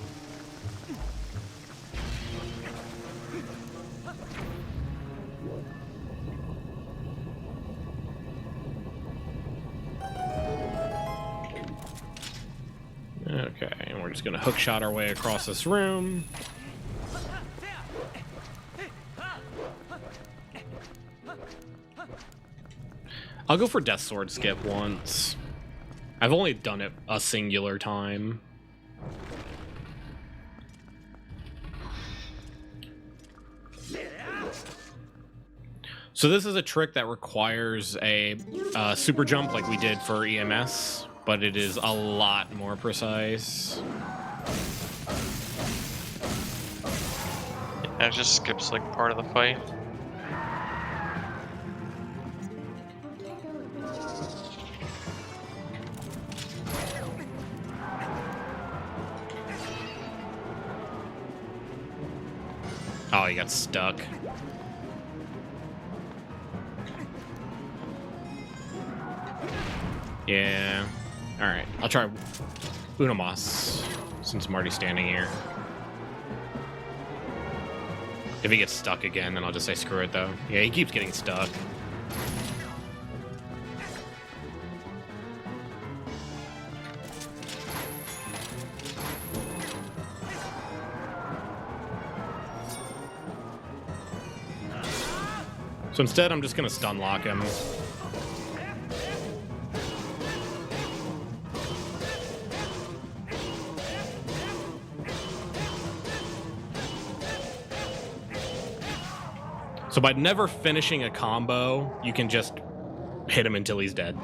S2: Okay, and we're just gonna hook shot our way across this room. I'll go for Death Sword skip once. I've only done it a singular time. So this is a trick that requires a super jump like we did for EMS, but it is a lot more precise.
S3: And it just skips like part of the fight.
S2: Oh, he got stuck. Yeah. Alright, I'll try Unamas, since I'm already standing here. If he gets stuck again, then I'll just say screw it, though. Yeah, he keeps getting stuck. So instead, I'm just gonna stun lock him. So by never finishing a combo, you can just hit him until he's dead.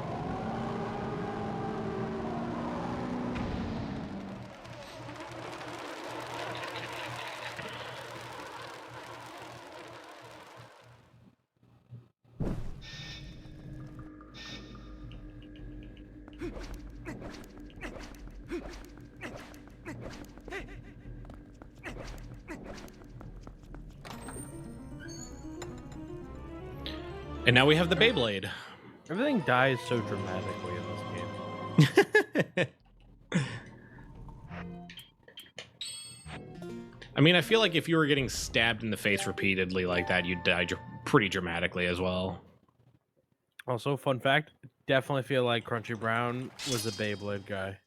S2: And now we have the Beyblade.
S1: Everything dies so dramatically in this game.
S2: I mean, I feel like if you were getting stabbed in the face repeatedly like that, you'd die pretty dramatically as well.
S1: Also, fun fact, definitely feel like Crunchy Brown was a Beyblade guy.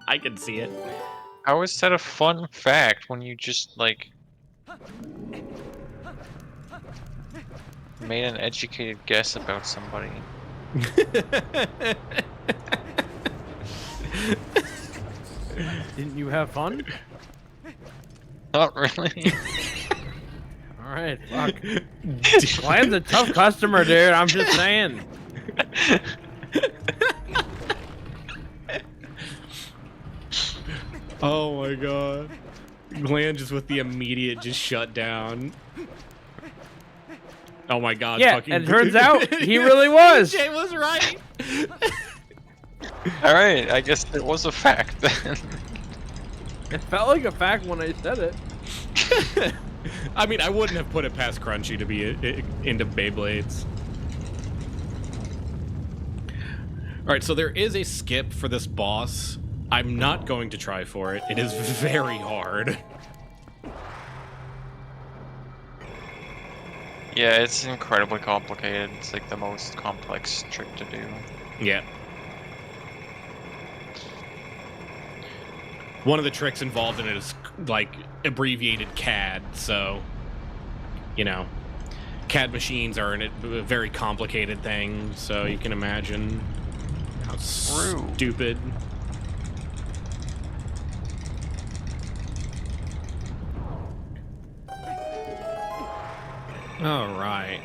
S2: I can see it.
S3: How is that a fun fact when you just, like, made an educated guess about somebody?
S1: Didn't you have fun?
S3: Not really.
S1: All right, fuck. Glenn's a tough customer, dude. I'm just saying.
S2: Oh my god. Glenn just with the immediate just shut down. Oh my god.
S1: Yeah,
S2: fucking
S1: and it turns out he really was.
S2: Jay was right.
S3: All right, I guess it was a fact then.
S1: It felt like a fact when I said it.
S2: I mean, I wouldn't have put it past Crunchy to be into Beyblades. Alright, so there is a skip for this boss. I'm not going to try for it. It is very hard.
S3: Yeah, it's incredibly complicated. It's like the most complex trick to do.
S2: Yeah. One of the tricks involved in it is, like, abbreviated CAD, so, you know, CAD machines are a very complicated thing, so you can imagine how stupid. All right.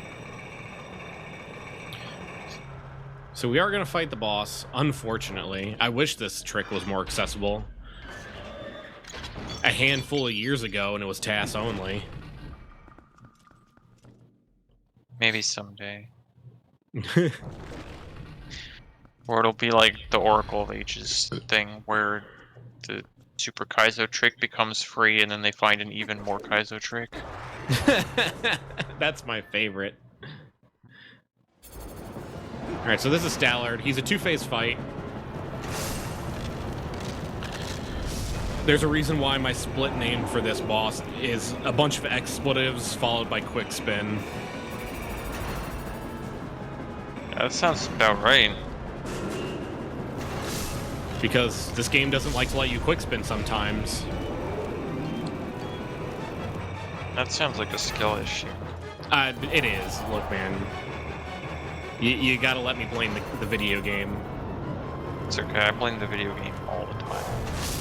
S2: So we are going to fight the boss, unfortunately. I wish this trick was more accessible. A handful of years ago, and it was TAS only.
S3: Maybe someday. Or it'll be like the Oracle of Ages thing, where the Super Kaizo trick becomes free, and then they find an even more Kaizo trick.
S2: That's my favorite. Alright, so this is Stallard. He's a two-phase fight. There's a reason why my split name for this boss is a bunch of expletives followed by quick spin.
S3: Yeah, that sounds about right.
S2: Because this game doesn't like to let you quick spin sometimes.
S3: That sounds like a skill issue.
S2: It is. Look, man. You gotta let me blame the video game.
S3: It's okay, I blame the video game all the time.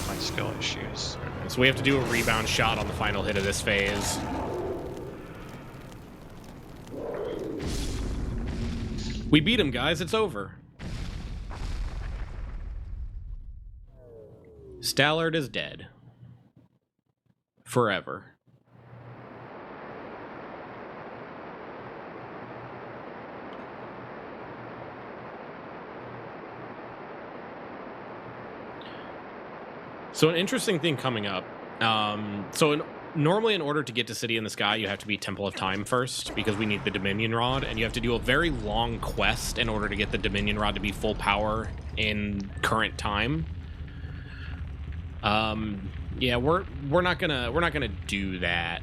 S3: My skill issues.
S2: So we have to do a rebound shot on the final hit of this phase. We beat him, guys. It's over. Stallard is dead. Forever. So an interesting thing coming up. Normally in order to get to City in the Sky, you have to be Temple of Time first, because we need the Dominion Rod, and you have to do a very long quest in order to get the Dominion Rod to be full power in current time. Yeah, we're not gonna do that.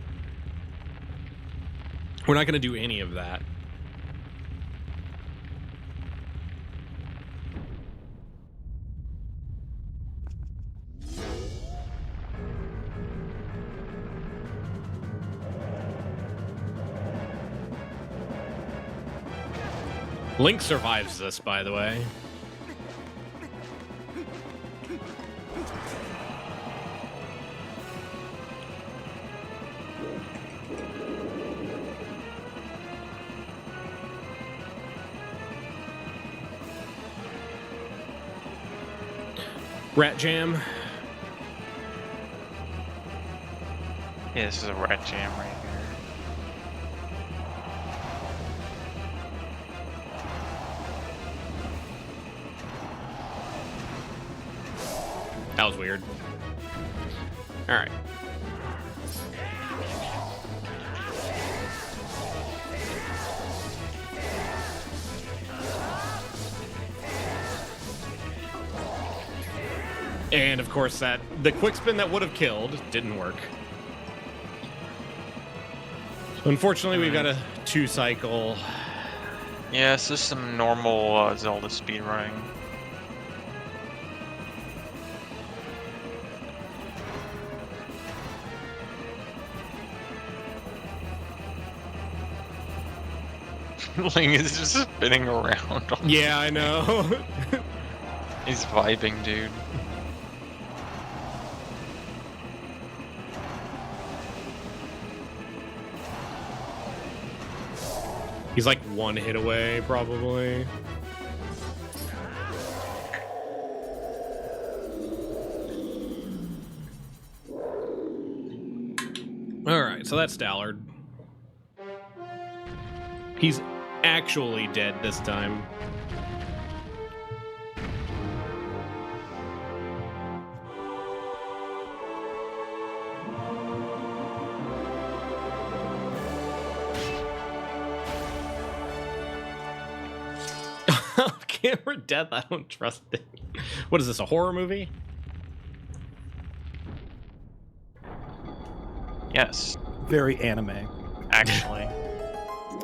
S2: We're not gonna do any of that. Link survives this, by the way. Rat Jam.
S3: Yeah, this is a rat jam right here.
S2: That was weird. All right. And of course the quick spin that would have killed didn't work. So unfortunately, we've got a 2-cycle.
S3: Yeah, it's just some normal Zelda speedrunning. Link is just spinning around.
S2: Yeah, I know.
S3: He's vibing, dude.
S2: He's like one hit away, probably. Alright, so that's Stallard. He's actually dead this time. Camera death, I don't trust it. What is this, a horror movie?
S3: Yes,
S4: Very anime.
S3: actually.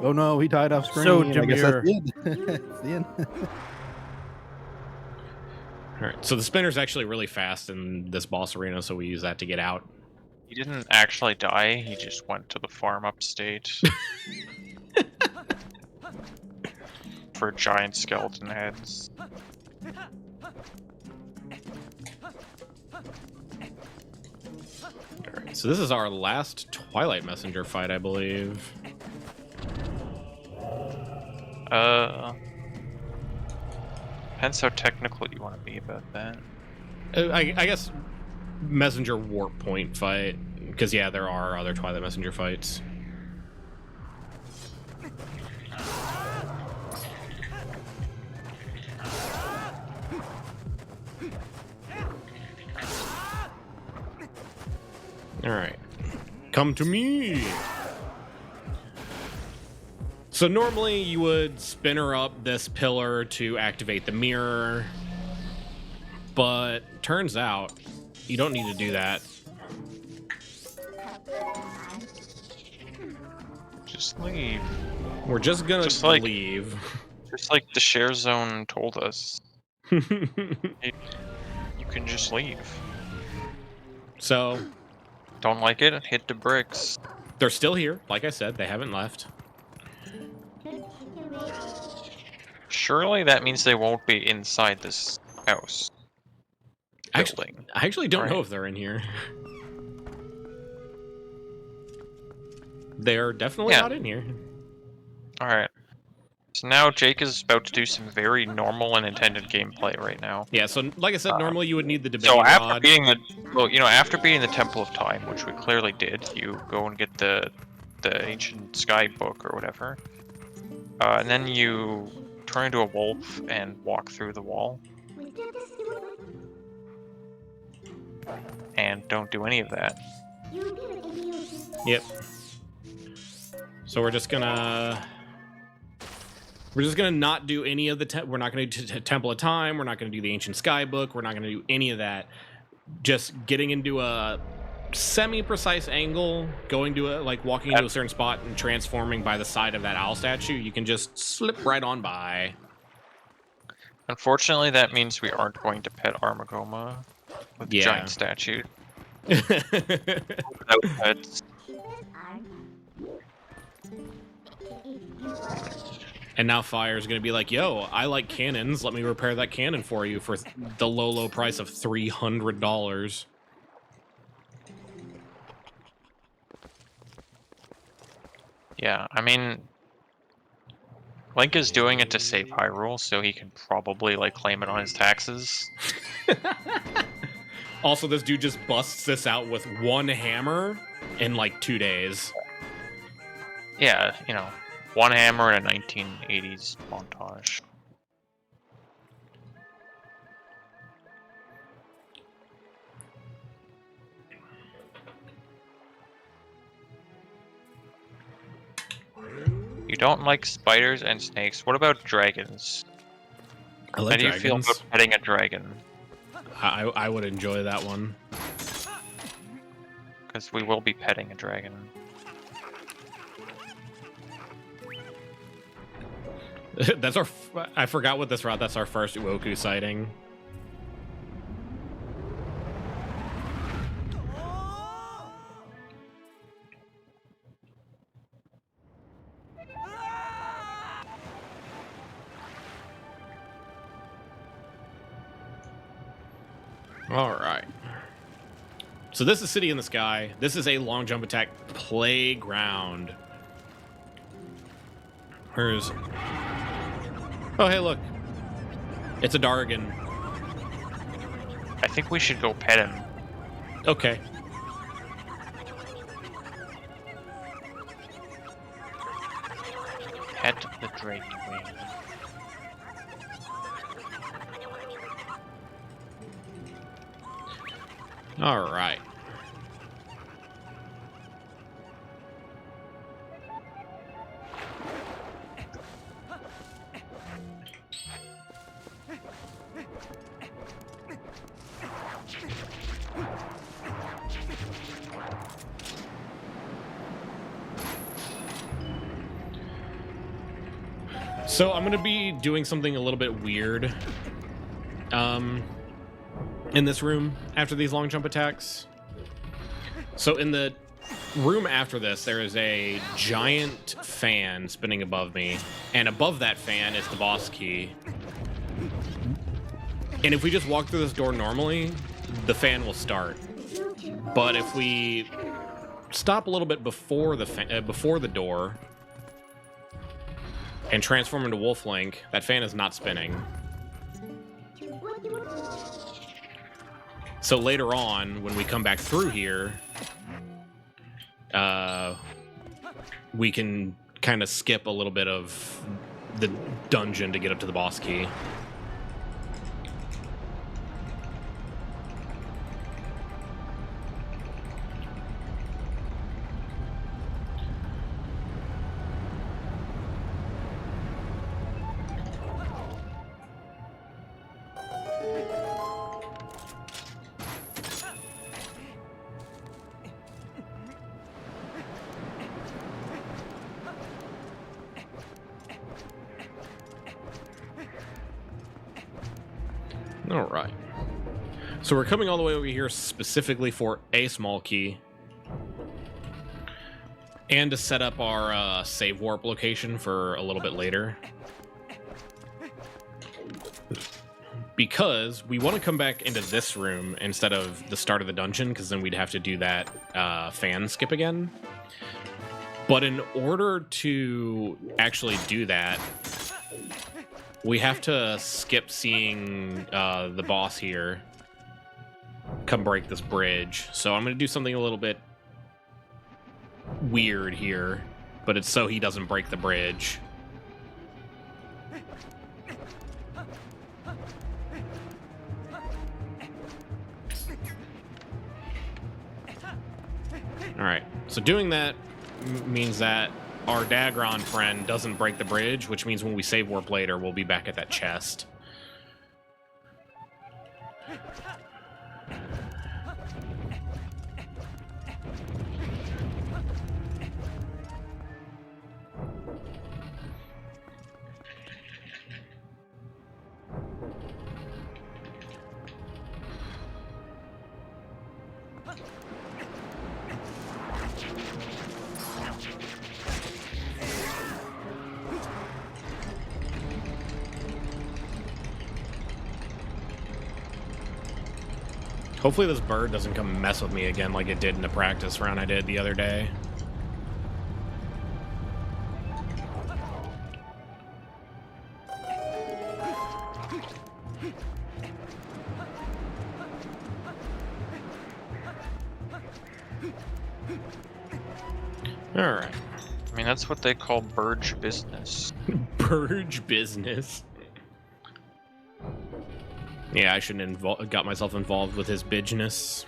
S4: Oh no, he died off screen.
S1: So
S4: I guess that's
S1: demure.
S4: the end. That's the end.
S2: Alright, so the spinner's actually really fast in this boss arena, so we use that to get out.
S3: He didn't actually die, he just went to the farm upstate. For giant skeleton heads.
S2: Alright, so this is our last Twilight Messenger fight, I believe.
S3: Depends how technical you want to be about that.
S2: I guess Messenger Warp Point fight, because yeah, there are other Twilight Messenger fights. Alright. Come to me! So normally you would spinner up this pillar to activate the mirror, but turns out you don't need to do that.
S3: Just leave.
S2: We're just gonna
S3: Just like-
S2: leave.
S3: Just like the share zone told us. You can just leave.
S2: So
S3: Don't like it? Hit the bricks.
S2: they're still here. Like I said, they haven't left.
S3: Surely that means they won't be inside this house. Building.
S2: I actually don't know
S3: Right.
S2: if they're in here. They're definitely
S3: Yeah.
S2: not in here.
S3: Alright. So now Jake is about to do some very normal and intended gameplay right now.
S2: Yeah, so like I said, normally you would need the
S3: So
S2: debating
S3: after
S2: rod.
S3: beating the after beating the Temple of Time, which we clearly did, you go and get the ancient sky book or whatever. And then you turn into a wolf and walk through the wall. And don't do any of that.
S2: Yep. So we're just gonna not do any of the we're not gonna do Temple of Time, we're not gonna do the Ancient Sky Book, we're not gonna do any of that. Just getting into a semi-precise angle, going to walking into a certain spot and transforming by the side of that owl statue, you can just slip right on by.
S3: Unfortunately, that means we aren't going to pet Armagoma with the
S2: Yeah.
S3: giant statue. Without pets.
S2: And now Fire's gonna be like, yo, I like cannons, let me repair that cannon for you for the low price of $300.
S3: Yeah, I mean, Link is doing it to save Hyrule, so he can probably claim it on his taxes.
S2: Also, this dude just busts this out with one hammer in 2 days.
S3: Yeah, one hammer in a 1980s montage. You don't like spiders and snakes. What about dragons?
S2: I
S3: How
S2: like
S3: do you feel
S2: dragons.
S3: about petting a dragon?
S2: I would enjoy that one.
S3: Because we will be petting a dragon.
S2: That's our. I forgot what this route. That's our first Uoku sighting. All right. So this is City in the Sky. This is a long jump attack playground. Where's... Oh, hey, look. It's a Dargan.
S3: I think we should go pet him.
S2: Okay.
S3: Pet the Drake Wing.
S2: All right. So I'm going to be doing something a little bit weird in this room after these long jump attacks. So in the room after this, there is a giant fan spinning above me, and above that fan is the boss key. And if we just walk through this door normally, the fan will start. But if we stop a little bit before the door and transform into Wolf Link, that fan is not spinning. So later on, when we come back through here, we can kind of skip a little bit of the dungeon to get up to the boss key. All right. So we're coming all the way over here specifically for a small key and to set up our save warp location for a little bit later. Because we want to come back into this room instead of the start of the dungeon, because then we'd have to do that fan skip again. But in order to actually do that, we have to skip seeing the boss here come break this bridge. So I'm going to do something a little bit weird here, but it's so he doesn't break the bridge. All right, so doing that means that our Dagron friend doesn't break the bridge, which means when we save warp later, we'll be back at that chest. Hopefully this bird doesn't come mess with me again like it did in the practice round I did the other day. All right.
S3: I mean, that's what they call Burge business.
S2: Burge business. Yeah, I shouldn't have got myself involved with his business.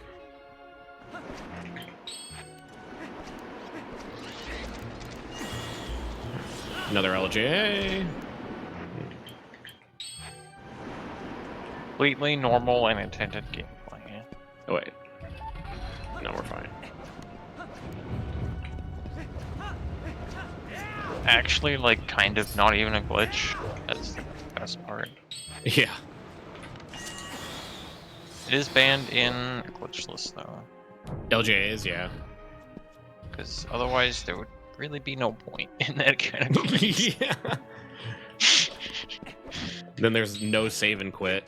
S2: Another LJ.
S3: Completely normal and intended gameplay. Yeah?
S2: Oh, wait. No, we're fine.
S3: Actually, like, kind of not even a glitch. That's the best part.
S2: Yeah.
S3: It is banned in glitchless, though.
S2: LJs, yeah.
S3: Because otherwise there would really be no point in that kind of glitch.
S2: Yeah. Then there's no save and quit.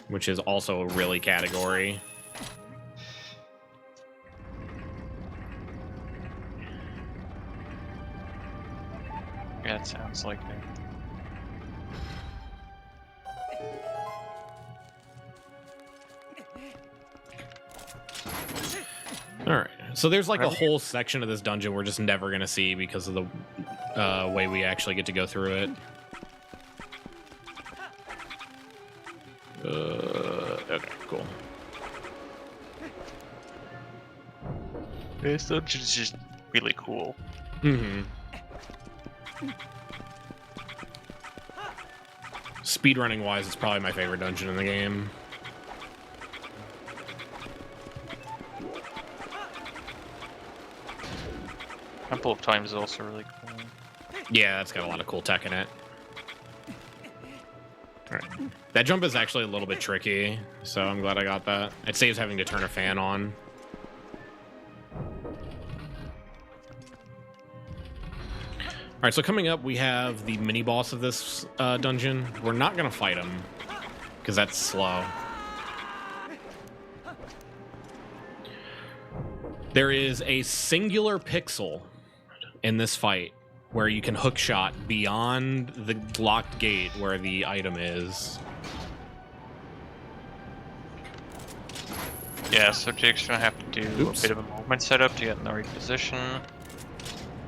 S2: Which is also a really category.
S3: Yeah, it sounds like it.
S2: All right. So there's like a whole section of this dungeon we're just never gonna see because of the way we actually get to go through it. Okay, cool.
S3: This dungeon is just really cool.
S2: Mm-hmm. Speedrunning wise, it's probably my favorite dungeon in the game.
S3: Temple of Time is also really cool.
S2: Yeah, that's got a lot of cool tech in it. All right. That jump is actually a little bit tricky, so I'm glad I got that. It saves having to turn a fan on. All right, so coming up, we have the mini boss of this dungeon. We're not gonna fight him because that's slow. There is a singular pixel in this fight where you can hookshot beyond the locked gate where the item is.
S3: Yeah, so Jake's gonna have to do
S2: Oops.
S3: a bit of a movement setup to get in the right position.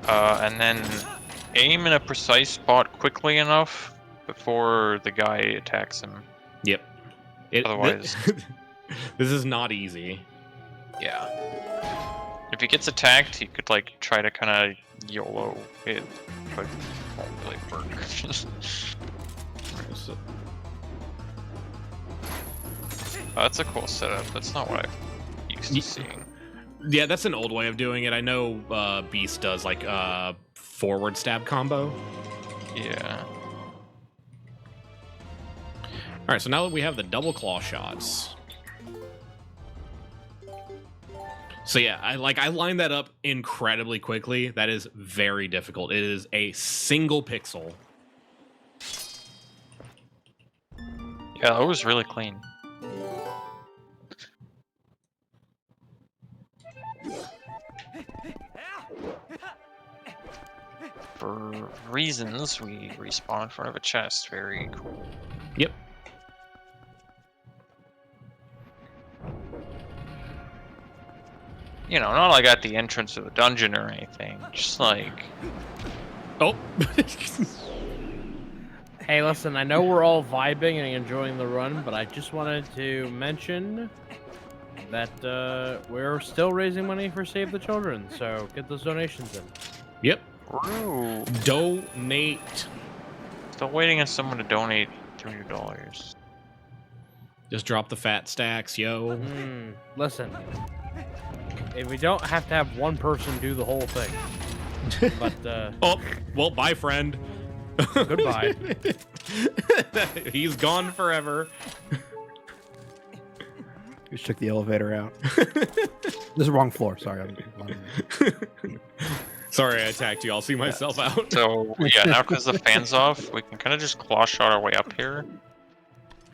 S3: And then aim in a precise spot quickly enough before the guy attacks him.
S2: Yep.
S3: Otherwise...
S2: This is not easy.
S3: Yeah. If he gets attacked, he could like try to kind of YOLO it, but it won't really work. Oh, that's a cool setup. That's not what I'm used to seeing.
S2: Yeah, that's an old way of doing it. I know Beast does like forward stab combo.
S3: Yeah.
S2: All right, so now that we have the double claw shots. So yeah, I lined that up incredibly quickly. That is very difficult. It is a single pixel.
S3: Yeah, that was really clean. For reasons, we respawn in front of a chest. Very cool.
S2: Yep.
S3: You know, not like at the entrance of the dungeon or anything. Just like...
S2: Oh.
S1: Hey, listen, I know we're all vibing and enjoying the run, but I just wanted to mention that we're still raising money for Save the Children, so get those donations in.
S2: Yep.
S3: Ooh.
S2: Donate.
S3: Still waiting on someone to donate $300.
S2: Just drop the fat stacks, yo.
S1: Listen, if we don't have to have one person do the whole thing, but
S2: Oh, well, bye, friend.
S1: goodbye.
S2: He's gone forever.
S4: We just took the elevator out. This is the wrong floor. Sorry.
S2: Sorry, I attacked you. I'll see myself out.
S3: So, yeah, now because the fan's off, we can kind of just claw shot our way up here.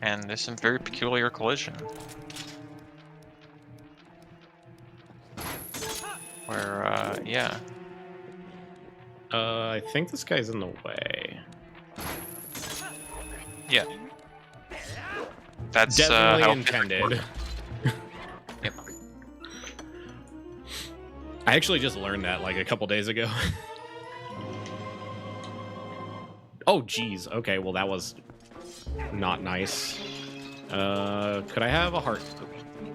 S3: And there's some very peculiar collision. Where, yeah.
S2: I think this guy's in the way.
S3: Yeah. That's
S2: Definitely
S3: how
S2: intended.
S3: Yep.
S2: I actually just learned that like a couple days ago. Oh, geez. Okay, well, that was not nice. Could I have a heart?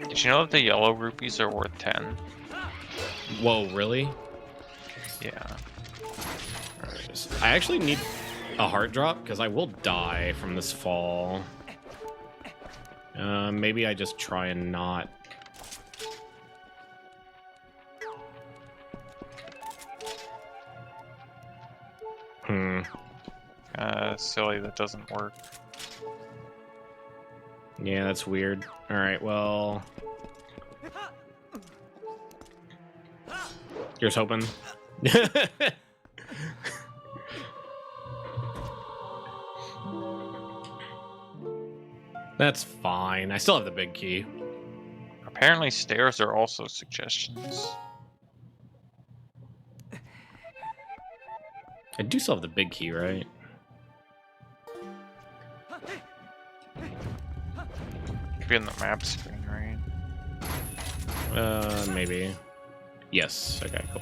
S3: Did you know that the yellow rupees are worth 10?
S2: Whoa, really?
S3: Yeah.
S2: I actually need a heart drop because I will die from this fall. Maybe I just try and not.
S3: Silly, that doesn't work.
S2: Yeah, that's weird. All right, well. Here's hoping. That's fine. I still have the big key.
S3: Apparently stairs are also suggestions.
S2: I do still have the big key, right?
S3: Could be in the map screen, right?
S2: Maybe. Yes. Okay, cool.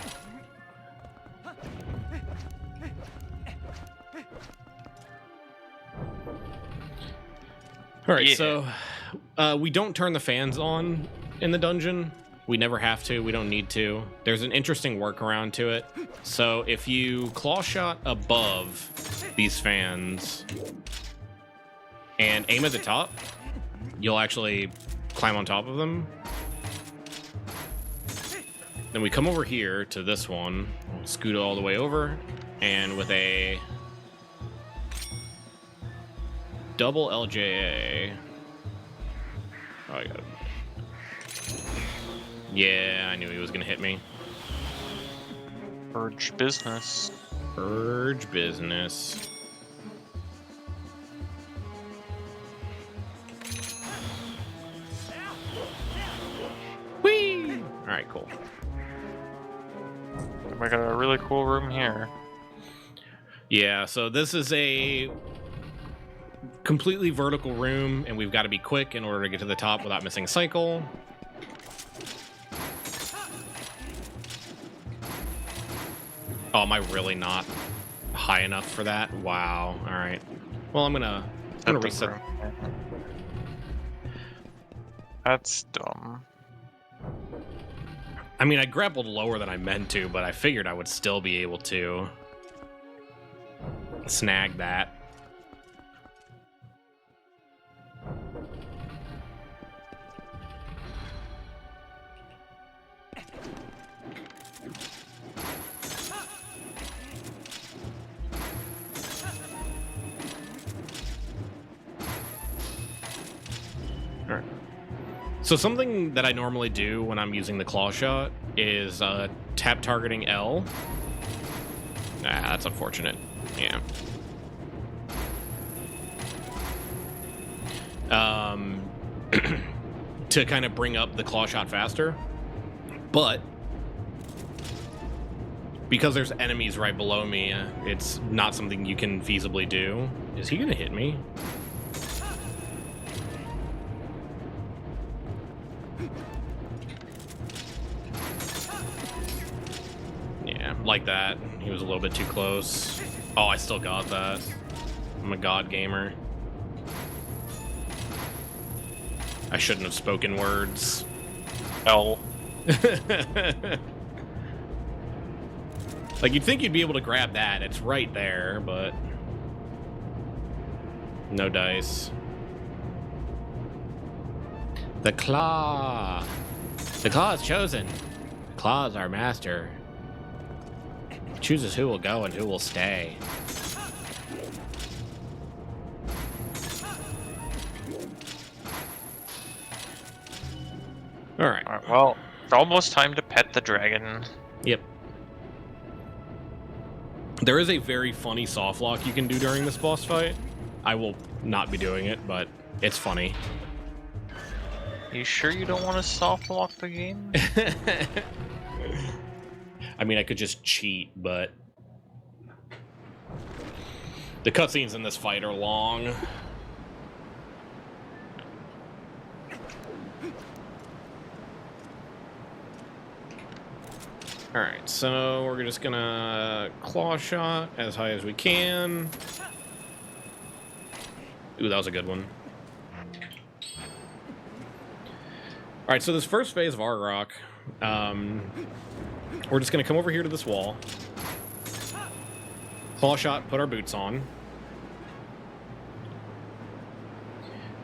S2: All right,
S3: Yeah.
S2: so we don't turn the fans on in the dungeon. We never have to. We don't need to. There's an interesting workaround to it. So if you claw shot above these fans and aim at the top, you'll actually climb on top of them. Then we come over here to this one, scoot all the way over, and with a double LJA. Oh, I got it. Yeah, I knew he was gonna hit me.
S3: Urge business.
S2: Urge business. Whee! Alright, cool.
S3: We got a really cool room here.
S2: Yeah, so this is a completely vertical room, and we've got to be quick in order to get to the top without missing a cycle. Oh, am I really not high enough for that? Wow. All right. Well, I'm gonna
S3: At the
S2: reset.
S3: room. That's dumb.
S2: I mean, I grappled lower than I meant to, but I figured I would still be able to snag that. All right. So something that I normally do when I'm using the claw shot is tap targeting L. Nah, that's unfortunate. Yeah. To kind of bring up the claw shot faster. But because there's enemies right below me, it's not something you can feasibly do. Is he gonna hit me? Yeah, like that. He was a little bit too close. Oh, I still got that. I'm a god gamer. I shouldn't have spoken words.
S3: L.
S2: Like, you'd think you'd be able to grab that. It's right there, but no dice. The claw. The claw is chosen. The claw is our master. It chooses who will go and who will stay. All right.
S3: Alright, well, it's almost time to pet the dragon.
S2: Yep. There is a very funny soft lock you can do during this boss fight. I will not be doing it, but it's funny.
S3: You sure you don't want to soft lock the game?
S2: I mean, I could just cheat, but the cutscenes in this fight are long. Alright, so we're just gonna claw shot as high as we can. Ooh, that was a good one. Alright, so this first phase of Argrok, we're just gonna come over here to this wall. Claw shot, put our boots on.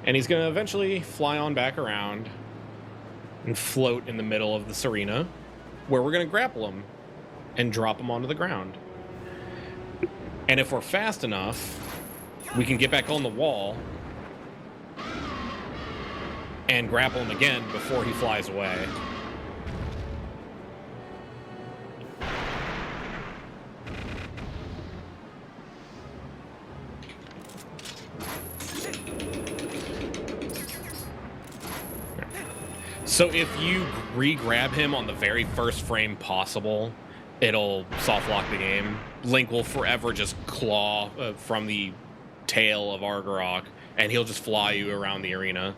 S2: And he's gonna eventually fly on back around and float in the middle of this arena, where we're going to grapple him and drop him onto the ground. And if we're fast enough, we can get back on the wall and grapple him again before he flies away. So if you re-grab him on the very first frame possible, it'll soft lock the game. Link will forever just claw from the tail of Argarok, and he'll just fly you around the arena.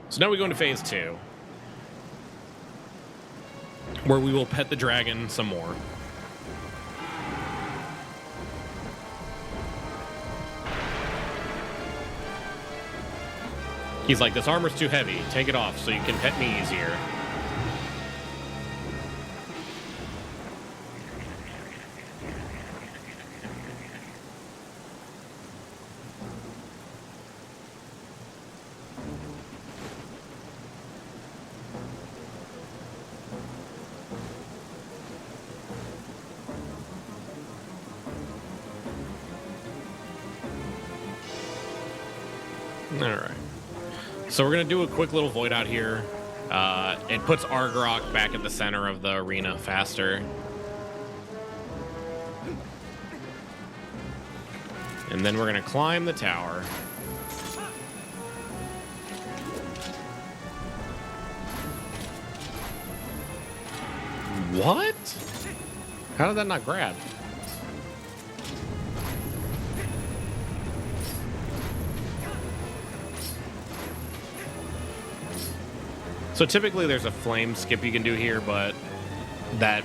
S2: So now we go into phase 2, where we will pet the dragon some more. He's like, this armor's too heavy. Take it off so you can pet me easier. All right. So we're going to do a quick little void out here. It puts Argarok back at the center of the arena faster. And then we're going to climb the tower. What? How did that not grab? So typically there's a flame skip you can do here, but that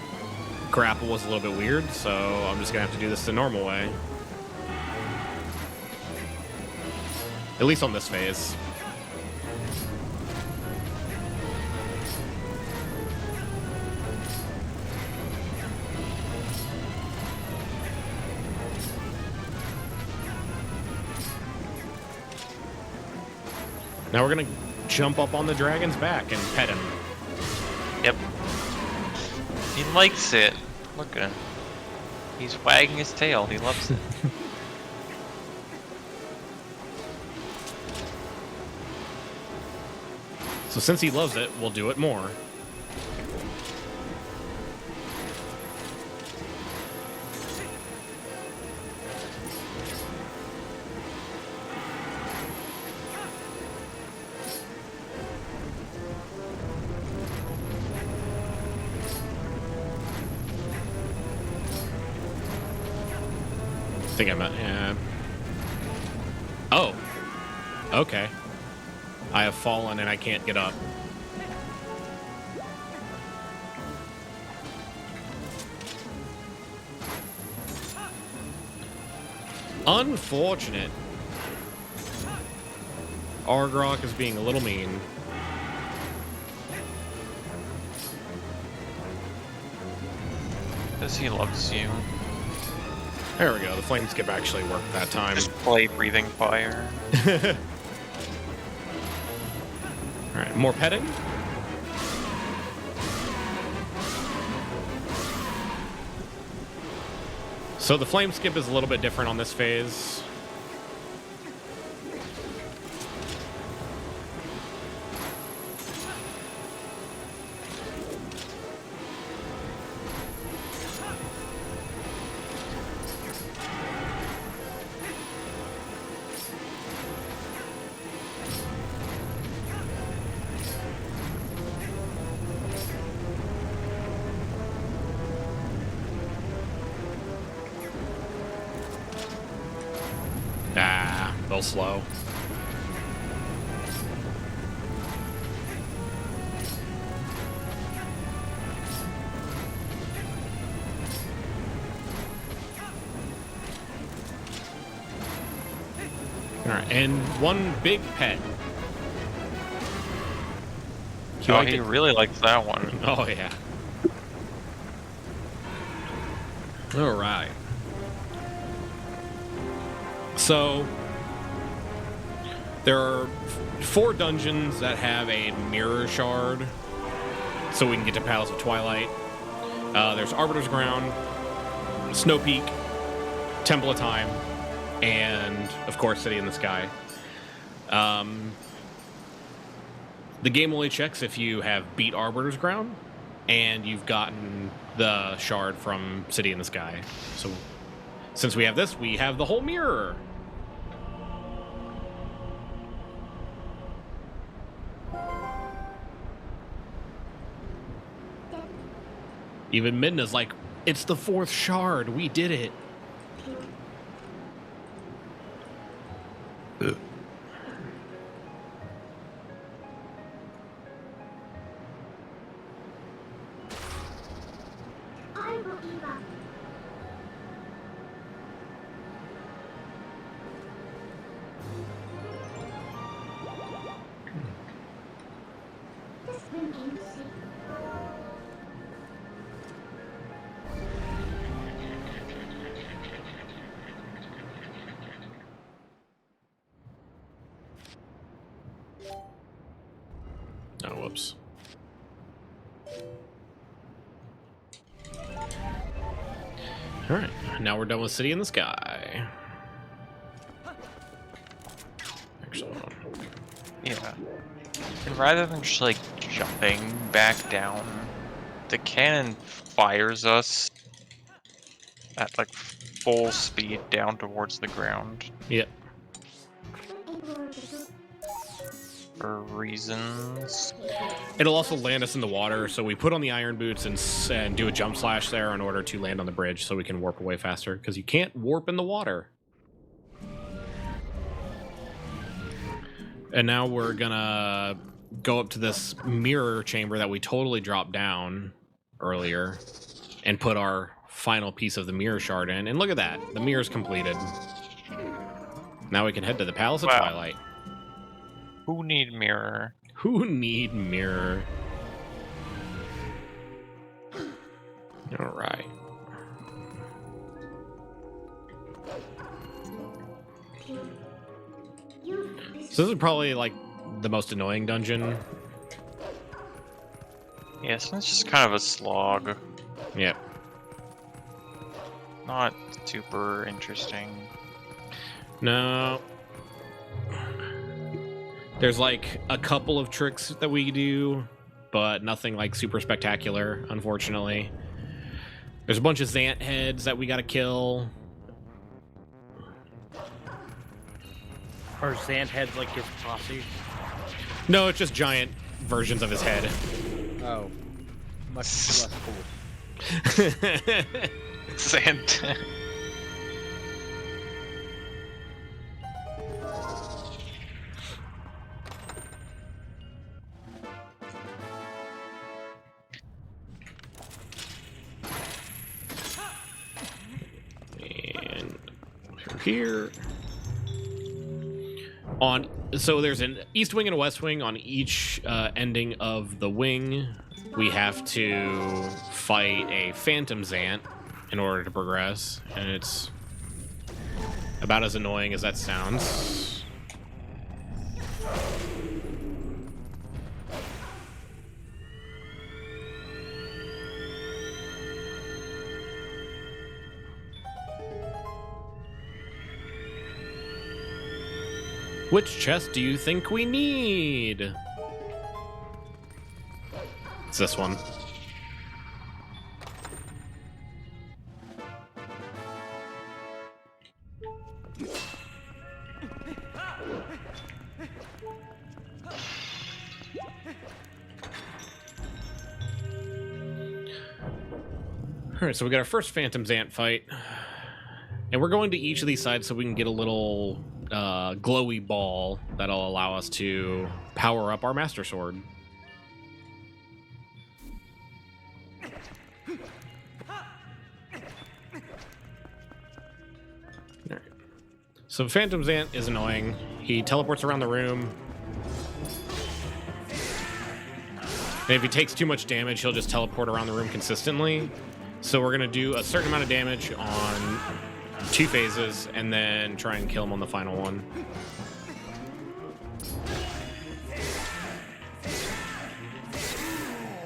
S2: grapple was a little bit weird, so I'm just gonna have to do this the normal way. At least on this phase. Now we're gonna jump up on the dragon's back and pet him.
S3: Yep. He likes it. Look at him. He's wagging his tail. He loves it.
S2: So since he loves it, we'll do it more. I think I'm at, yeah. Oh. Okay. I have fallen and I can't get up. Unfortunate. Argarok is being a little mean.
S3: Because he loves you.
S2: There we go. The flame skip actually worked that time.
S3: Just play breathing fire.
S2: Alright, more petting. So the flame skip is a little bit different on this phase. Real slow. All right, and one big pet.
S3: Oh, he really likes that one.
S2: Oh, yeah. All right. So, there are 4 dungeons that have a mirror shard, so we can get to Palace of Twilight. There's Arbiter's Ground, Snow Peak, Temple of Time, and, of course, City in the Sky. The game only checks if you have beat Arbiter's Ground and you've gotten the shard from City in the Sky. So, since we have this, we have the whole mirror. Even Midna's like, it's the 4th shard. We did it.
S5: I will give up. This remains safe.
S2: Oh, whoops. All right, now we're done with City in the Sky. Actually, hold on.
S3: Yeah. And rather than just like jumping back down, the cannon fires us at like full speed down towards the ground
S2: Yep.
S3: for reasons.
S2: It'll also land us in the water, so we put on the iron boots and do a jump slash there in order to land on the bridge so we can warp away faster, because you can't warp in the water. And now we're gonna go up to this mirror chamber that we totally dropped down earlier and put our final piece of the mirror shard in. And look at that, the mirror's completed. Now we can head to the Palace of
S3: Wow.
S2: Twilight.
S3: Who need mirror?
S2: Who need mirror? All right. So this is probably like the most annoying dungeon.
S3: Yes, it's just kind of a slog.
S2: Yep.
S3: Not super interesting.
S2: No. There's like a couple of tricks that we do, but nothing like super spectacular, unfortunately. There's a bunch of Zant heads that we gotta kill.
S1: Are Zant heads like his posse?
S2: No, it's just giant versions of his head.
S1: Oh. Much less cool.
S3: Sand.
S2: And through here. So there's an east wing and a west wing. On each ending of the wing, we have to fight a phantom Zant in order to progress, and it's about as annoying as that sounds. Which chest do you think we need? It's this one. Alright, so we got our first Phantom Zant fight. And we're going to each of these sides so we can get a little glowy ball that'll allow us to power up our Master Sword. Alright. So Phantom Zant is annoying. He teleports around the room. And if he takes too much damage, he'll just teleport around the room consistently. So we're going to do a certain amount of damage on 2 phases and then try and kill him on the final one.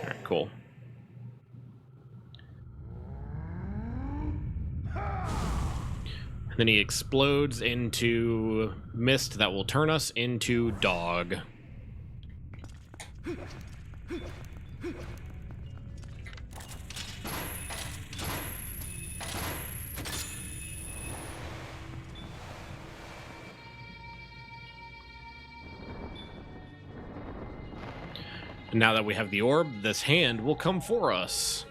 S2: All right, cool. And then he explodes into mist that will turn us into dog. Now that we have the orb, this hand will come for us.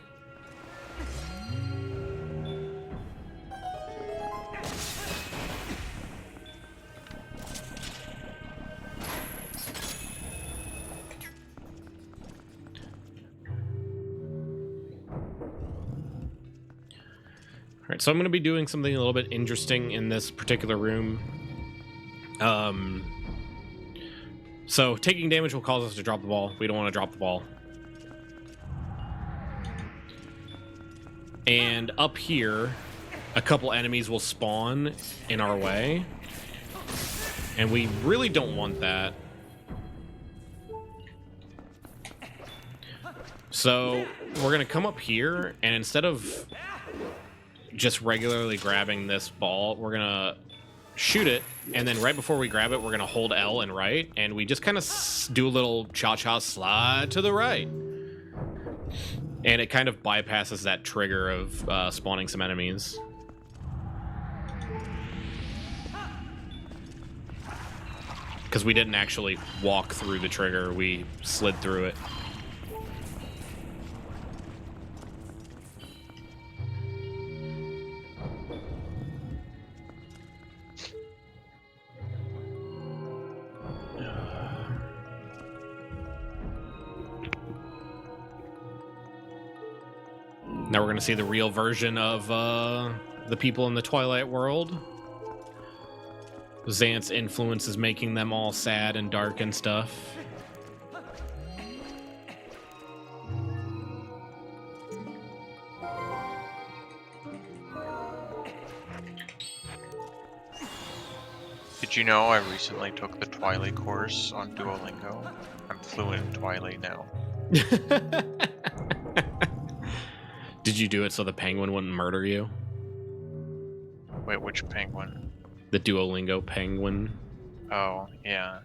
S2: right, so I'm going to be doing something a little bit interesting in this particular room. So taking damage will cause us to drop the ball. We don't want to drop the ball. And up here, a couple enemies will spawn in our way. And we really don't want that. So we're going to come up here, and instead of just regularly grabbing this ball, we're going to shoot it, and then right before we grab it, we're going to hold L and right, and we just kind of do a little cha-cha slide to the right. And it kind of bypasses that trigger of spawning some enemies. Because we didn't actually walk through the trigger, we slid through it. Now we're going to see the real version of the people in the Twilight world. Xant's influence is making them all sad and dark and stuff.
S3: Did you know I recently took the Twilight course on Duolingo? I'm fluent in Twilight now.
S2: Did you do it so the penguin wouldn't murder you?
S3: Wait, which penguin?
S2: The Duolingo penguin.
S3: Oh, yeah.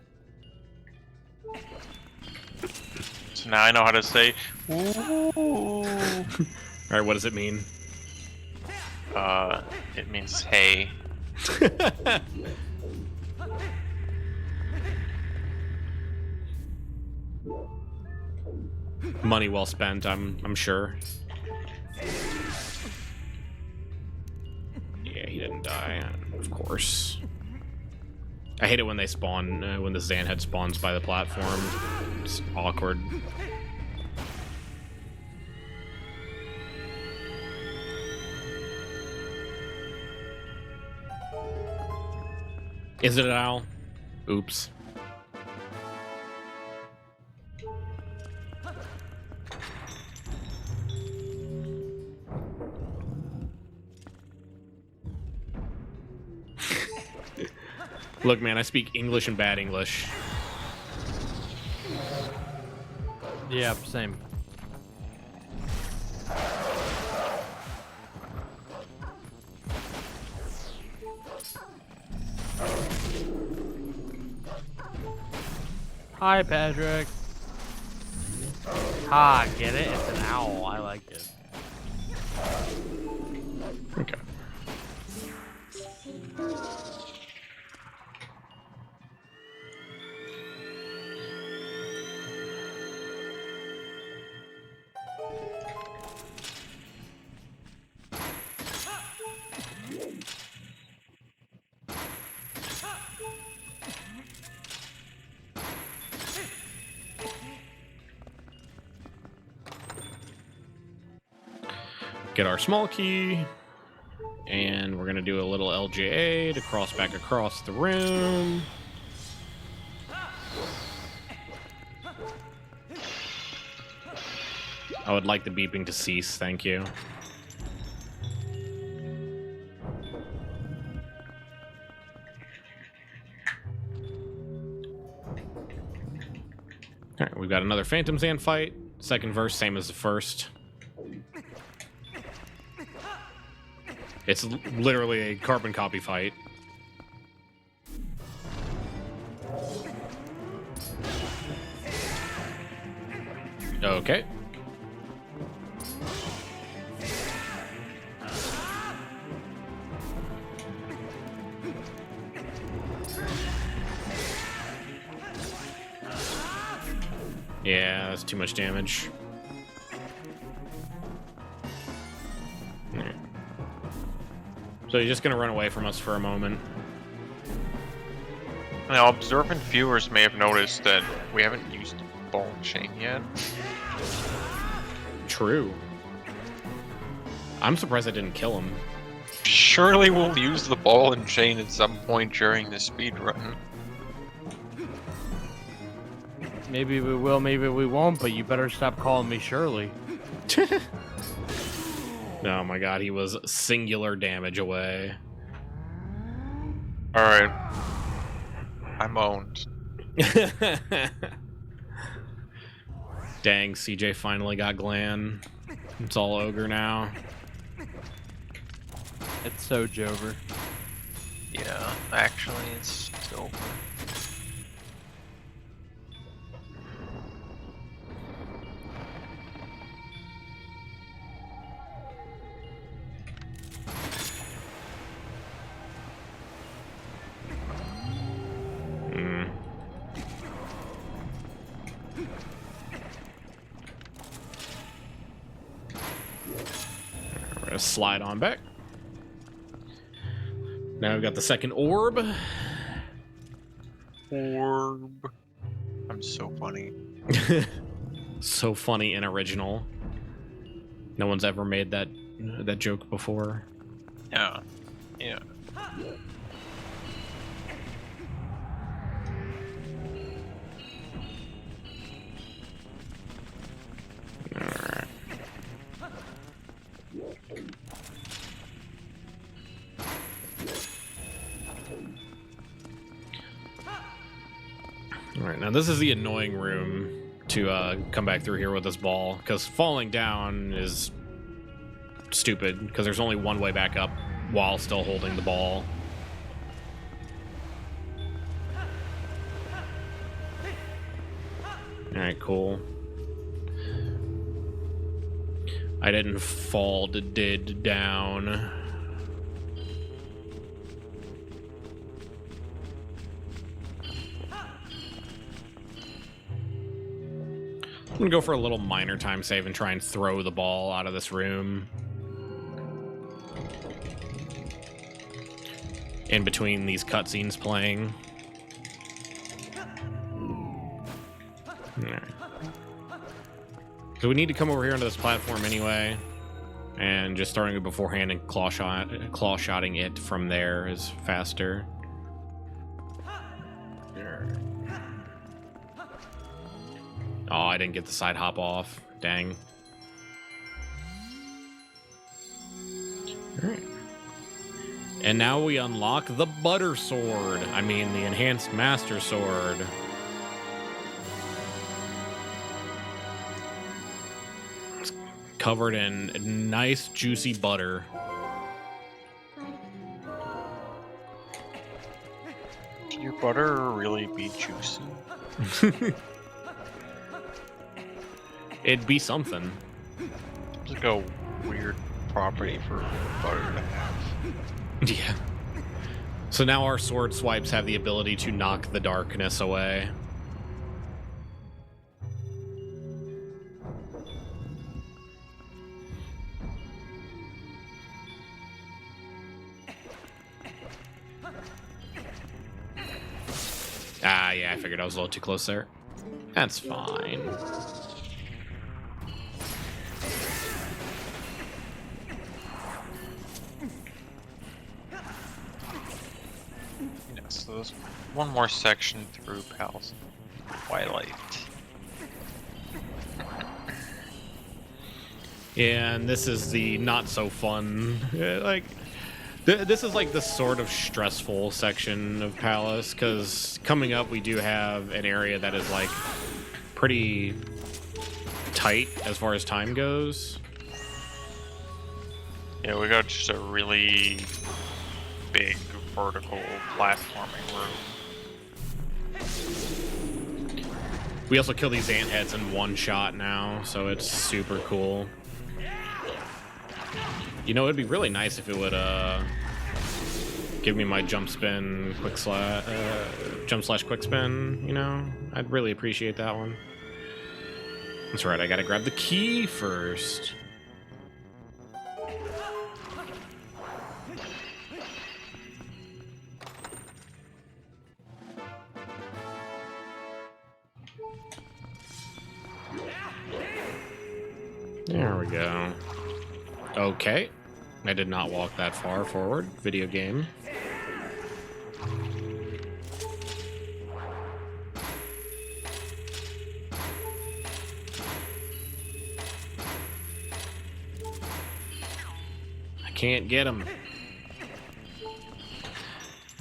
S3: So now I know how to say, ooh.
S2: Alright, what does it mean?
S3: It means hey.
S2: Money well spent, I'm sure. Yeah, he didn't die, of course. I hate it when they spawn, when the Xant head spawns by the platform. It's awkward. Is it an owl? Oops. Look, man, I speak English and bad English.
S1: Yeah, same. Hi, Patrick. Ah, get it? It's an owl. I like it.
S2: Okay. Get our small key, and we're gonna do a little LJA to cross back across the room. I would like the beeping to cease, thank you. Alright, we've got another Phantom Xant fight. Second verse, same as the first. It's literally a carbon copy fight. Okay. Yeah, that's too much damage. So you're just gonna run away from us for a moment.
S3: Now, observant viewers may have noticed that we haven't used ball and chain yet.
S2: True. I'm surprised I didn't kill him.
S3: Surely we'll use the ball and chain at some point during the speed run.
S1: Maybe we will, maybe we won't, but you better stop calling me Shirley.
S2: Oh my god, he was singular damage away.
S3: Alright. I'm owned.
S2: Dang, CJ finally got Glan. It's all ogre now.
S1: It's so Jover.
S3: Yeah, actually, it's over.
S2: We're gonna slide on back. Now we've got the second orb.
S3: Orb. I'm so funny.
S2: So funny and original. No one's ever made that joke before.
S3: Yeah. Yeah.
S2: Alright. Alright, now this is the annoying room to come back through here with this ball, because falling down is stupid, because there's only one way back up while still holding the ball. Alright, cool. I didn't fall, did down. I'm gonna go for a little minor time save and try and throw the ball out of this room. In between these cutscenes playing. Alright. So we need to come over here onto this platform anyway. And just starting it beforehand and claw shotting it from there is faster. Oh, I didn't get the side hop off. Dang. Alright. And now we unlock the Butter Sword. I mean, the Enhanced Master Sword. It's covered in nice, juicy butter.
S3: Can your butter really be juicy?
S2: It'd be something.
S3: It's like a weird property for butter to have.
S2: Yeah. So now our sword swipes have the ability to knock the darkness away. Ah, yeah, I figured I was a little too close there. That's fine.
S3: So there's one more section through Pal's Twilight.
S2: Yeah, and this is the not so fun. This is like the sort of stressful section of Palace, because coming up we do have an area that is like pretty tight as far as time goes.
S3: Yeah, we got just a really big vertical platforming room.
S2: We also kill these ant heads in one shot now, so it's super cool. You know, it'd be really nice if it would give me my jump slash quick spin, you know? I'd really appreciate that one. That's right, I gotta grab the key first. There we go. Okay. I did not walk that far forward. Video game. I can't get him.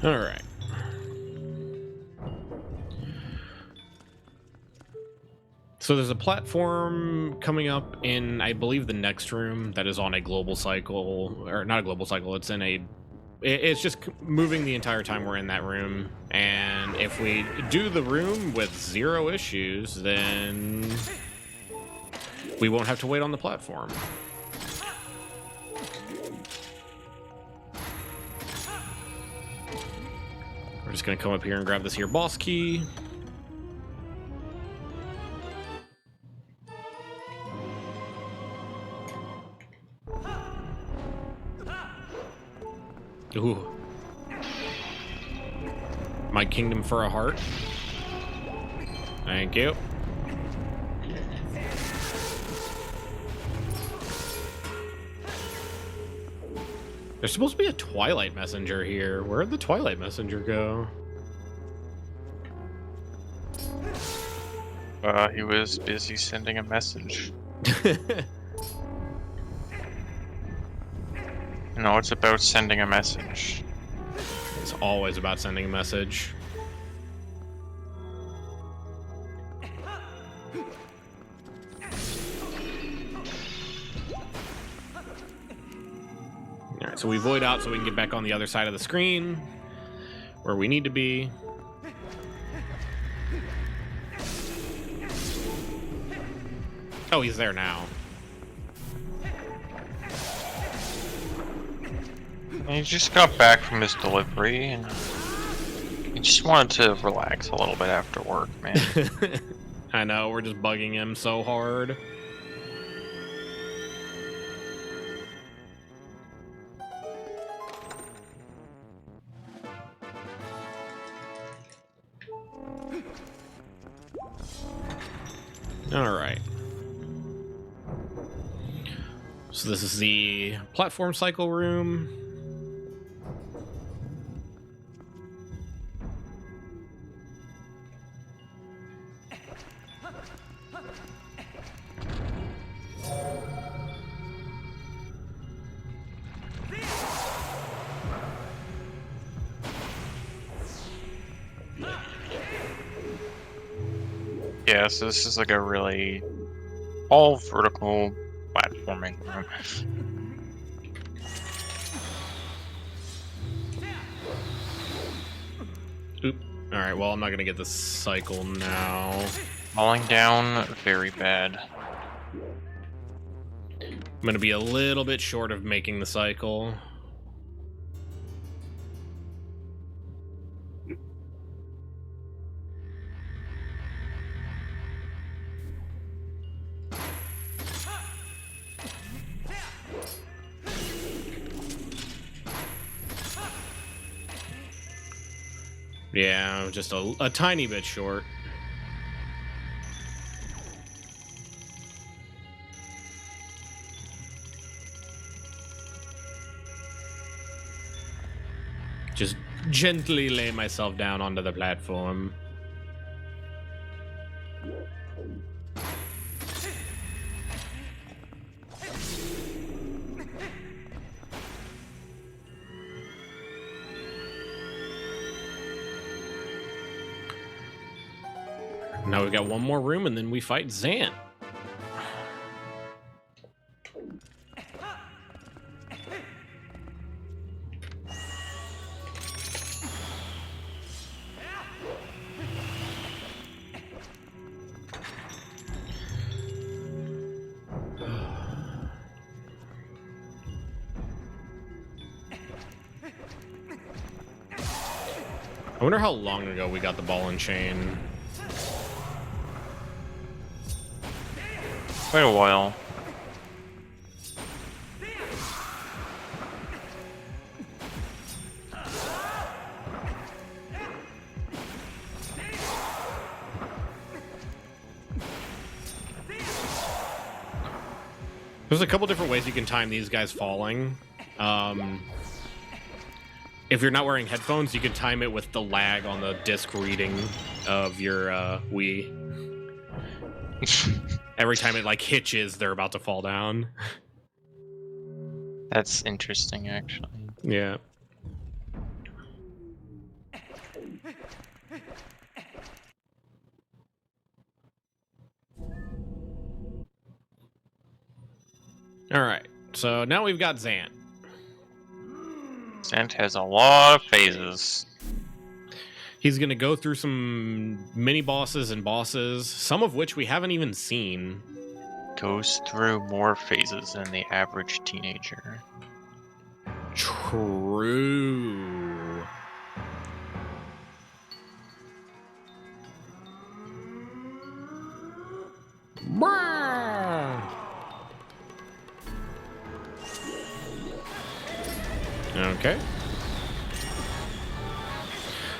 S2: All right. So there's a platform coming up in, I believe, the next room that is on a global cycle, or not a global cycle. It's in a, it's just moving the entire time we're in that room. And if we do the room with 0 issues, then we won't have to wait on the platform. We're just gonna come up here and grab this here boss key. Ooh. My kingdom for a heart. Thank you. There's supposed to be a Twilight messenger here. Where'd the Twilight messenger go?
S3: He was busy sending a message. No, it's about sending a message.
S2: It's always about sending a message. Alright, so we void out so we can get back on the other side of the screen where we need to be. Oh, he's there now.
S3: He just got back from his delivery and he just wanted to relax a little bit after work, man.
S2: I know, we're just bugging him so hard. All right. So this is the platform cycle room.
S3: Yeah, so this is like a really all vertical platforming room.
S2: Oop. All right, well, I'm not gonna get this cycle now.
S3: Falling down very bad.
S2: I'm gonna be a little bit short of making the cycle. Yeah, just a tiny bit short. Just gently lay myself down onto the platform. Now we've got one more room and then we fight Zant. I wonder how long ago we got the ball and chain.
S3: Quite a while.
S2: There's a couple different ways you can time these guys falling. If you're not wearing headphones, you can time it with the lag on the disc reading of your Wii. Every time it like hitches, they're about to fall down.
S3: That's interesting, actually.
S2: Yeah. All right. So now we've got Zant.
S3: Zant has a lot of phases.
S2: He's going to go through some mini bosses and bosses, some of which we haven't even seen.
S3: Goes through more phases than the average teenager.
S2: True. Okay.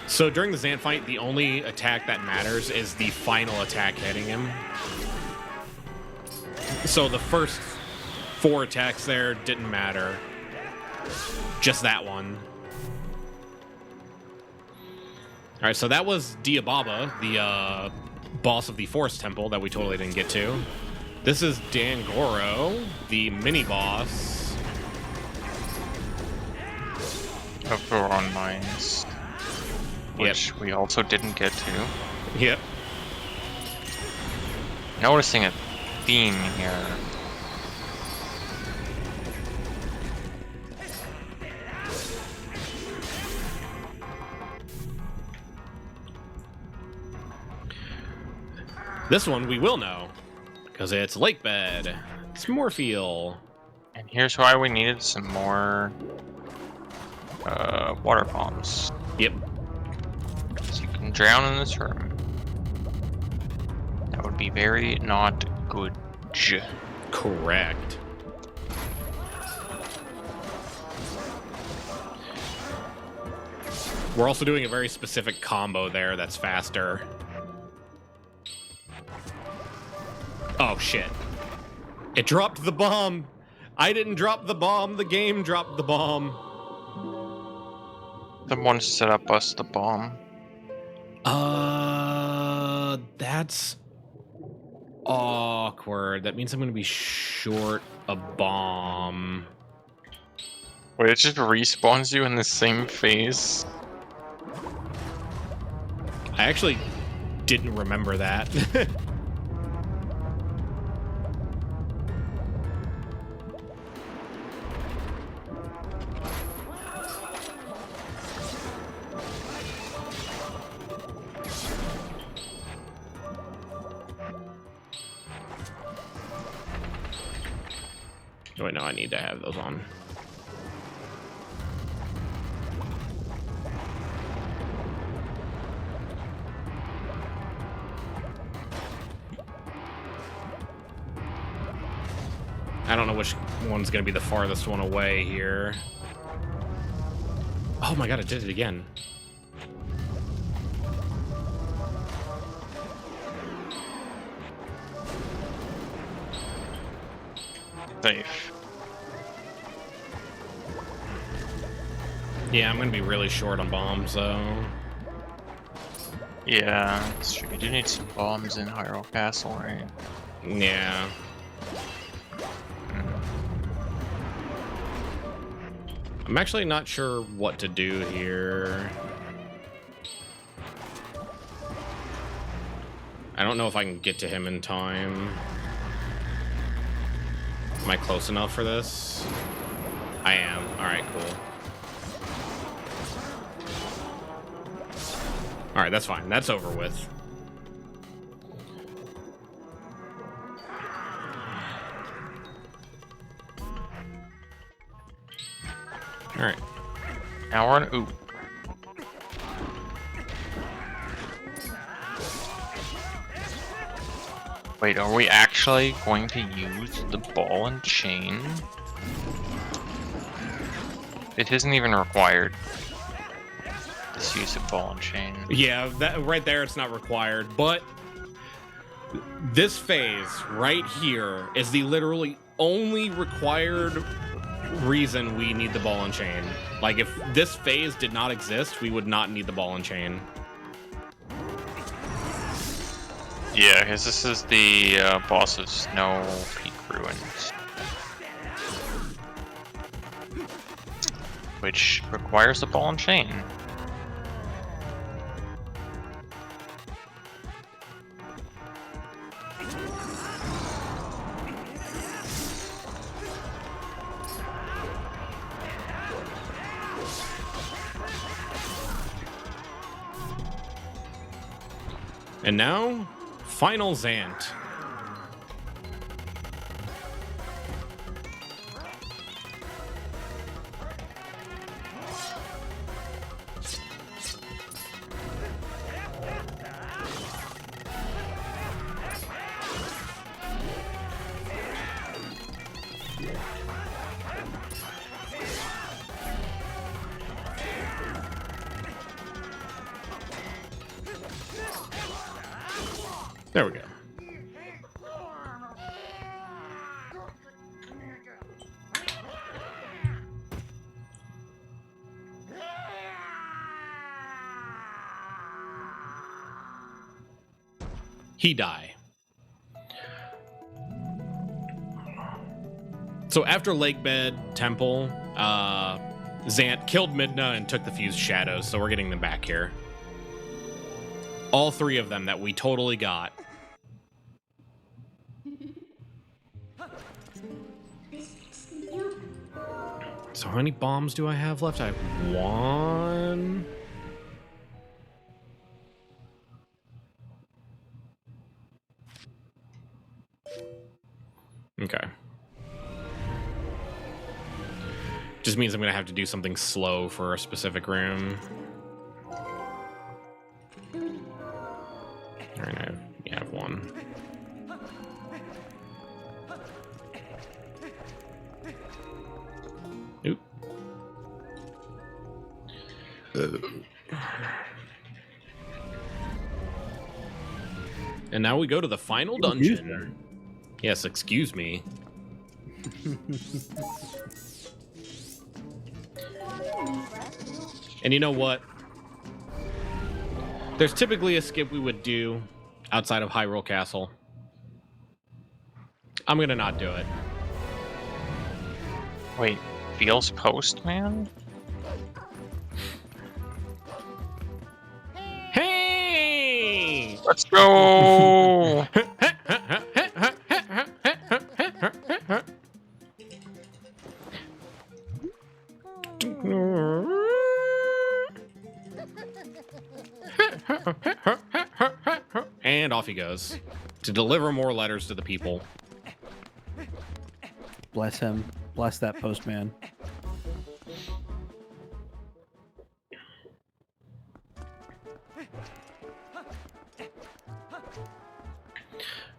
S2: So during the Zant fight, the only attack that matters is the final attack hitting him. So the first 4 attacks there didn't matter. Just that one. Alright, so that was Diababa, the boss of the Forest Temple that we totally didn't get to. This is Dangoro, the mini-boss
S3: Of Goron Mines. Which we also didn't get to.
S2: Yep.
S3: Noticing a theme here.
S2: This one we will know, because it's Lake Bed. It's Morpheal.
S3: And here's why we needed some more water bombs.
S2: Yep.
S3: So you can drown in this room. That would be very not good.
S2: Correct. We're also doing a very specific combo there that's faster. Oh, shit. It dropped the bomb. I didn't drop the bomb. The game dropped the bomb.
S3: Someone set up us the bomb.
S2: That's awkward. That means I'm going to be short a bomb.
S3: Wait, it just respawns you in the same phase?
S2: I actually didn't remember that. Wait, no, I need to have those on. I don't know which one's going to be the farthest one away here. Oh my god, it did it again.
S3: Safe.
S2: Yeah, I'm going to be really short on bombs, though.
S3: Yeah, that's true. You do need some bombs in Hyrule Castle, right?
S2: Yeah. I'm actually not sure what to do here. I don't know if I can get to him in time. Am I close enough for this? I am. Alright, cool. Alright, that's fine. That's over with. Alright.
S3: Now we're on Ooh. Wait, are we actually going to use the ball and chain? It isn't even required. This use of ball and chain.
S2: Yeah, that right there, it's not required. But this phase right here is the literally only required reason we need the ball and chain. Like, if this phase did not exist, we would not need the ball and chain.
S3: Yeah, because this is the boss of Snow Peak Ruins, which requires the ball and chain.
S2: And now, final Zant. There we go. He die. So after Lakebed Temple, Zant killed Midna and took the fused shadows, so we're getting them back here. All three of them that we totally got. So how many bombs do I have left? I have one. Okay. Just means I'm gonna have to do something slow for a specific room. Alright, I have one. Oop. And now we go to the final dungeon. Yes, excuse me. And you know what? There's typically a skip we would do outside of Hyrule Castle. I'm gonna not do it.
S3: Wait, feels postman?
S2: Hey!
S3: Let's go!
S2: And off he goes to deliver more letters to the people.
S4: Bless him. Bless that postman.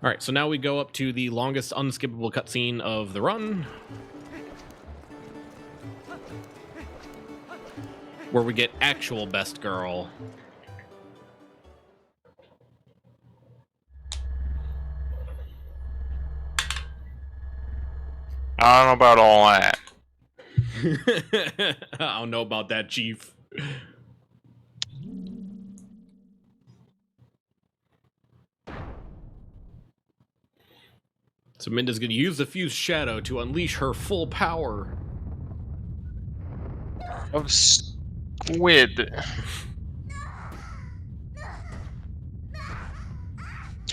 S2: All right, so now we go up to the longest unskippable cutscene of the run, where we get actual best girl.
S3: I don't know about all that.
S2: I don't know about that, Chief. So Minda's gonna use the fused shadow to unleash her full power.
S3: Of squid.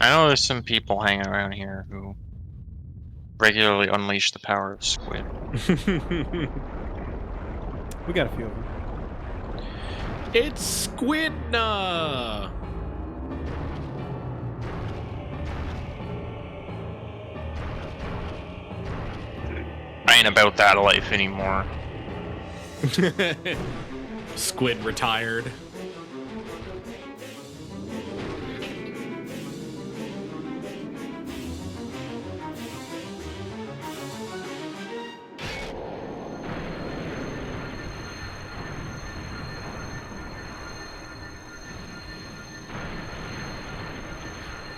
S3: I know there's some people hanging around here who regularly unleash the power of squid.
S4: We got a few of them.
S2: It's Squidna!
S3: I ain't about that life anymore.
S2: Squid retired.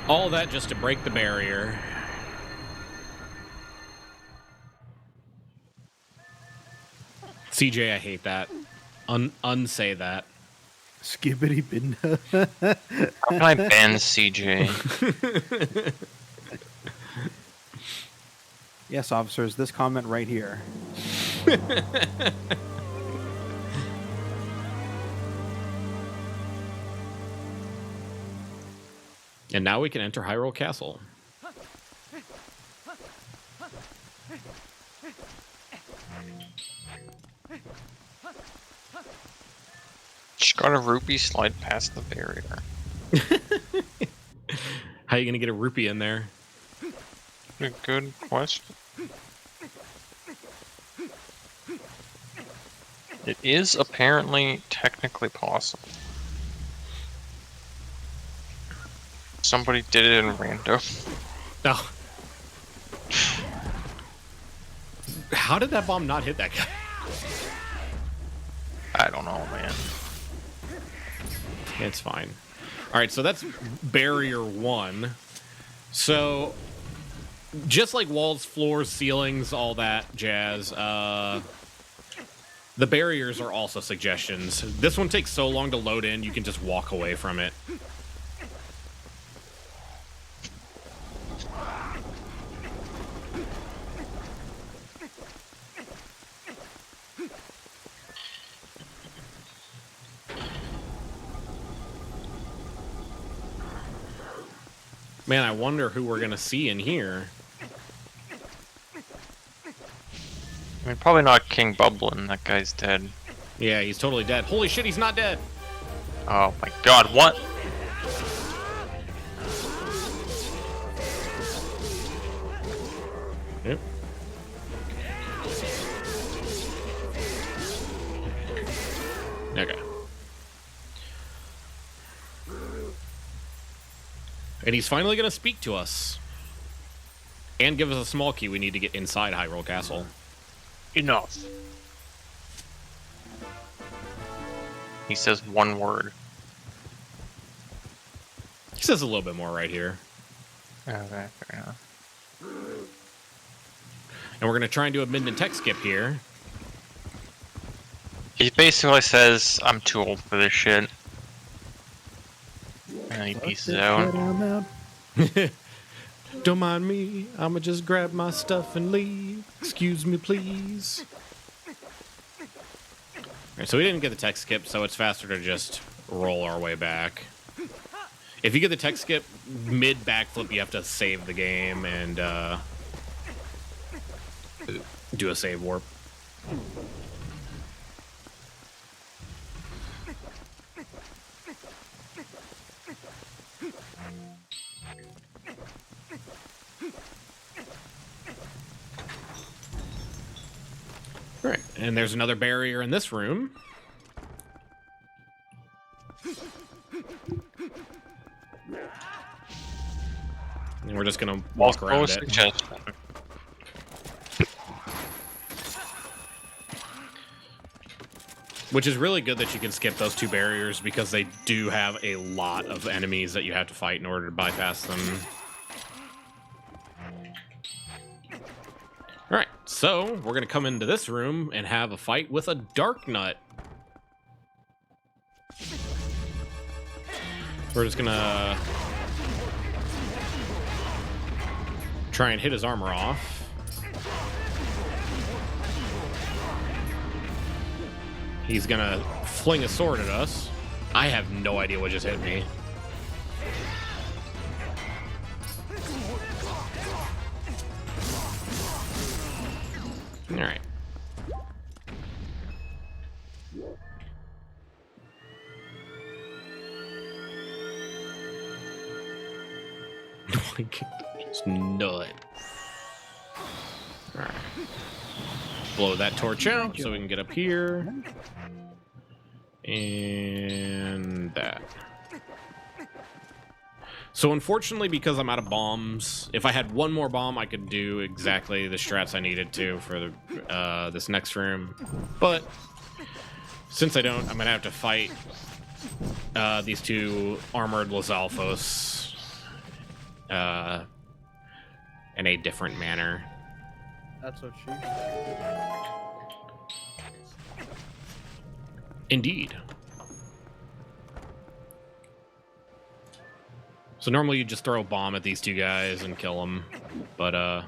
S2: All that just to break the barrier. CJ, I hate that. Unsay that.
S4: Skibbity binda.
S3: How can I ban CJ?
S4: Yes, officers, this comment right here.
S2: And now we can enter Hyrule Castle.
S3: Just got a rupee slide past the barrier.
S2: How are you gonna get a rupee in there?
S3: A good question. It is apparently technically possible. Somebody did it in random.
S2: Oh. How did that bomb not hit that guy?
S3: I don't know, man.
S2: It's fine. All right, so that's barrier 1. So, just like walls, floors, ceilings, all that jazz, the barriers are also suggestions. This one takes so long to load in, you can just walk away from it. Man, I wonder who we're gonna see in here.
S3: I mean, probably not King Bublin. That guy's dead.
S2: Yeah, he's totally dead. Holy shit, he's not dead!
S3: Oh my god, what?
S2: Yep. Okay. And he's finally going to speak to us. And give us a small key we need to get inside Hyrule Castle.
S3: Enough. He says one word.
S2: He says a little bit more right here.
S3: Okay, fair enough.
S2: And we're going to try and do a midnight tech skip here.
S3: He basically says, I'm too old for this shit. And he pieces out.
S2: Don't mind me, I'ma just grab my stuff and leave. Excuse me, please. Alright, so we didn't get the tech skip, so it's faster to just roll our way back. If you get the tech skip mid backflip, you have to save the game and do a save warp. Right, and there's another barrier in this room. And we're just gonna walk around it.
S3: Suggestion.
S2: Which is really good that you can skip those two barriers because they do have a lot of enemies that you have to fight in order to bypass them. Alright, so we're gonna come into this room and have a fight with a Dark Nut. We're just gonna try and hit his armor off. He's gonna fling a sword at us. I have no idea what just hit me. Alright. Just nut. Alright. Blow that torch out so we can get up here. And that. So unfortunately, because I'm out of bombs, if I had one more bomb, I could do exactly the strats I needed to for the, this next room. But since I don't, I'm gonna have to fight these two armored Lizalfos in a different manner.
S4: That's what she.
S2: Indeed. So normally you just throw a bomb at these two guys and kill them, but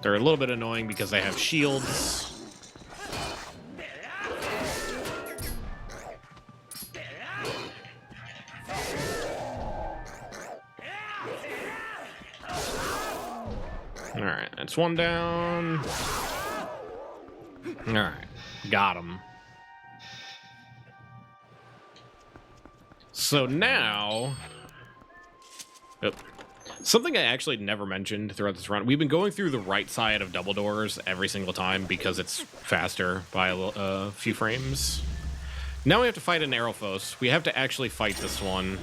S2: they're a little bit annoying because they have shields. Alright, that's one down. Alright, got him. So now... Oh. Something I actually never mentioned throughout this run. We've been going through the right side of double doors every single time because it's faster by a few frames. Now we have to fight an Aerophos. We have to actually fight this one.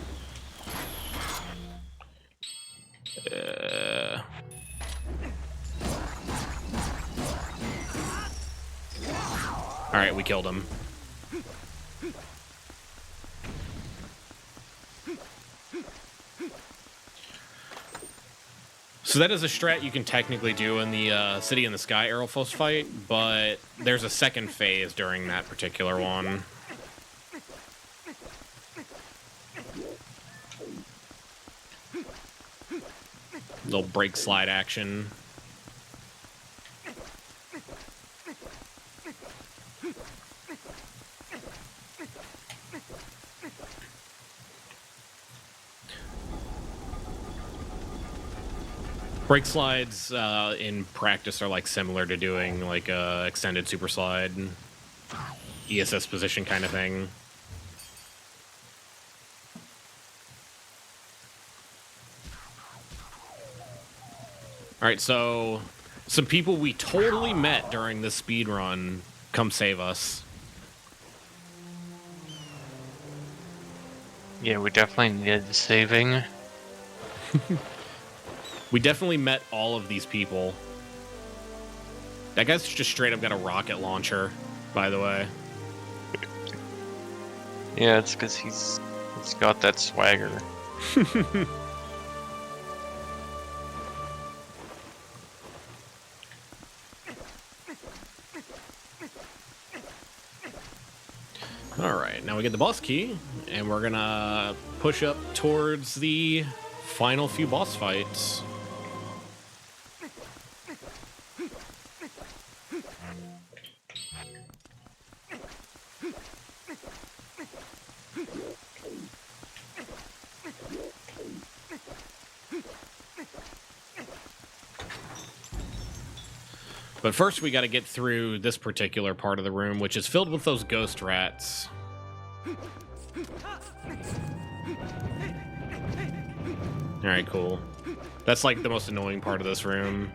S2: Alright, we killed him. So that is a strat you can technically do in the City in the Sky Aerophos fight, but there's a second phase during that particular one. Little break slide action. Break slides in practice are like similar to doing like a extended super slide, ESS position kind of thing. All right, so some people we totally met during this speed run come save us.
S3: Yeah, we definitely needed saving.
S2: We definitely met all of these people. That guy's just straight up got a rocket launcher, by the way.
S3: Yeah, it's because he's got that swagger.
S2: Alright, now we get the boss key, and we're gonna push up towards the final few boss fights. But first we got to get through this particular part of the room, which is filled with those ghost rats. Alright, cool. That's like the most annoying part of this room.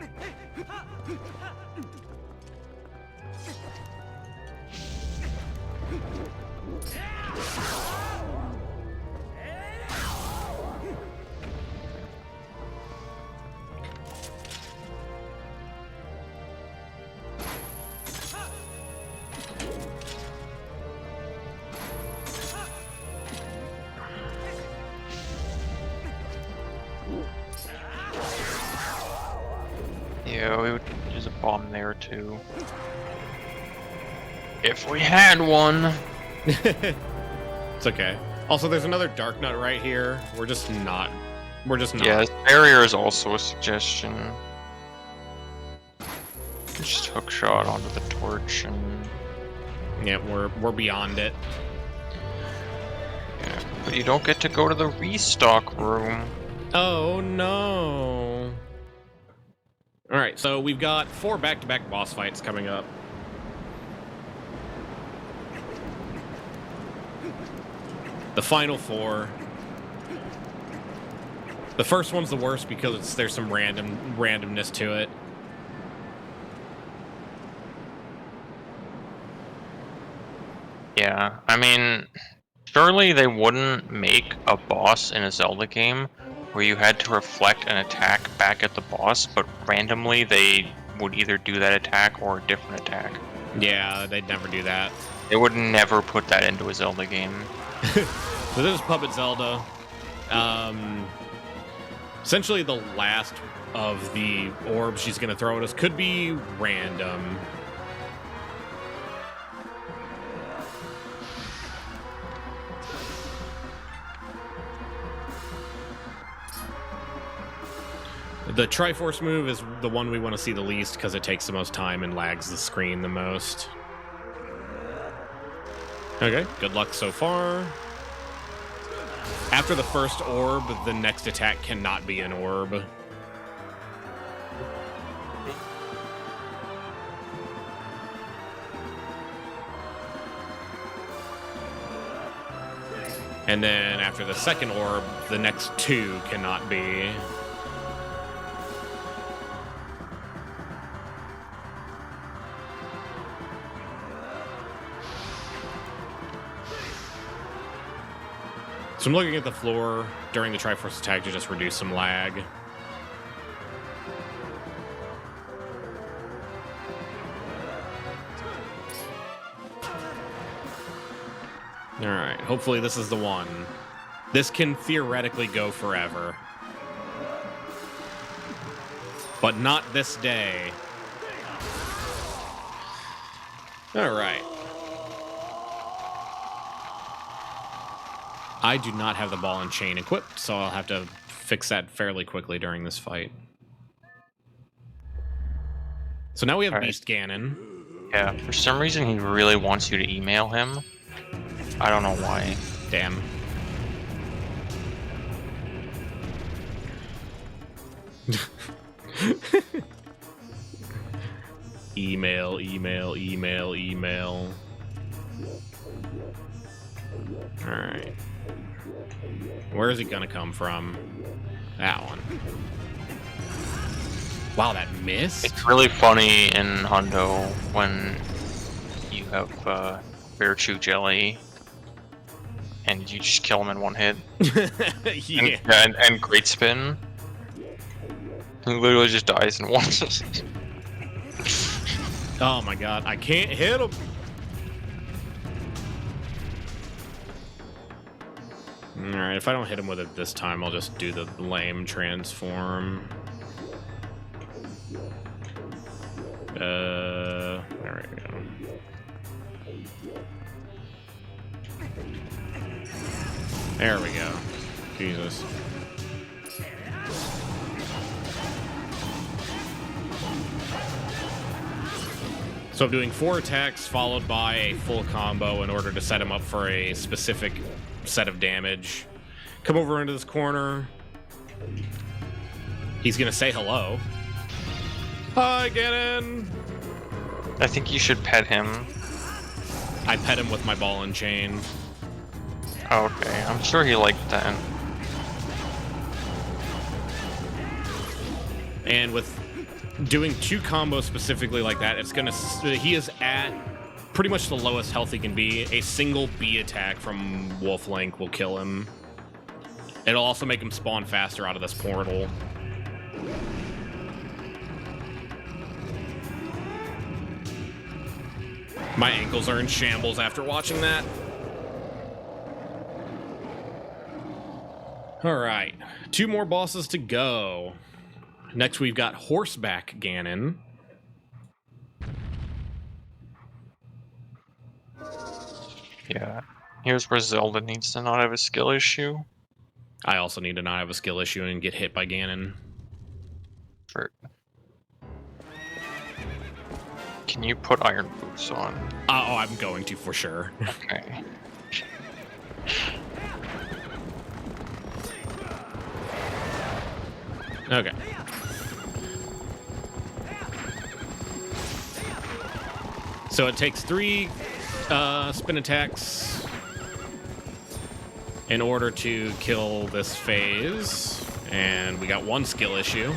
S3: Yeah, we would use a bomb there too. If we had one.
S2: It's okay. Also, there's another Dark Nut right here. We're just not.
S3: Yeah, this barrier is also a suggestion. Just hook shot onto the torch and...
S2: Yeah, we're beyond it.
S3: Yeah, but you don't get to go to the restock room.
S2: Oh no. Alright, so we've got 4 back-to-back boss fights coming up. The final 4. The first one's the worst because there's some randomness to it.
S3: Yeah, I mean, surely they wouldn't make a boss in a Zelda game where you had to reflect an attack back at the boss, but randomly they would either do that attack or a different attack.
S2: Yeah, they'd never do that.
S3: They would never put that into a Zelda game.
S2: So this is Puppet Zelda. Essentially, the last of the orbs she's going to throw at us could be random. The Triforce move is the one we want to see the least because it takes the most time and lags the screen the most. Okay, good luck so far. After the first orb, the next attack cannot be an orb. And then after the second orb, the next two cannot be. So I'm looking at the floor during the Triforce attack to just reduce some lag. Alright, hopefully this is the one. This can theoretically go forever. But not this day. Alright. I do not have the ball and chain equipped, so I'll have to fix that fairly quickly during this fight. So now we have
S3: All right.
S2: Beast Ganon.
S3: Yeah, for some reason he really wants you to email him. I don't know why.
S2: Damn. Email, email, email, email. Alright. Where is it gonna come from? That one. Wow, that missed?
S3: It's really funny in Hundo when you have Bear Chew Jelly and you just kill him in one hit.
S2: Yeah.
S3: And Great Spin. He literally just dies in one.
S2: Oh my god, I can't hit him. Alright, if I don't hit him with it this time, I'll just do the lame transform. There we go. There we go. Jesus. So I'm doing 4 attacks followed by a full combo in order to set him up for a specific set of damage. Come over into this corner. He's gonna say hello. Hi, Ganon!
S3: I think you should pet him.
S2: I pet him with my ball and chain.
S3: Okay, I'm sure he liked that.
S2: And with doing 2 combos specifically like that, it's gonna. He is at pretty much the lowest health he can be. A single B attack from Wolf Link will kill him. It'll also make him spawn faster out of this portal. My ankles are in shambles after watching that. All right, 2 more bosses to go. Next, we've got Horseback Ganon.
S3: Yeah. Here's where Zelda needs to not have a skill issue.
S2: I also need to not have a skill issue and get hit by Ganon.
S3: Can you put iron boots on?
S2: Oh, I'm going to for sure.
S3: Okay.
S2: Okay. So it takes 3 spin attacks in order to kill this phase, and we got 1 skill issue.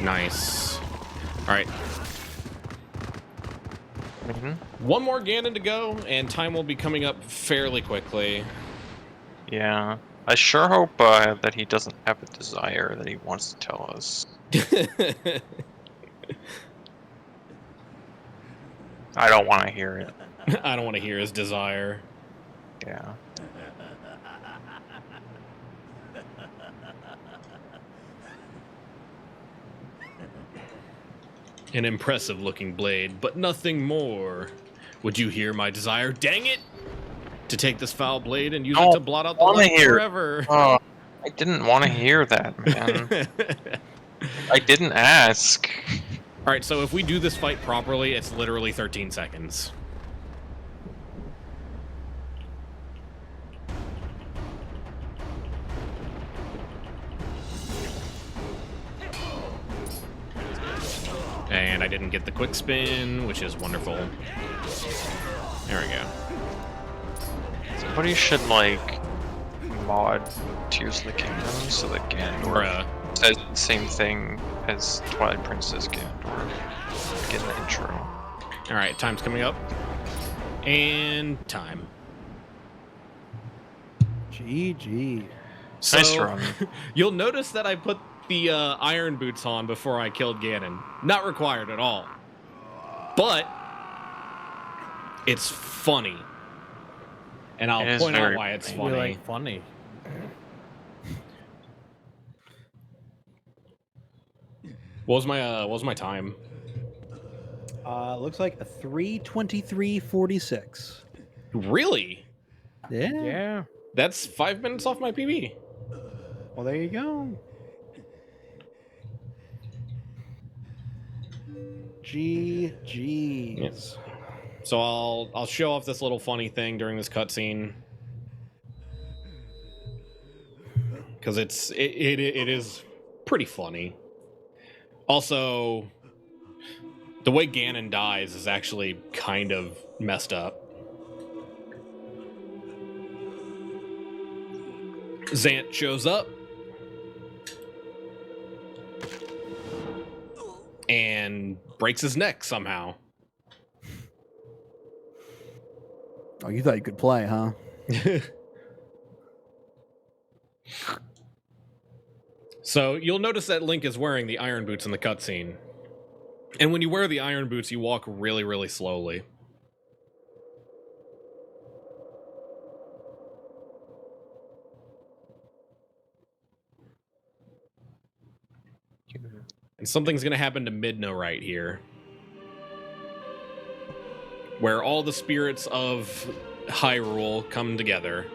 S2: Nice. All right.
S3: Mm-hmm.
S2: 1 more Ganon to go, and time will be coming up fairly quickly.
S3: Yeah. I sure hope that he doesn't have a desire that he wants to tell us. I don't want to hear it.
S2: I don't want to hear his desire.
S3: Yeah.
S2: An impressive looking blade, but nothing more. Would you hear my desire? Dang it! To take this foul blade and use it to blot out the light forever.
S3: Oh, I didn't want to hear that, man. I didn't ask.
S2: Alright, so if we do this fight properly, it's literally 13 seconds. And I didn't get the quick spin, which is wonderful. There we go.
S3: Somebody should, like, mod Tears of the Kingdom so that Ganondorf says the same thing as Twilight Princess Ganondorf in the intro.
S2: Alright, time's coming up. And time.
S4: GG.
S2: So,
S3: Nice run.
S2: You'll notice that I put the iron boots on before I killed Ganon. Not required at all. But it's funny. And I'll point out why it's funny.
S1: Like funny.
S2: What was my time?
S4: Looks like a 3:23:46.
S2: Really?
S4: Yeah.
S1: Yeah.
S2: That's 5 minutes off my PB.
S4: Well, there you go. GG's.
S2: Yes. So I'll show off this little funny thing during this cutscene. Because it is pretty funny. Also, the way Ganon dies is actually kind of messed up. Zant shows up and breaks his neck somehow.
S4: Oh, you thought you could play, huh?
S2: So you'll notice that Link is wearing the iron boots in the cutscene. And when you wear the iron boots, you walk really, really slowly. And something's going to happen to Midna right here. Where all the spirits of Hyrule come together.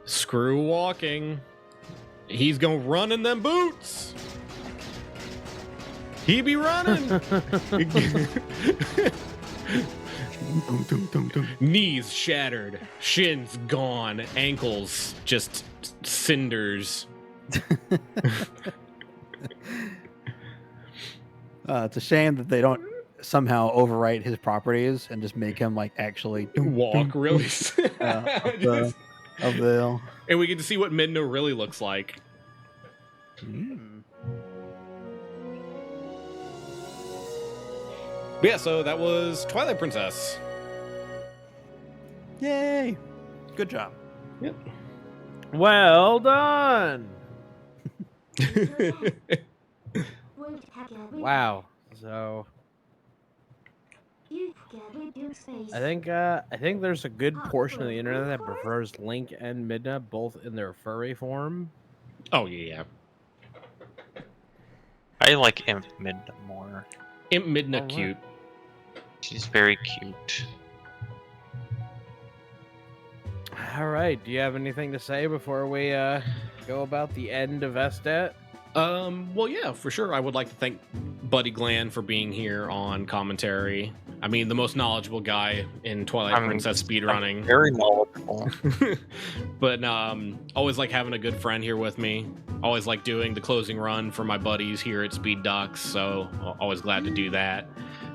S2: Screw walking. He's gonna run in them boots. He be running. Knees shattered, shins gone, ankles just cinders.
S4: It's a shame that they don't somehow overwrite his properties and just make him like actually
S2: Walk really.
S4: Of the hill.
S2: And we get to see what Midna really looks like. But yeah, so that was Twilight Princess.
S4: Yay! Good job.
S2: Yep.
S1: Well done. Wow. So I think there's a good portion of the internet that prefers Link and Midna both in their furry form.
S2: Oh yeah.
S3: I like Imp Midna more.
S2: Imp Midna
S1: All right.
S2: cute.
S3: She's very cute.
S1: All right. Do you have anything to say before we go about the end of SDAT?
S2: Well, yeah, for sure. I would like to thank Buddy Glenn for being here on commentary. I mean, the most knowledgeable guy in Twilight Princess speedrunning.
S3: Very knowledgeable.
S2: But always like having a good friend here with me. Always like doing the closing run for my buddies here at Speed Docs, so always glad to do that.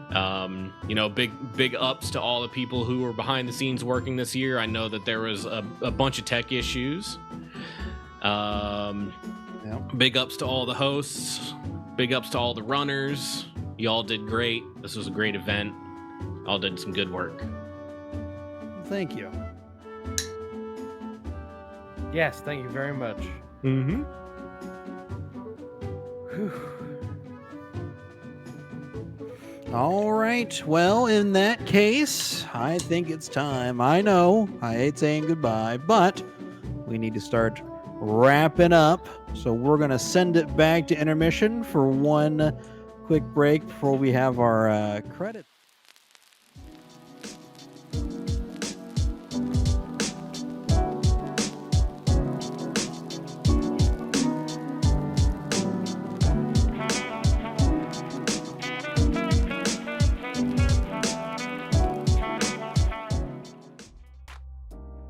S2: Big ups to all the people who were behind the scenes working this year. I know that there was a bunch of tech issues. Big ups to all the hosts. Big ups to all the runners. Y'all did great. This was a great event. Y'all did some good work.
S4: Thank you.
S1: Yes, thank you very much.
S2: Mm-hmm.
S4: All right. Well, in that case, I think it's time. I know I hate saying goodbye, but we need to start wrapping up. So we're going to send it back to intermission for one quick break before we have our credit.